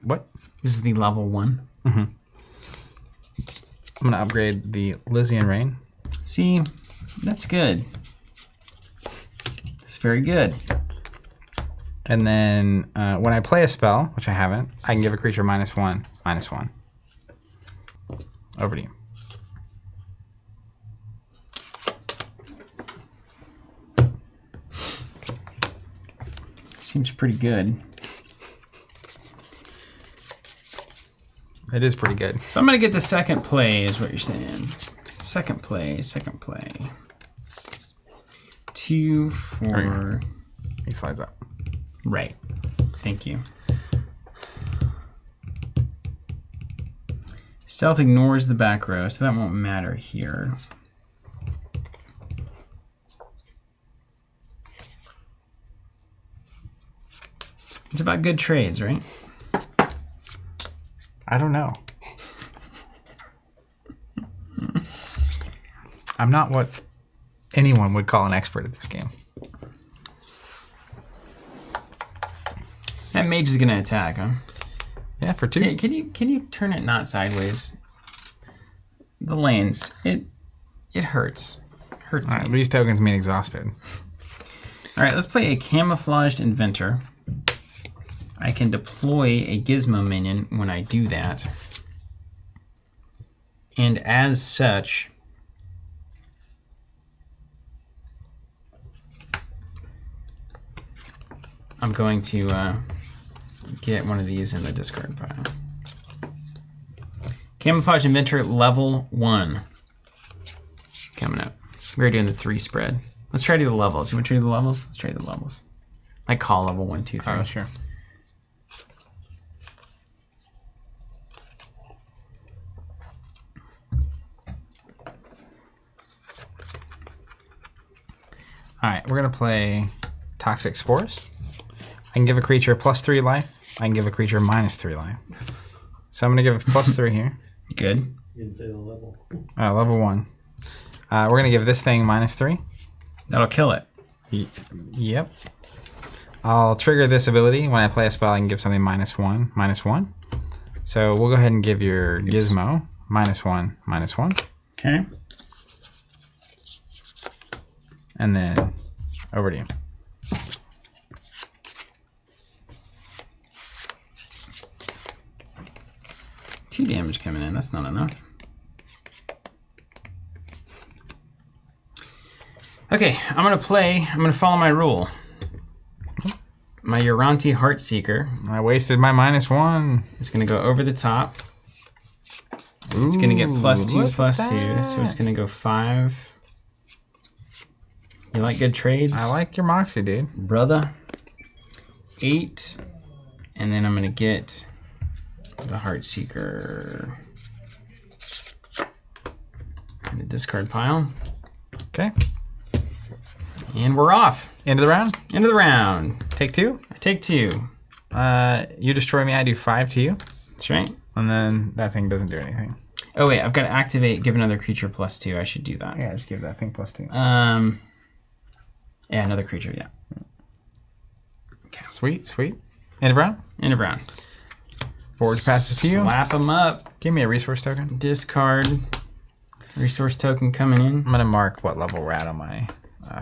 What? This is the level 1. I'm going to upgrade the Lysian Rain. See, that's good. It's very good. And then when I play a spell, which I haven't, I can give a creature -1/-1. Over to you. Seems pretty good. It is pretty good. So I'm going to get the second play, is what you're saying. Second play. 2, 4. He slides up. Right. Thank you. Stealth ignores the back row, so that won't matter here. It's about good trades, right? I don't know. I'm not what anyone would call an expert at this game. That mage is going to attack, huh? Yeah, for 2. Yeah, can you turn it not sideways? The lanes, it hurts. Hurts All right, me. these tokens mean exhausted. All right, let's play a camouflaged inventor. I can deploy a gizmo minion when I do that. And as such, I'm going to get one of these in the discard pile. Camouflage Inventor level 1. Coming up. We're doing the 3 spread. Let's try to do the levels. You want to do the levels? Let's try the levels. I call level 1, 2, 3. Oh, sure. All right, we're gonna play Toxic Spores. I can give a creature +3 life. I can give a creature -3 life. So I'm gonna give a +3 here. Good. You didn't say the level. Level 1. We're gonna give this thing -3. That'll kill it. Yep. I'll trigger this ability. When I play a spell, I can give something -1, -1. So we'll go ahead and give your Gizmo -1, -1. Okay. And then over to you. Two damage coming in. That's not enough. Okay, I'm going to follow my rule. My Uranti Heartseeker I wasted my -1. is going to go over the top. It's going to get +2, look at +2. So it's going to go 5. You like good trades? I like your Moxie, dude. Brother. 8. And then I'm going to get the Heartseeker in the discard pile. Okay. And we're off. End of the round. End of the round. Take 2. I take 2. You destroy me. I do 5 to you. That's right. And then that thing doesn't do anything. Oh wait, I've got to activate. Give another creature +2. I should do that. Yeah, just give that thing +2. Yeah, another creature. Yeah. Sweet, sweet. End of round. End of round. Forge passes to you. Slap them up. Give me a resource token. Discard. Resource token coming in. I'm gonna mark what level we're at on my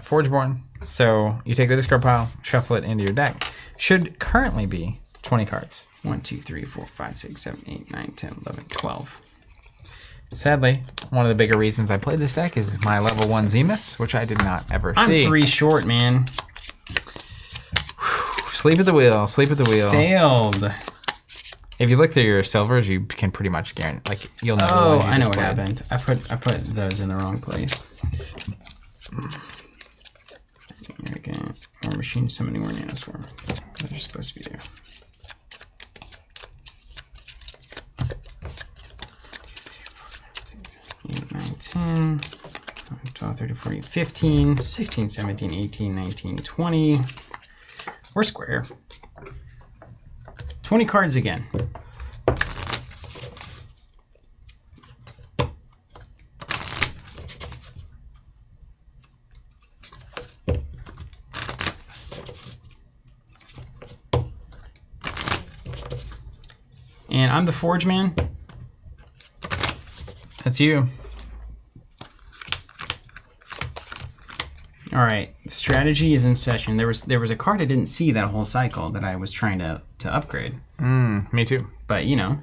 Forgeborn. So you take the discard pile, shuffle it into your deck. Should currently be 20 cards. 1, 2, 3, 4, 5, 6, 7, 8, 9, 10, 11, 12. Sadly, one of the bigger reasons I played this deck is my level 1 Zemus, which I did not ever see. I'm 3 short, man. Sleep at the wheel, sleep at the wheel. Failed. If you look through your silvers, you can pretty much guarantee, like, you'll know. Oh, I know what happened. I put those in the wrong place. Here we go. More machine summoning, more nanoswarm. Those are supposed to be there. Eight, 9, 10, 12, 13, 14, 15, 16, 17, 18, 19, 20. We're square. 20 cards again. And I'm the Forge Man. That's you. All right, strategy is in session. There was a card I didn't see that whole cycle that I was trying to upgrade. Me too. But you know.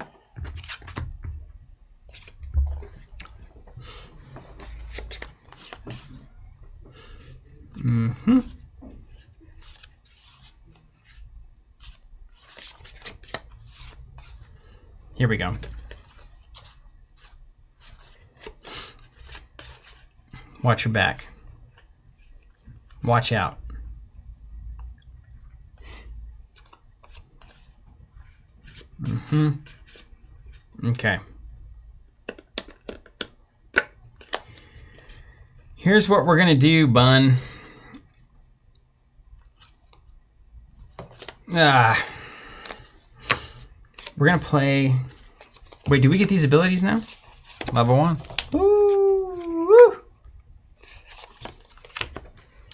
Here we go. Watch your back. Watch out. Okay. Here's what we're gonna do, bun. We're gonna play. Wait, do we get these abilities now? Level 1. Woo!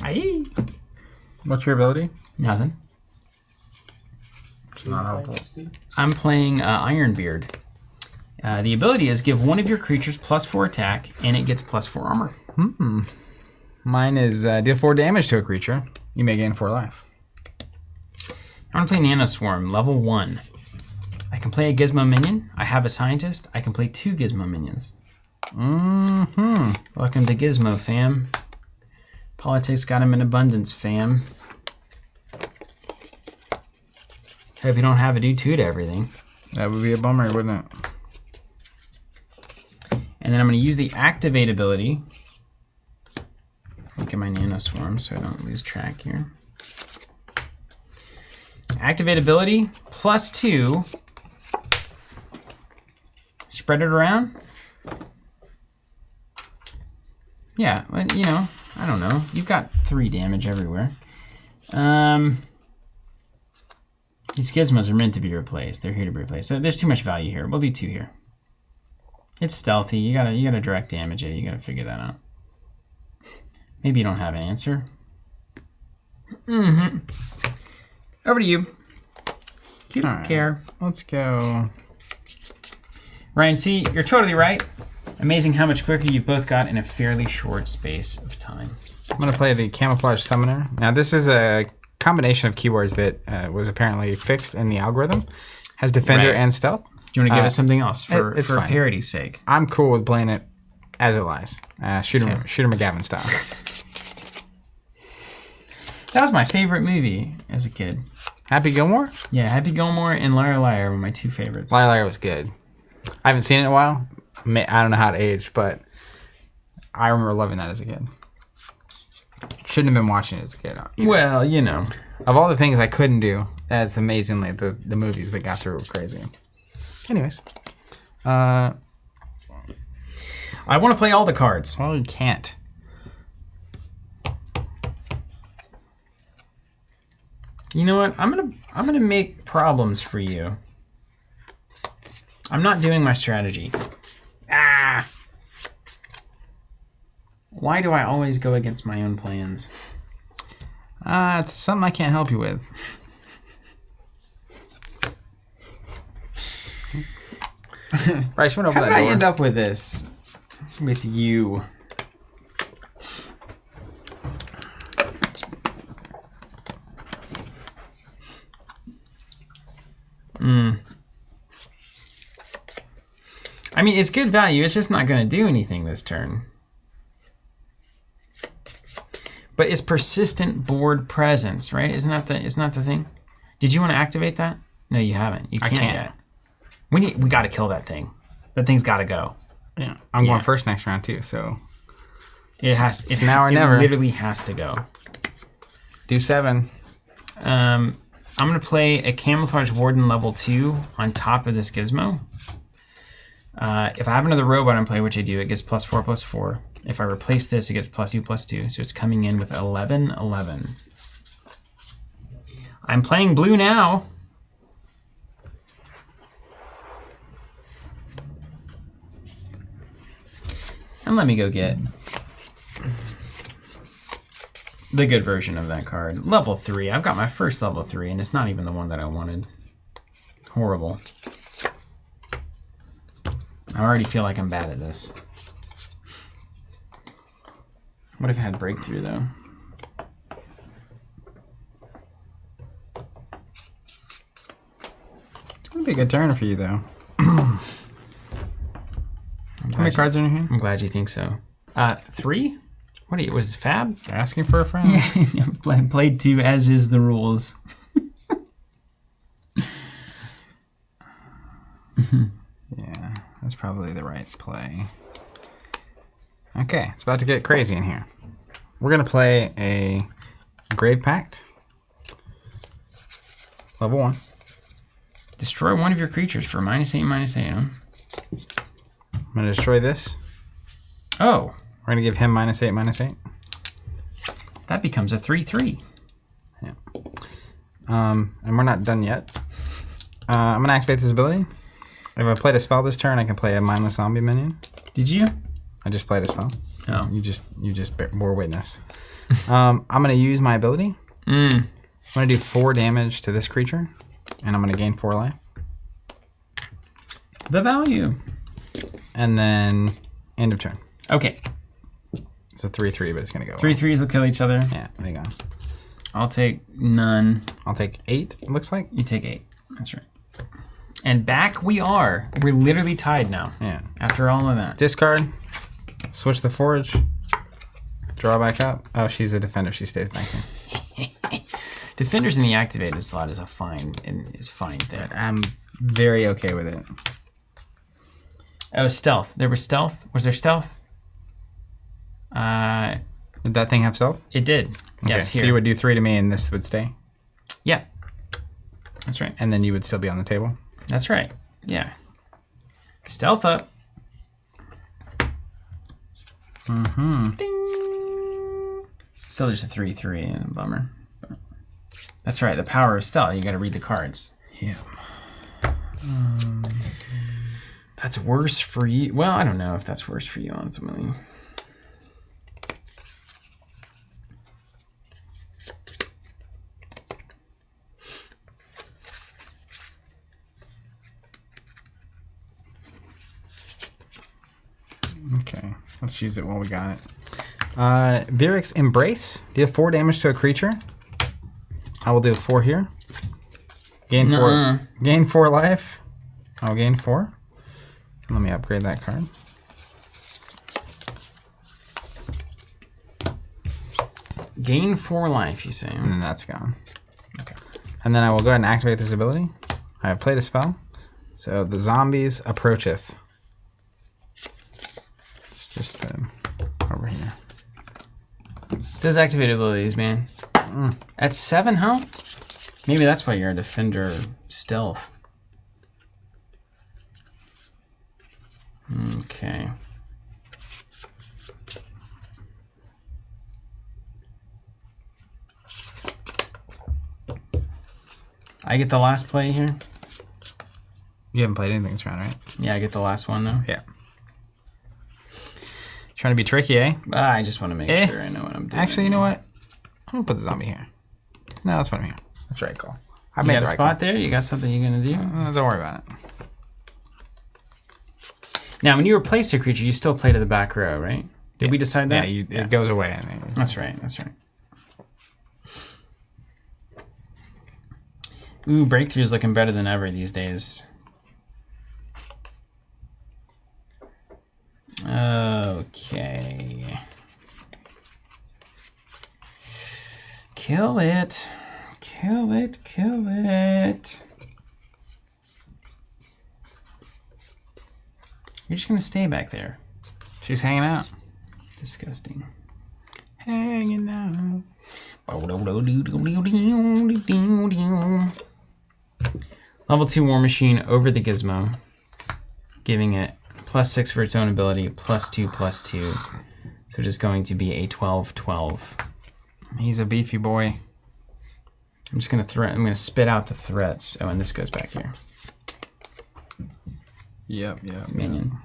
Aye. What's your ability? Nothing. It's not helpful. I'm playing Ironbeard. The ability is give one of your creatures +4 attack, and it gets +4 armor. Mine is deal 4 damage to a creature. You may gain 4 life. I'm gonna play Nanoswarm, level 1. I can play a Gizmo minion. I have a scientist. I can play 2 Gizmo minions. Welcome to Gizmo, fam. Politics got him in abundance, fam. Hope you don't have a do 2 to everything. That would be a bummer, wouldn't it? And then I'm going to use the activate ability. Look at my nano swarm so I don't lose track here. Activate ability +2. Spread it around. Yeah, you know, I don't know. You've got 3 damage everywhere. These gizmos are meant to be replaced. They're here to be replaced. So there's too much value here. We'll do 2 here. It's stealthy. You gotta direct damage it. You gotta figure that out. Maybe you don't have an answer. Over to you. You don't care. Let's go. Ryan, see, you're totally right. Amazing how much quicker you both got in a fairly short space of time. I'm going to play the Camouflage Summoner. Now, this is a combination of keywords that was apparently fixed in the algorithm. Has Defender Right. and Stealth. Do you want to give us something else for fine. parity's sake? I'm cool with playing it as it lies. Shooter McGavin style. That was my favorite movie as a kid. Happy Gilmore? Yeah, Happy Gilmore and Liar Liar were my 2 favorites. Liar Liar was good. I haven't seen it in a while. I don't know how it aged, but I remember loving that as a kid. Shouldn't have been watching it as a kid. Either. Well, you know. Of all the things I couldn't do, that's amazingly the movies that got through were crazy. Anyways. I want to play all the cards. Well, you can't. You know what? I'm gonna make problems for you. I'm not doing my strategy. Ah! Why do I always go against my own plans? It's something I can't help you with. Bryce, went over How that did I door. end up with this? With you. I mean, it's good value. It's just not going to do anything this turn. But it's persistent board presence, right? Isn't that the thing? Did you want to activate that? No, you haven't. You can't, yet. We got to kill that thing. That thing's got to go. Yeah, I'm going first next round too. So it has. It's now or never. It literally has to go. Do 7. I'm gonna play a Camouflage Warden level 2 on top of this gizmo. If I have another robot in play, which I do, it gets +4/+4. If I replace this, it gets +2/+2. So it's coming in with 11/11. I'm playing blue now. And let me go get the good version of that card. Level 3. I've got my first level 3, and it's not even the one that I wanted. Horrible. I already feel like I'm bad at this. What if I had breakthrough, though? It's going to be a good turn for you, though. How many cards are in here? I'm glad you think so. 3? What are you, was Fab? Asking for a friend? Yeah, played 2 as is the rules. Yeah, that's probably the right play. Okay, it's about to get crazy in here. We're going to play a Grave Pact. Level 1. Destroy one of your creatures for -8/-8. Huh? I'm going to destroy this. Oh, We're going to give him -8/-8. that becomes a 3/3. Yeah. And we're not done yet. I'm going to activate this ability. If I played a spell this turn, I can play a mindless zombie minion. Did you? I just played a spell. Oh. You just bore witness. I'm going to use my ability. I'm going to do 4 damage to this creature, and I'm going to gain 4 life. The value. And then end of turn. Okay. It's a 3/3, but it's going to go. 3/3s will kill each other. Yeah, there you go. I'll take none. I'll take 8, it looks like. You take 8. That's right. And back we are. We're literally tied now. Yeah. After all of that. Discard. Switch the forge. Draw back up. Oh, she's a defender. She stays back here. Defenders in the activated slot is a fine thing. I'm very okay with it. Oh, stealth. There was stealth. Was there stealth? Did that thing have stealth? It did. Okay, Yes, here. So you would do 3 to me and this would stay? Yeah. That's right. And then you would still be on the table? That's right. Yeah. Stealth up. Mm-hmm. Ding. Still just a 3/3. Bummer. That's right. The power of stealth. You got to read the cards. Yeah. That's worse for you. Well, I don't know if that's worse for you ultimately. Okay, let's use it while we got it. Virix Embrace. Deal 4 damage to a creature. I will do 4 here. Gain 4. Gain 4 life. I'll gain 4. Let me upgrade that card. Gain 4 life, you say? And then that's gone. Okay. And then I will go ahead and activate this ability. I have played a spell. So the zombies approacheth. Let's just put him over here. Those activated abilities, man. At 7 health? Maybe that's why you're a defender stealth. Okay. I get the last play here? You haven't played anything this round, right? Yeah, I get the last one now. Yeah. Trying to be tricky, eh? I just want to make sure I know what I'm doing. Actually, you know what? I'm going to put the zombie here. No, let's put him here. That's the right call. I You made got the a right spot there? You got something you're going to do? call. Don't worry about it. Now, when you replace a creature, you still play to the back row, right? Did we decide that? Yeah, it goes away. I mean. That's right. That's right. Ooh, Breakthrough's looking better than ever these days. Okay. Kill it. Kill it. Kill it. You're just going to stay back there. She's hanging out. Disgusting. Hanging out. Level 2 War Machine over the Gizmo, giving it +6 for its own ability, +2/+2. So just going to be a 12/12. He's a beefy boy. I'm just gonna I'm gonna spit out the threats. Oh, and this goes back here. Yep. Minion.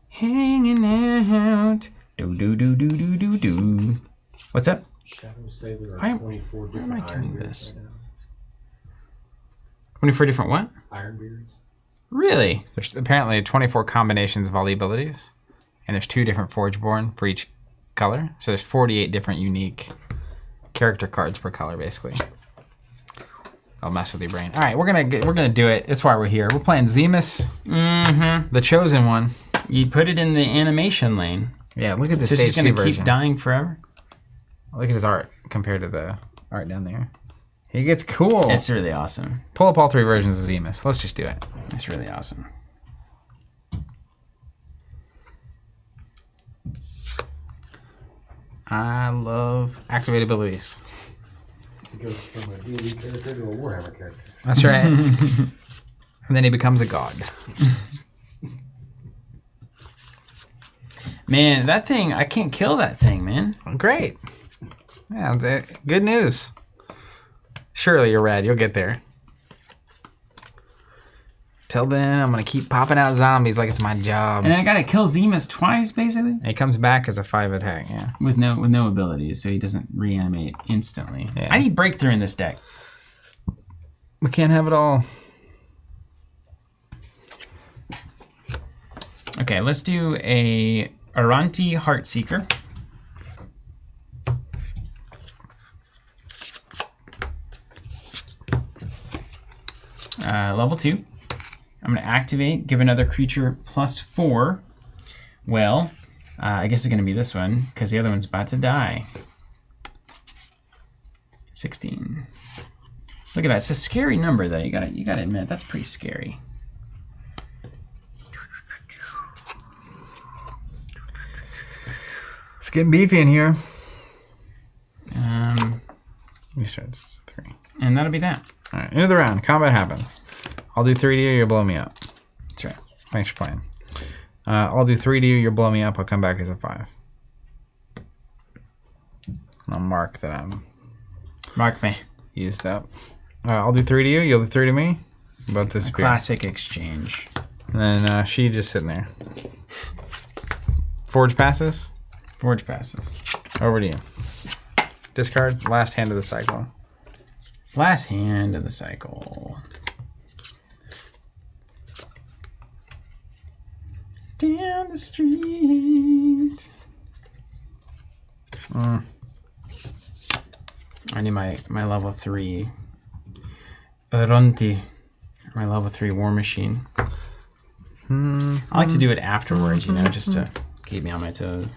Hanging out. Do. What's up? Shadows say there are Why- 24 am different I iron doing beards this? right now. 24 different what? Iron beards. Really? There's apparently 24 combinations of all the abilities, and there's 2 different Forgeborn for each color. So there's 48 different unique character cards per color, basically. I'll mess with your brain. All right, we're gonna do it. That's why we're here. We're playing Zemus, the chosen one. You put it in the animation lane. Yeah, look at the So it's stage just gonna 2 version. keep dying forever. Look at his art compared to the art down there. He gets cool. It's really awesome. Pull up all 3 versions of Zemus. Let's just do it. It's really awesome. I love activate abilities. It goes from a D&D character to a Warhammer character. That's right. And then he becomes a god. Man, that thing, I can't kill that thing, man. Great. Yeah, good news. Surely you're red. You'll get there. Till then, I'm going to keep popping out zombies like it's my job. And I gotta kill Zemus twice, basically? And he comes back as a 5 attack, yeah. With no abilities, so he doesn't reanimate instantly. Yeah. I need Breakthrough in this deck. We can't have it all. Okay, let's do a Aranti Heartseeker. Level 2. I'm going to activate, give another creature +4. Well, I guess it's going to be this one because the other one's about to die. 16. Look at that. It's a scary number, though. You gotta admit that's pretty scary. It's getting beefy in here. You start 3. And that'll be that. All right, end of the round. Combat happens. I'll do 3 to you. You'll blow me up. That's right. Thanks for playing. I'll do 3 to you. You'll blow me up. I'll come back as a 5. I'll mark that I'm Mark me. used up. I'll do 3 to you. You'll do 3 to me. Both disappear. Classic exchange. And then she just sitting there. Forge passes. Forge passes. Over to you. Discard. Last hand of the cycle. Last hand of the cycle. Down the street. I need my level 3 Aronti, my level 3 War Machine. I like to do it afterwards, you know, just to keep me on my toes.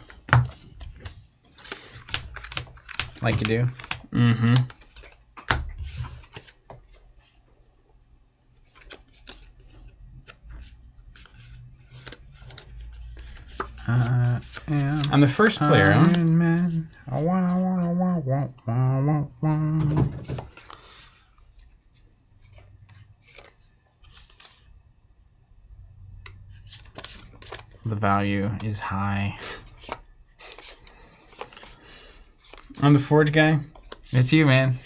Like you do. Mm-hmm. I'm the first player, huh? Iron Man. The value is high. I'm the Forge guy. It's you, man.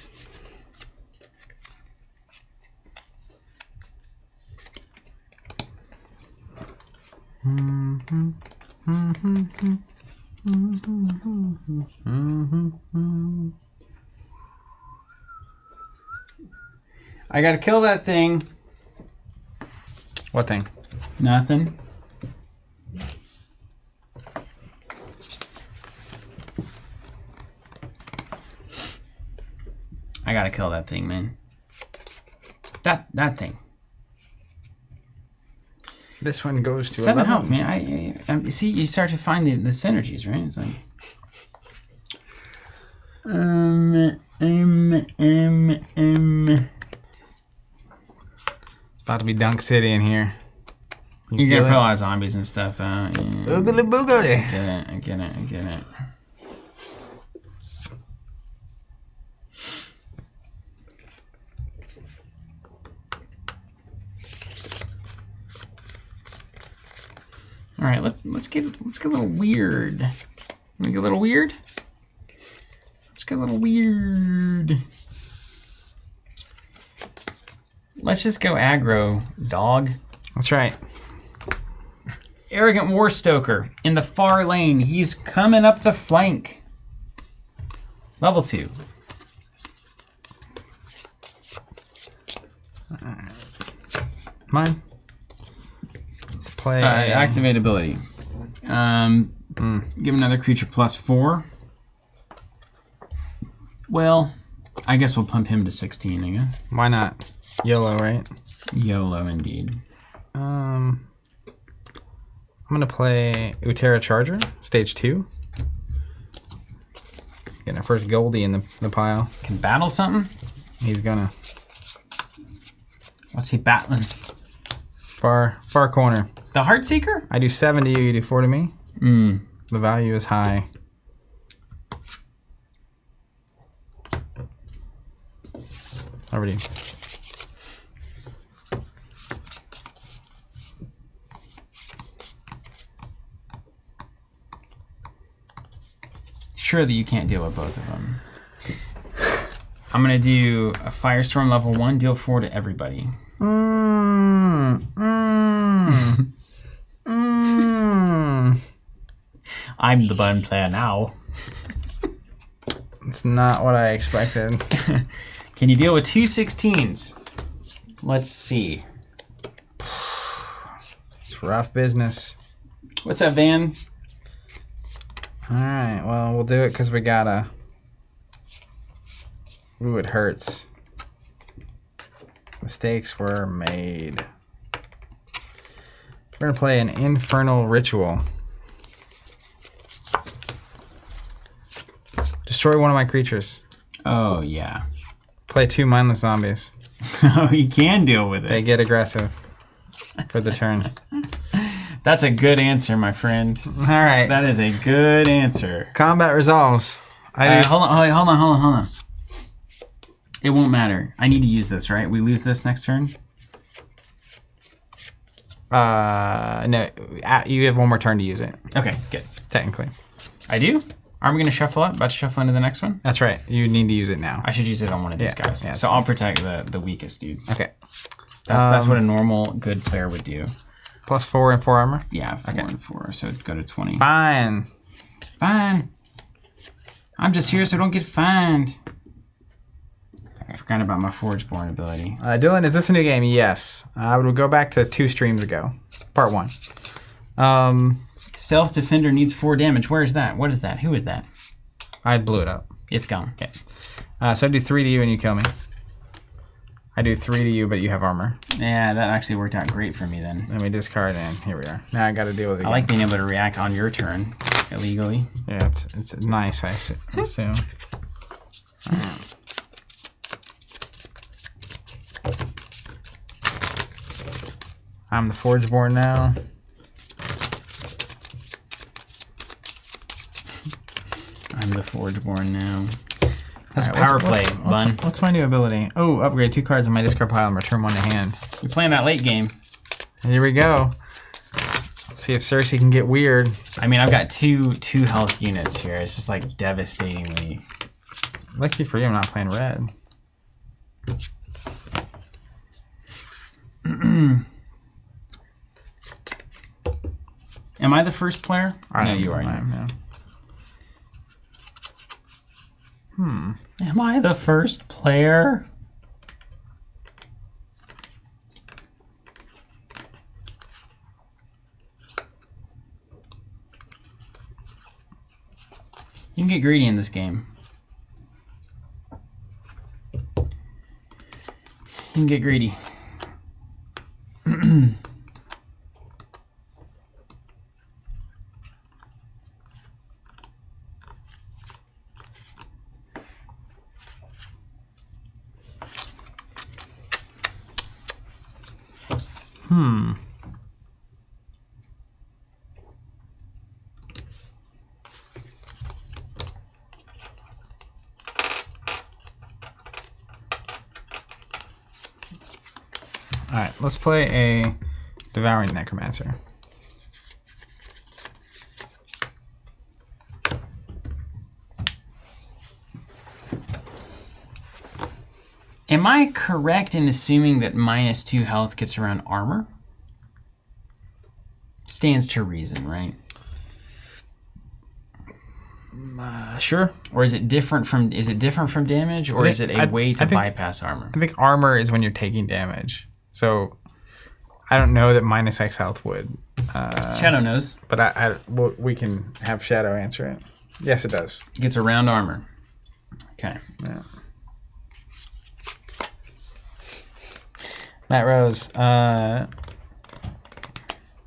I gotta kill that thing. What thing? Nothing. I gotta kill that thing, man. That thing. This one goes to 7 11. health, man. I see. You start to find the synergies, right? It's like. It's about to be Dunk City in here. You're gonna put a lot of zombies and stuff out. Yeah. Oogly boogly. I get it. All right, let's get a little weird. Let me get a little weird. Let's get a little weird. Let's just go aggro, dog. That's right. Arrogant War Stoker in the far lane. He's coming up the flank. Level 2. Mine. Let's play. Activate ability. Give another creature +4. Well, I guess we'll pump him to 16 again. Why not? YOLO, right? YOLO indeed. I'm gonna play Utera Charger, stage 2. Getting our first Goldie in the pile. Can battle something? He's gonna What's he battling? far corner. The Heartseeker? I do 7 to you, you do 4 to me. The value is high. Over to you. Surely you can't deal with both of them. I'm gonna do a Firestorm level 1, deal 4 to everybody. I'm the button player now. It's not what I expected. Can you deal with 2 16s? Let's see. It's rough business. What's up, Van? Alright, well, we'll do it because we gotta. Ooh, it hurts. Mistakes were made. We're gonna play an Infernal Ritual. Destroy one of my creatures. Oh, yeah. Play 2 mindless zombies. Oh, you can deal with it. They get aggressive for the turn. That's a good answer, my friend. All right. That is a good answer. Combat resolves. Hold on. It won't matter. I need to use this, right? We lose this next turn? No. You have 1 more turn to use it, Okay, good. technically. I do? Aren't we going to shuffle up? About to shuffle into the next one? That's right. You need to use it now. I should use it on one of these guys. yeah, So I'll protect the weakest dude. Okay. That's what a normal good player would do. Plus 4 and 4 armor. Yeah, 4 and 4. So it'd go to 20. Fine. Fine. I'm just here so I don't get fined. I forgot about my Forgeborn ability. Dylan, is this a new game? Yes. I would go back to 2 streams ago. Part 1. Stealth Defender needs 4 damage. Where is that? What is that? Who is that? I blew it up. It's gone. Okay. So I do 3 to you and you kill me. I do 3 to you, but you have armor. Yeah, that actually worked out great for me then. Let me discard and here we are. Now I got to deal with it again. I like being able to react on your turn illegally. Yeah, it's nice, I assume. I'm the Forgeborn now. I'm the Forgeborn now. That's All right, power play, bun. What's my new ability? Oh, upgrade 2 cards in my discard pile and return 1 to hand. You're playing that late game. Here we go. Let's see if Cersei can get weird. I mean, I've got two health units here. It's just like devastatingly. Lucky for you, I'm not playing red. Am I the first player? I No, am. you are. I am, yeah. Am I the first player? You can get greedy in this game. You can get greedy. All right, let's play a Devouring Necromancer. Am I correct in assuming that -2 health gets around armor? Stands to reason, right? Sure. Or is it different from damage, or is it a way to bypass armor? I think armor is when you're taking damage. So I don't know that -X health would. Shadow knows. But we can have Shadow answer it. Yes, it does. Gets around armor. Okay. Yeah. Matt Rose.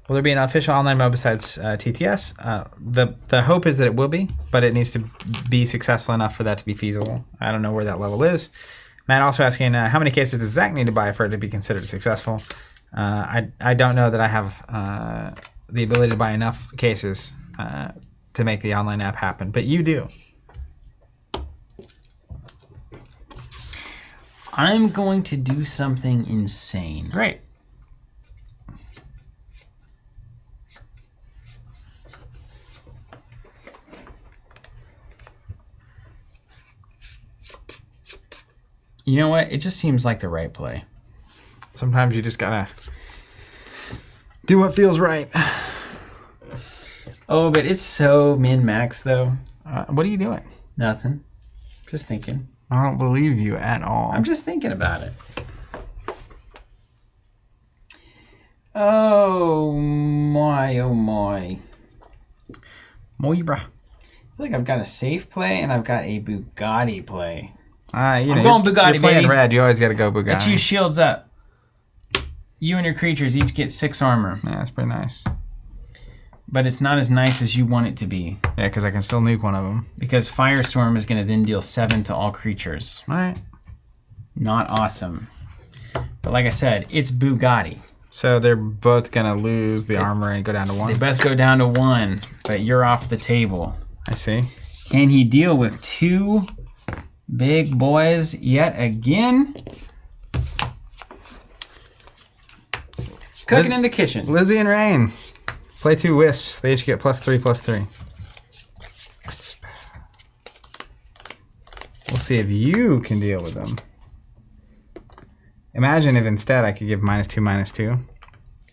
Will there be an official online mode besides TTS? The hope is that it will be, but it needs to be successful enough for that to be feasible. I don't know where that level is. Matt also asking, how many cases does Zach need to buy for it to be considered successful? I don't know that I have the ability to buy enough cases to make the online app happen, but you do. I'm going to do something insane. Great. You know what? It just seems like the right play. Sometimes you just gotta do what feels right. Oh, but it's so min-max, though. What are you doing? Nothing. Just thinking. I don't believe you at all. I'm just thinking about it. Oh, my. Oh, my. Moi, bruh. I feel like I've got a safe play and I've got a Bugatti play. I'm going Bugatti, you're playing baby. red. You always got to go Bugatti. Let's use shields up. You and your creatures each get 6 armor. Yeah, that's pretty nice. but it's not as nice as you want it to be. Yeah, because I can still nuke one of them. Because Firestorm is going to then deal 7 to all creatures. All right. Not awesome. But like I said, it's Bugatti. So they're both going to lose the armor and go down to 1? They both go down to 1, but you're off the table. I see. Can he deal with 2 big boys yet again? Cooking in the kitchen. Lizzie and Rain. Play 2 wisps. They each get +3/+3. We'll see if you can deal with them. Imagine if instead I could give -2/-2.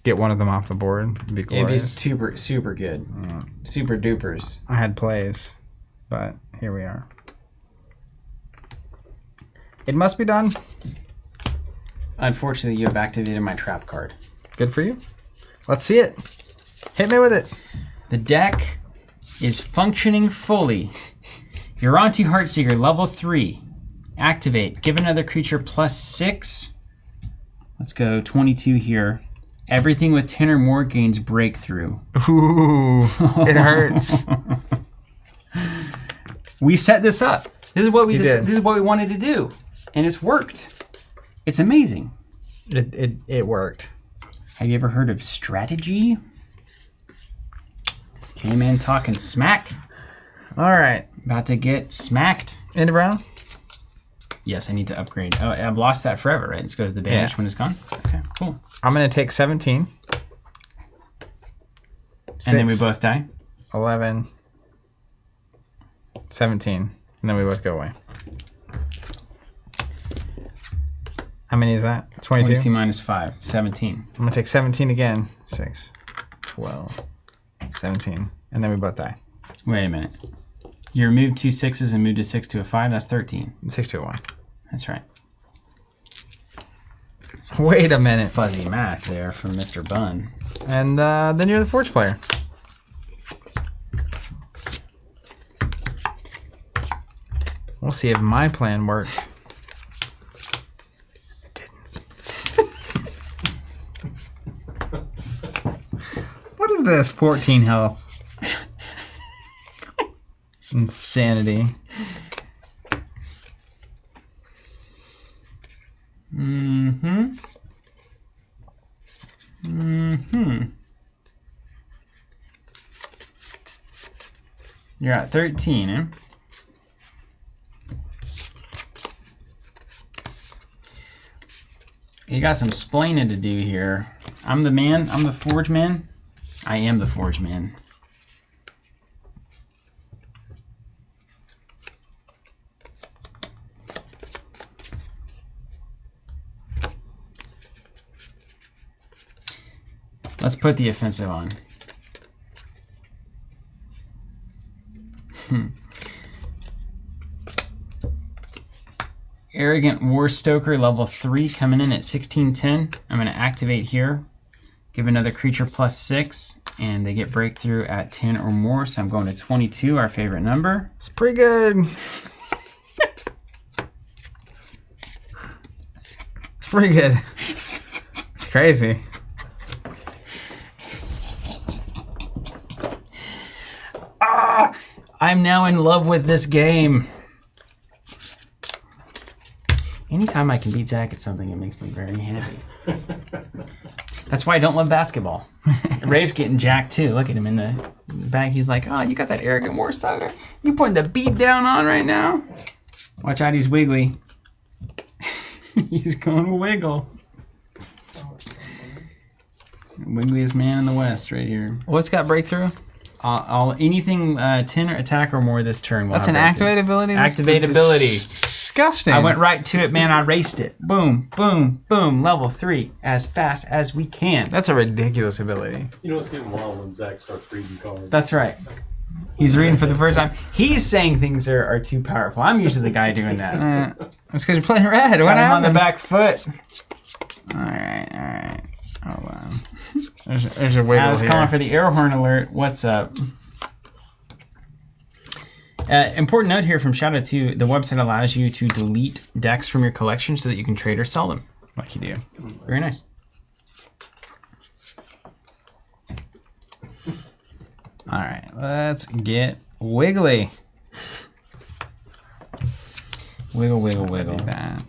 Get one of them off the board. It'd be glorious. It'd be super good. Super dupers. I had plays, but here we are. It must be done. Unfortunately, you have activated my trap card. Good for you. Let's see it. Hit me with it. The deck is functioning fully. Uranti Heartseeker, level 3. Activate. Give another creature +6. Let's go 22 here. Everything with 10 or more gains breakthrough. Ooh, it hurts. We set this up. This is what we did. This is what we wanted to do, and it's worked. It's amazing. It worked. Have you ever heard of strategy? Came in talking smack. All right. About to get smacked. End of round? Yes, I need to upgrade. Oh, I've lost that forever, right? Let's go to the banish when it's gone. Okay, cool. I'm going to take 17. And then we both die? 11. 17. And then we both go away. How many is that? 22? 22 minus 5. 17. I'm going to take 17 again. 6, 12, 17. And then we both die. Wait a minute. You removed 2 6s and moved a 6 to a 5. That's 13. 6 to a 1. That's right. Wait a minute. Fuzzy math there from Mr. Bunn. And then you're the Forge player. We'll see if my plan worked. What is this? 14 health. Insanity. You're at 13, eh? You got some splaining to do here. I'm the man. I'm the Forge man. I am the Forge man. Let's put the offensive on. Arrogant War Stoker, level 3, coming in at 1610. I'm going to activate here. Give another creature +6, and they get breakthrough at 10 or more. So I'm going to 22, our favorite number. It's pretty good. It's pretty good. It's crazy. I'm now in love with this game. Anytime I can beat Zach at something, it makes me very happy. That's why I don't love basketball. Rave's getting jacked too. Look at him in the back. He's like, oh, you got that arrogant war starter. You putting the beat down on right now? Watch out, he's wiggly. He's going to wiggle. Wiggliest man in the West right here. What's got breakthrough? Anything 10 or attack or more this turn. That's an activate ability? Activate ability. Disgusting. I went right to it, man. I raced it. Boom, boom, boom. Level 3 as fast as we can. That's a ridiculous ability. You know what's getting wild when Zach starts reading cards. That's right. He's reading for the first time. He's saying things are too powerful. I'm usually the guy doing that. It's because you're playing red. What Got him on happened? the back foot. All right. Hold on. There's a wiggle I was here. calling for the air horn alert. What's up? Important note here from Shadow 2, the website allows you to delete decks from your collection so that you can trade or sell them. Like you do. Very nice. All right, let's get wiggly. Wiggle, wiggle, wiggle. Do that.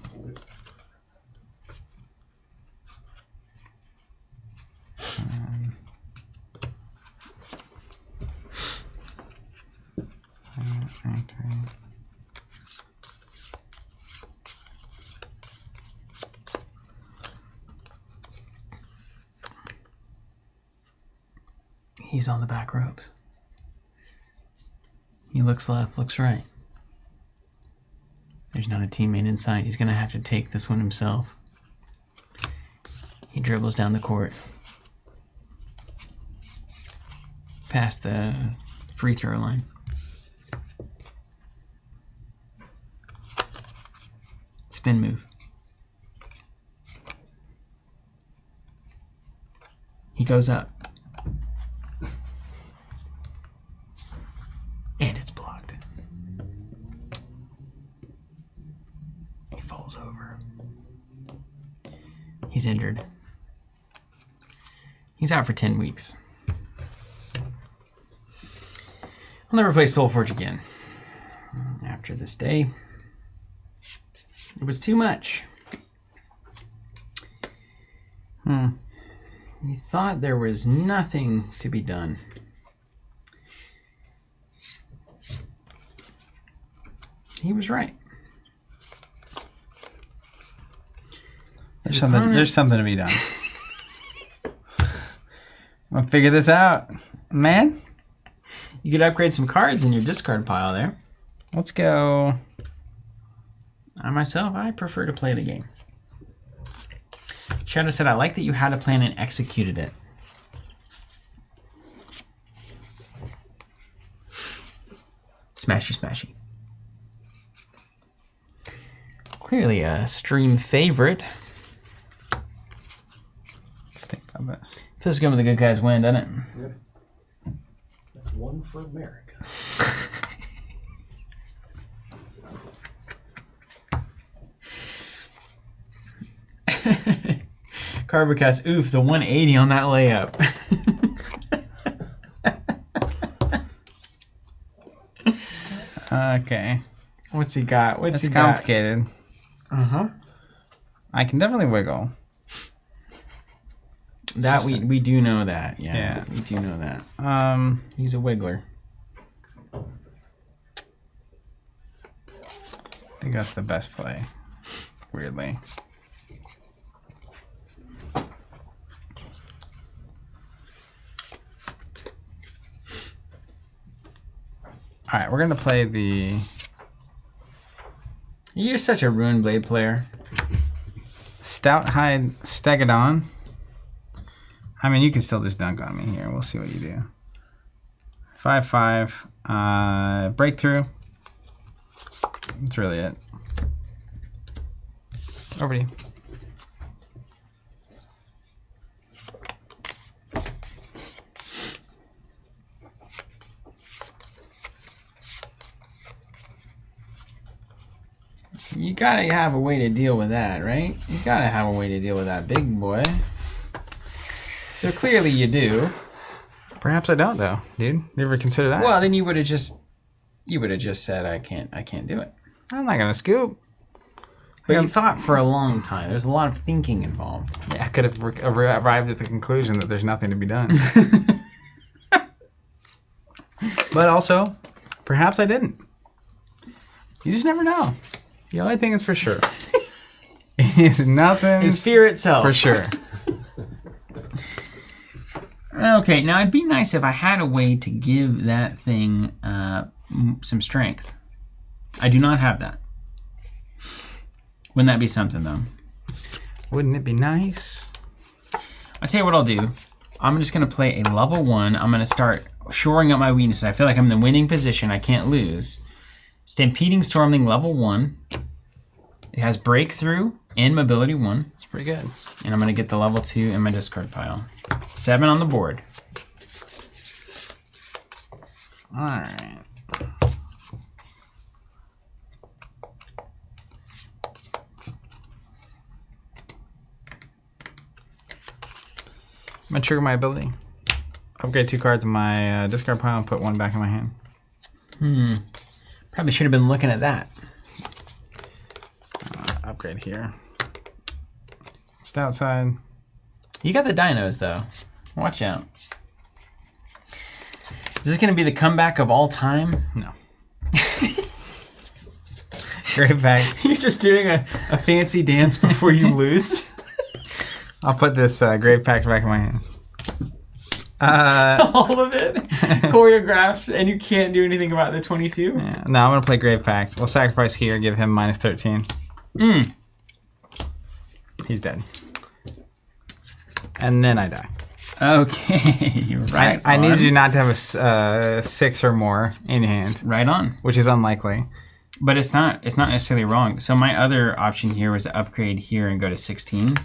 He's on the back ropes. He looks left, looks right. There's not a teammate in sight. He's going to have to take this one himself. He dribbles down the court. Past the free throw line. Spin move. He goes up. And it's blocked. He falls over. He's injured. He's out for 10 weeks. I'll never play SolForge again. After this day, it was too much. He thought there was nothing to be done. He was right. There's something to be done. I'll figure this out, man. You could upgrade some cards in your discard pile there. Let's go. I prefer to play the game. Shadow said, I like that you had a plan and executed it. Smashy, smashy. Clearly a stream favorite. Let's think about this. Feels good when the good guys win, doesn't it? Yep. That's one for America. Carbocast, oof, the 180 on that layup. Okay. What's he got? What's It's he got? complicated. Uh-huh. I can definitely wiggle. That just we do know that. Yeah, Yeah. we do know that. I He's a wiggler. think that's the best play. Weirdly. All right, we're gonna play the You're such a Ruined Blade player. Stout Hide Stegodon. I mean, you can still just dunk on me here. We'll see what you do. 5/5. Breakthrough. That's really it. Over to you. You gotta have a way to deal with that, right? You gotta have a way to deal with that big boy. So clearly you do. Perhaps I don't, though, dude. You ever consider that? Well, then you would have just said I can't do it. I'm not gonna scoop. But you thought for a long time. There's a lot of thinking involved. Yeah, I could have arrived at the conclusion that there's nothing to be done. But also, perhaps I didn't. You just never know. The only thing is for sure is nothing. His fear itself. For sure. Okay, now it'd be nice if I had a way to give that thing some strength. I do not have that. Wouldn't that be something, though? Wouldn't it be nice? I'll tell you what I'll do. I'm just going to play a level 1. I'm going to start shoring up my weaknesses. I feel like I'm in the winning position. I can't lose. Stampeding Stormling level 1. It has Breakthrough and Mobility 1. It's pretty good. And I'm going to get the level 2 in my discard pile. 7 on the board. All right. I'm gonna trigger my ability. upgrade 2 cards in my discard pile and put 1 back in my hand. Probably should have been looking at that. Upgrade here. Just outside. You got the dinos, though. Watch out. Is this going to be the comeback of all time? No. Great pack. You're just doing a fancy dance before you lose. I'll put this great pack back in my hand. All of it choreographed, and you can't do anything about the 22? Yeah. No, I'm going to play Grave Pact. We'll sacrifice here, give him minus 13. He's dead. And then I die. Okay. You're right. I need you not to have a 6 or more in your hand. Right on. Which is unlikely. But it's not necessarily wrong. So my other option here was to upgrade here and go to 16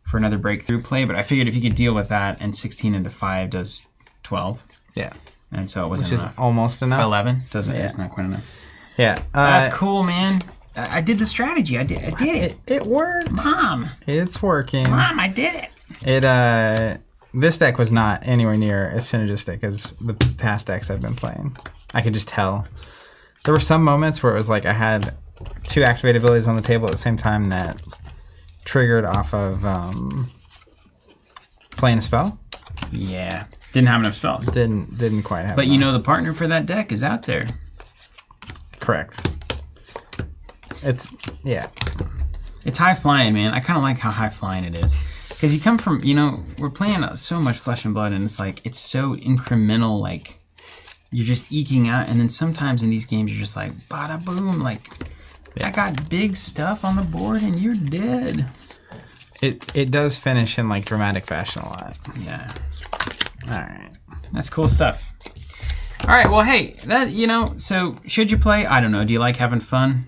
for another breakthrough play. But I figured if you could deal with that, and 16 into 5 does 12. Yeah. And so it wasn't enough. Which is almost enough. 11 doesn't. Yeah. It's not quite enough. Yeah. That's cool, man. I did the strategy. I did it. It worked. Mom. It's working. Mom, I did it. This deck was not anywhere near as synergistic as the past decks I've been playing. I could just tell. There were some moments where it was like I had 2 activated abilities on the table at the same time that triggered off of playing a spell. Yeah. Didn't have enough spells. Didn't quite have But enough. you know the partner for that deck is out there. Correct. It's high flying, man. I kind of like how high flying it is. Because you come from, we're playing so much flesh and blood, and it's like, it's so incremental, like, you're just eking out, and then sometimes in these games, you're just like, bada boom, like, I got big stuff on the board, and you're dead. It does finish in, like, dramatic fashion a lot. Yeah. All right. That's cool stuff. All right, well, hey, that, so should you play? I don't know. Do you like having fun?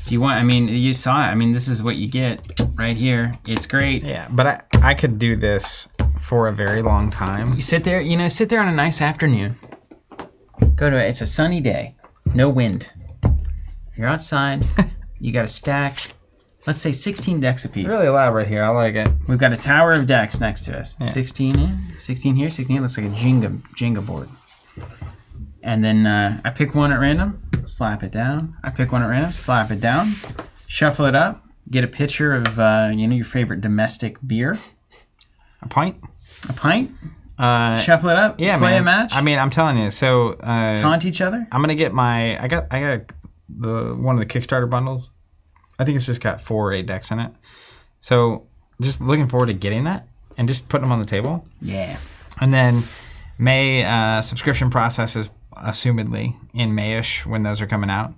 Do you want, you saw it. This is what you get right here. It's great. Yeah, but I could do this for a very long time. You sit there, on a nice afternoon. It's a sunny day. No wind. You're outside. You got a stack. Let's say 16 decks apiece. Really elaborate here. I like it. We've got a tower of decks next to us. Yeah. 16 in, 16 here, 16 here. Looks like a Jenga board. And then I pick one at random, slap it down. I pick one at random, slap it down. Shuffle it up. Get a pitcher of your favorite domestic beer. A pint. A pint. Shuffle it up. Yeah, play man. a match. I'm telling you. So taunt each other. I'm gonna get I got the one of the Kickstarter bundles. I think it's just got 4 or 8 decks in it. So just looking forward to getting that and just putting them on the table. Yeah. And then May subscription process is assumedly in Mayish when those are coming out,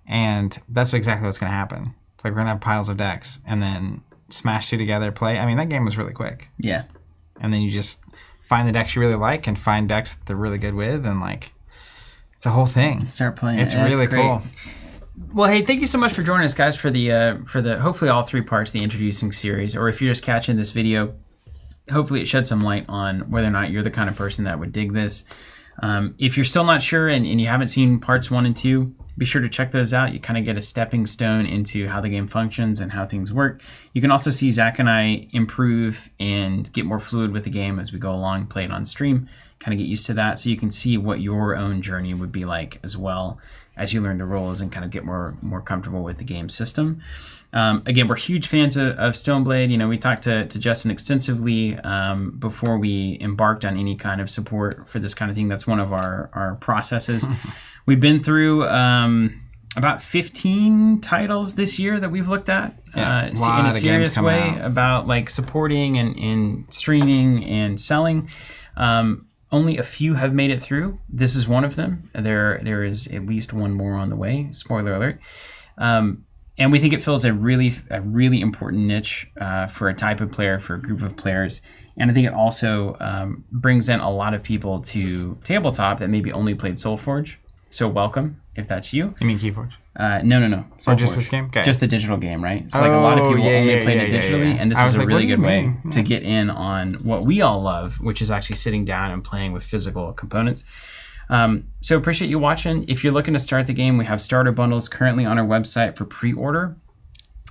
and that's exactly what's gonna happen. It's like we're gonna have piles of decks and then smash 2 together, play. That game was really quick. Yeah. And then you just find the decks you really like and find decks that they're really good with, and like it's a whole thing. Start playing. It's really cool. Well, hey, thank you so much for joining us, guys, for the hopefully all 3 parts of the introducing series. Or if you're just catching this video, hopefully it sheds some light on whether or not you're the kind of person that would dig this. If you're still not sure and you haven't seen parts 1 and 2, be sure to check those out. You kind of get a stepping stone into how the game functions and how things work. You can also see Zach and I improve and get more fluid with the game as we go along, play it on stream, kind of get used to that, so you can see what your own journey would be like as well as you learn the roles and kind of get more comfortable with the game system. Again, we're huge fans of Stoneblade. We talked to Justin extensively before we embarked on any kind of support for this kind of thing. That's one of our processes. We've been through about 15 titles this year that we've looked at in a serious way about like supporting and streaming and selling. Only a few have made it through. This is one of them. There is at least one more on the way. Spoiler alert. And we think it fills a really important niche for a type of player, for a group of players. And I think it also brings in a lot of people to tabletop that maybe only played SolForge. So welcome, if that's you. You mean Keyforge? No. Or just this game? Okay. Just the digital game, right? So like a lot of people only played it digitally, and this is a really good way to get in on what we all love, which is actually sitting down and playing with physical components. So appreciate you watching. If you're looking to start the game, we have starter bundles currently on our website for pre-order.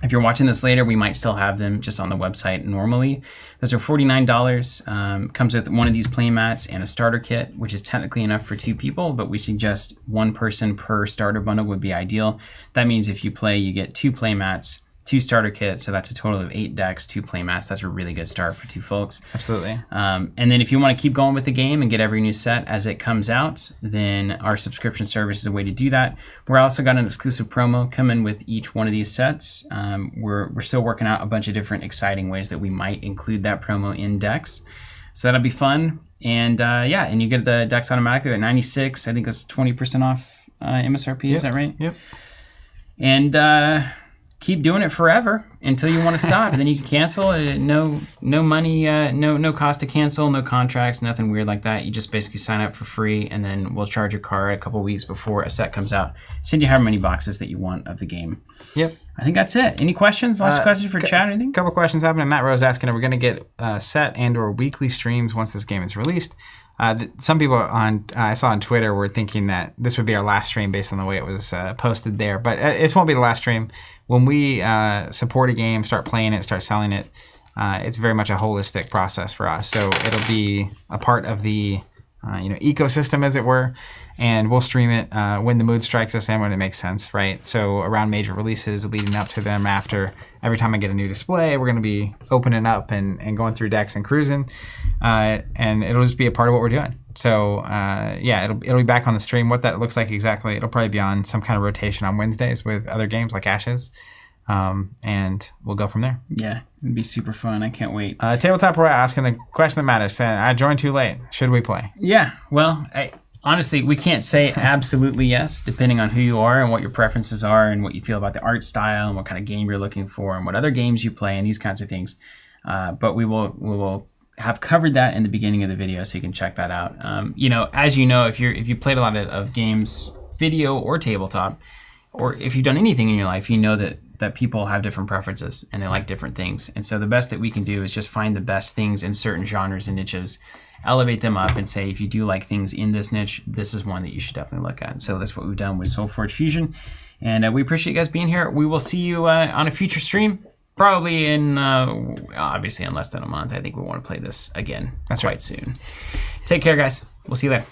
If you're watching this later, we might still have them just on the website normally. Those are $49. Comes with one of these playmats and a starter kit, which is technically enough for 2 people, but we suggest 1 person per starter bundle would be ideal. That means if you play, you get 2 playmats, 2 starter kits, so that's a total of 8 decks, 2 playmats. That's a really good start for 2 folks. Absolutely. And then if you want to keep going with the game and get every new set as it comes out, then our subscription service is a way to do that. We're also got an exclusive promo coming with each one of these sets. We're still working out a bunch of different exciting ways that we might include that promo in decks. So that'll be fun. And yeah, and you get the decks automatically. They're 96. I think that's 20% off MSRP. Is that right? Yep. And keep doing it forever until you want to stop. And then you can cancel. No money, no cost to cancel, no contracts, nothing weird like that. You just basically sign up for free, and then we'll charge your card a couple weeks before a set comes out. Send you however many boxes that you want of the game. Yep. I think that's it. Any questions? Last question for chat or anything? A couple questions happening. Matt Rose asking, are we going to get set and or weekly streams once this game is released? Some people I saw on Twitter were thinking that this would be our last stream based on the way it was posted there, but it won't be the last stream. When we support a game, start playing it, start selling it, it's very much a holistic process for us. So it'll be a part of the ecosystem, as it were, and we'll stream it when the mood strikes us and when it makes sense, right? So around major releases, leading up to them, after. Every time I get a new display, we're going to be opening up and going through decks and cruising, and it'll just be a part of what we're doing. So yeah, it'll be back on the stream. What that looks like exactly, it'll probably be on some kind of rotation on Wednesdays with other games like Ashes, and we'll go from there. Yeah, it'd be super fun. I can't wait. Tabletop Roy asking the question that matters, saying, I joined too late. Should we play? Yeah, well, honestly, we can't say absolutely yes, depending on who you are and what your preferences are and what you feel about the art style and what kind of game you're looking for and what other games you play and these kinds of things. But we will have covered that in the beginning of the video, so you can check that out. As you know, if you played a lot of games, video or tabletop, or if you've done anything in your life, you know that people have different preferences and they like different things. And so the best that we can do is just find the best things in certain genres and niches, elevate them up, and say, if you do like things in this niche, this is one that you should definitely look at. So that's what we've done with SolForge Fusion. And we appreciate you guys being here. We will see you on a future stream, probably in, obviously in less than a month. I think we want to play this again quite soon. Take care, guys. We'll see you later.